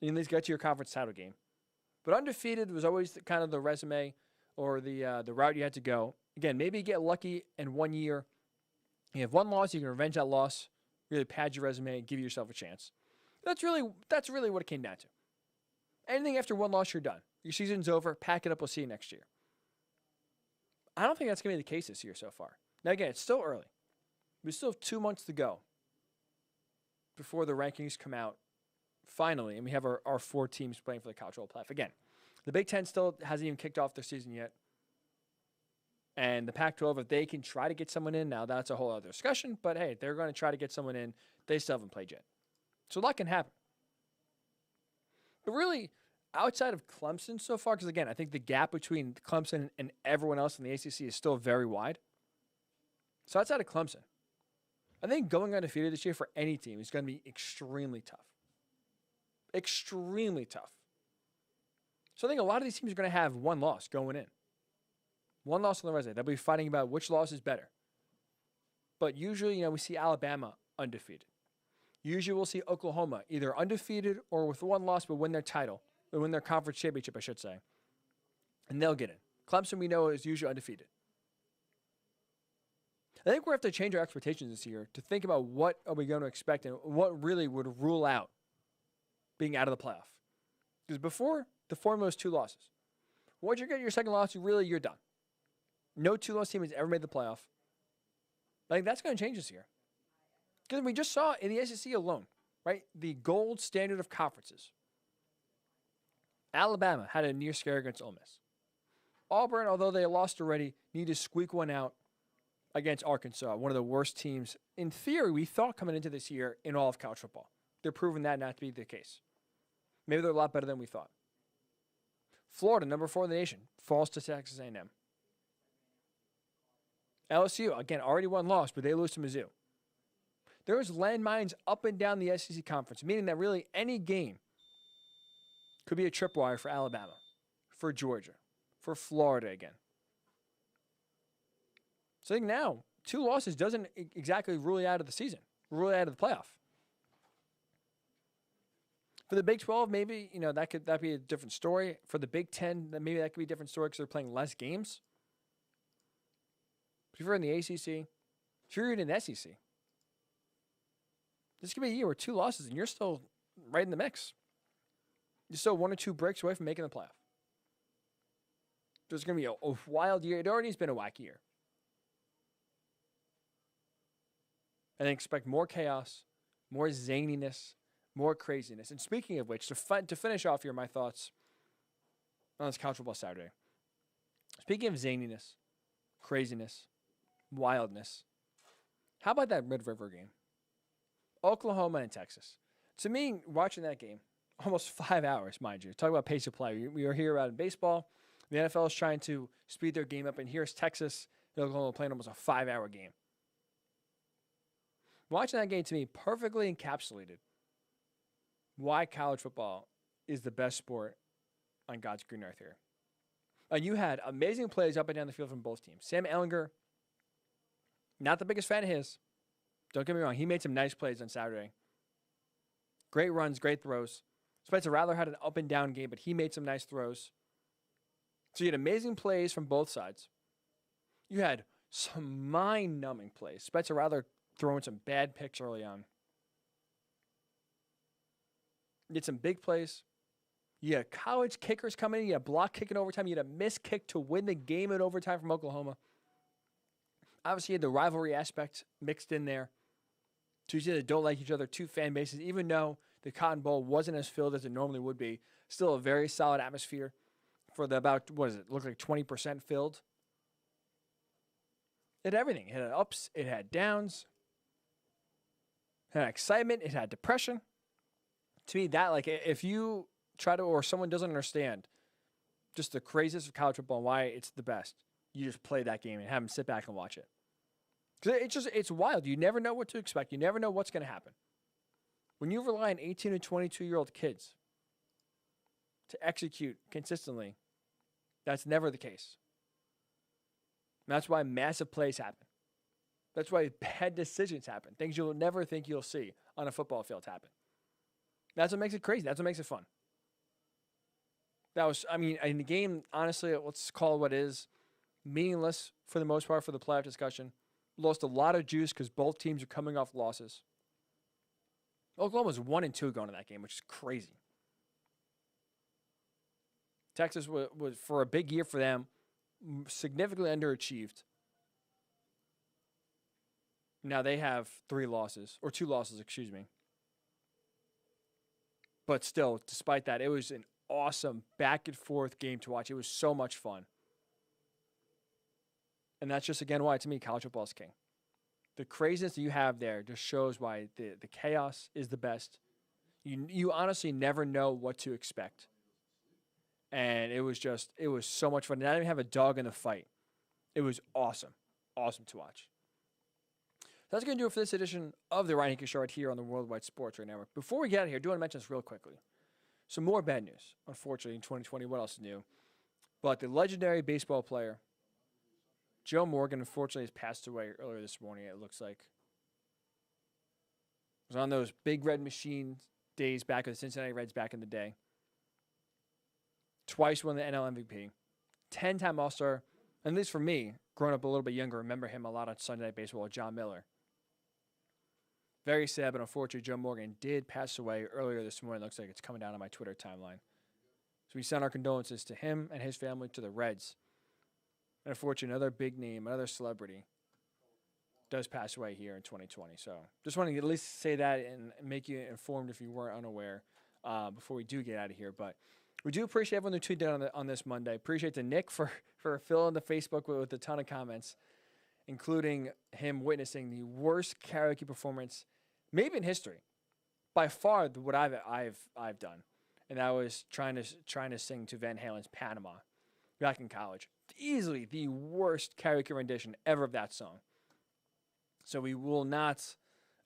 and at least get to your conference title game. But undefeated was always kind of the resume or the route you had to go. Again, maybe you get lucky in 1 year. You have one loss, you can revenge that loss, really pad your resume, and give yourself a chance. That's really what it came down to. Anything after one loss, you're done. Your season's over. Pack it up. We'll see you next year. I don't think that's going to be the case this year so far. Now, again, it's still early. We still have 2 months to go before the rankings come out finally, and we have our 4 teams playing for the college football playoff. Again, the Big Ten still hasn't even kicked off their season yet. And the Pac-12, if they can try to get someone in now, that's a whole other discussion. But, hey, they're going to try to get someone in. They still haven't played yet. So a lot can happen. But really, outside of Clemson so far, because, again, I think the gap between Clemson and everyone else in the ACC is still very wide. So outside of Clemson, I think going undefeated this year for any team is going to be extremely tough. Extremely tough. So I think a lot of these teams are going to have one loss going in. One loss on the resume. They'll be fighting about which loss is better. But usually, we see Alabama undefeated. Usually we'll see Oklahoma either undefeated or with one loss but win their title. Or win their conference championship, I should say. And they'll get in. Clemson, we know, is usually undefeated. I think we're going to have to change our expectations this year to think about what are we going to expect and what really would rule out being out of the playoff. Because before, the formula was 2 losses. Once you get your second loss, you're done. No 2-loss team has ever made the playoff. I think that's going to change this year. Because we just saw in the SEC alone, right, the gold standard of conferences. Alabama had a near scare against Ole Miss. Auburn, although they lost already, need to squeak one out against Arkansas, one of the worst teams, in theory, we thought coming into this year in all of college football. They're proving that not to be the case. Maybe they're a lot better than we thought. Florida, number 4 in the nation, falls to Texas A&M. LSU, again, already one loss, but they lose to Mizzou. There's landmines up and down the SEC conference, meaning that really any game could be a tripwire for Alabama, for Georgia, for Florida again. So I think now, 2 losses doesn't exactly rule you out of the season, rule you out of the playoff. For the Big 12, maybe, that'd be a different story. For the Big 10, maybe that could be a different story because they're playing less games. But if you're in the ACC, if you're in the SEC, this could be a year where 2 losses and you're still right in the mix. You're still 1 or 2 breaks away from making the playoff. There's going to be a wild year. It already has been a wacky year. And I expect more chaos, more zaniness, more craziness. And speaking of which, to finish off here, my thoughts on this college football Saturday. Speaking of zaniness, craziness, wildness, how about that Red River game? Oklahoma and Texas. To me, watching that game, almost 5 hours, mind you. Talk about pace of play. We are here out in baseball. The NFL is trying to speed their game up, and here's Texas and Oklahoma playing almost a 5-hour game. Watching that game, to me, perfectly encapsulated why college football is the best sport on God's green earth here. And you had amazing plays up and down the field from both teams. Sam Ehlinger, not the biggest fan of his. Don't get me wrong. He made some nice plays on Saturday. Great runs, great throws. Spencer Rattler had an up and down game, but he made some nice throws. So you had amazing plays from both sides. You had some mind-numbing plays. Spencer Rattler throwing some bad picks early on. You had some big plays. You had college kickers coming in. You had block kick in overtime. You had a missed kick to win the game in overtime from Oklahoma. Obviously, you had the rivalry aspect mixed in there. Two teams that don't like each other, 2 fan bases, even though the Cotton Bowl wasn't as filled as it normally would be. Still a very solid atmosphere for the about, looked like 20% filled. It had everything. It had ups, it had downs, it had excitement, it had depression. To me, that, if you try to, or someone doesn't understand just the craziness of college football and why it's the best, you just play that game and have them sit back and watch it. Because it's wild. You never know what to expect. You never know what's going to happen. When you rely on 18 to 22-year-old kids to execute consistently, that's never the case. And that's why massive plays happen. That's why bad decisions happen. Things you'll never think you'll see on a football field happen. That's what makes it crazy. That's what makes it fun. In the game, honestly, let's call it what it is. Meaningless for the most part for the playoff discussion. Lost a lot of juice because both teams are coming off losses. Oklahoma was 1-2 going to that game, which is crazy. Texas was for a big year for them, significantly underachieved. Now they have 2 losses, excuse me. But still, despite that, it was an awesome back and forth game to watch. It was so much fun. And that's just, again, why, to me, college football is king. The craziness that you have there just shows why the chaos is the best. You honestly never know what to expect. And it was so much fun. Not even have a dog in the fight. It was awesome. Awesome to watch. That's going to do it for this edition of the Ryan Hickey Show right here on the Worldwide Sports Radio Network. Before we get out of here, I do want to mention this real quickly. Some more bad news, unfortunately, in 2020. What else is new? But the legendary baseball player, Joe Morgan, unfortunately, has passed away earlier this morning, it looks like. It was on those big red machine days back with the Cincinnati Reds back in the day. Twice won the NL MVP. 10-time All-Star. At least for me, growing up a little bit younger, remember him a lot on Sunday Night Baseball with John Miller. Very sad, but unfortunately, Joe Morgan did pass away earlier this morning. Looks like it's coming down on my Twitter timeline. So we send our condolences to him and his family, to the Reds. And unfortunately, another big name, another celebrity, does pass away here in 2020. So just wanted to at least say that and make you informed if you weren't unaware before we do get out of here. But We do appreciate everyone who tuned in on this Monday. Appreciate to Nick for filling the Facebook with a ton of comments, including him witnessing the worst karaoke performance maybe in history, by far what I've done, and that was trying to sing to Van Halen's Panama back in college. Easily the worst karaoke rendition ever of that song. So we will not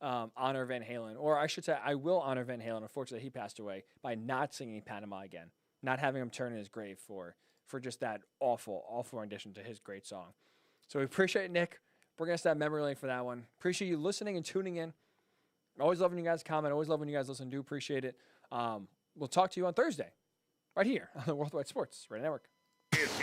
honor Van Halen, or I should say I will honor Van Halen. Unfortunately, he passed away, by not singing Panama again, not having him turn in his grave for just that awful, awful rendition to his great song. So we appreciate Nick bringing us that memory lane for that one. Appreciate you listening and tuning in. Always loving you guys comment. Always loving you guys listen. Do appreciate it. We'll talk to you on Thursday, right here on the Worldwide Sports Radio Network. It's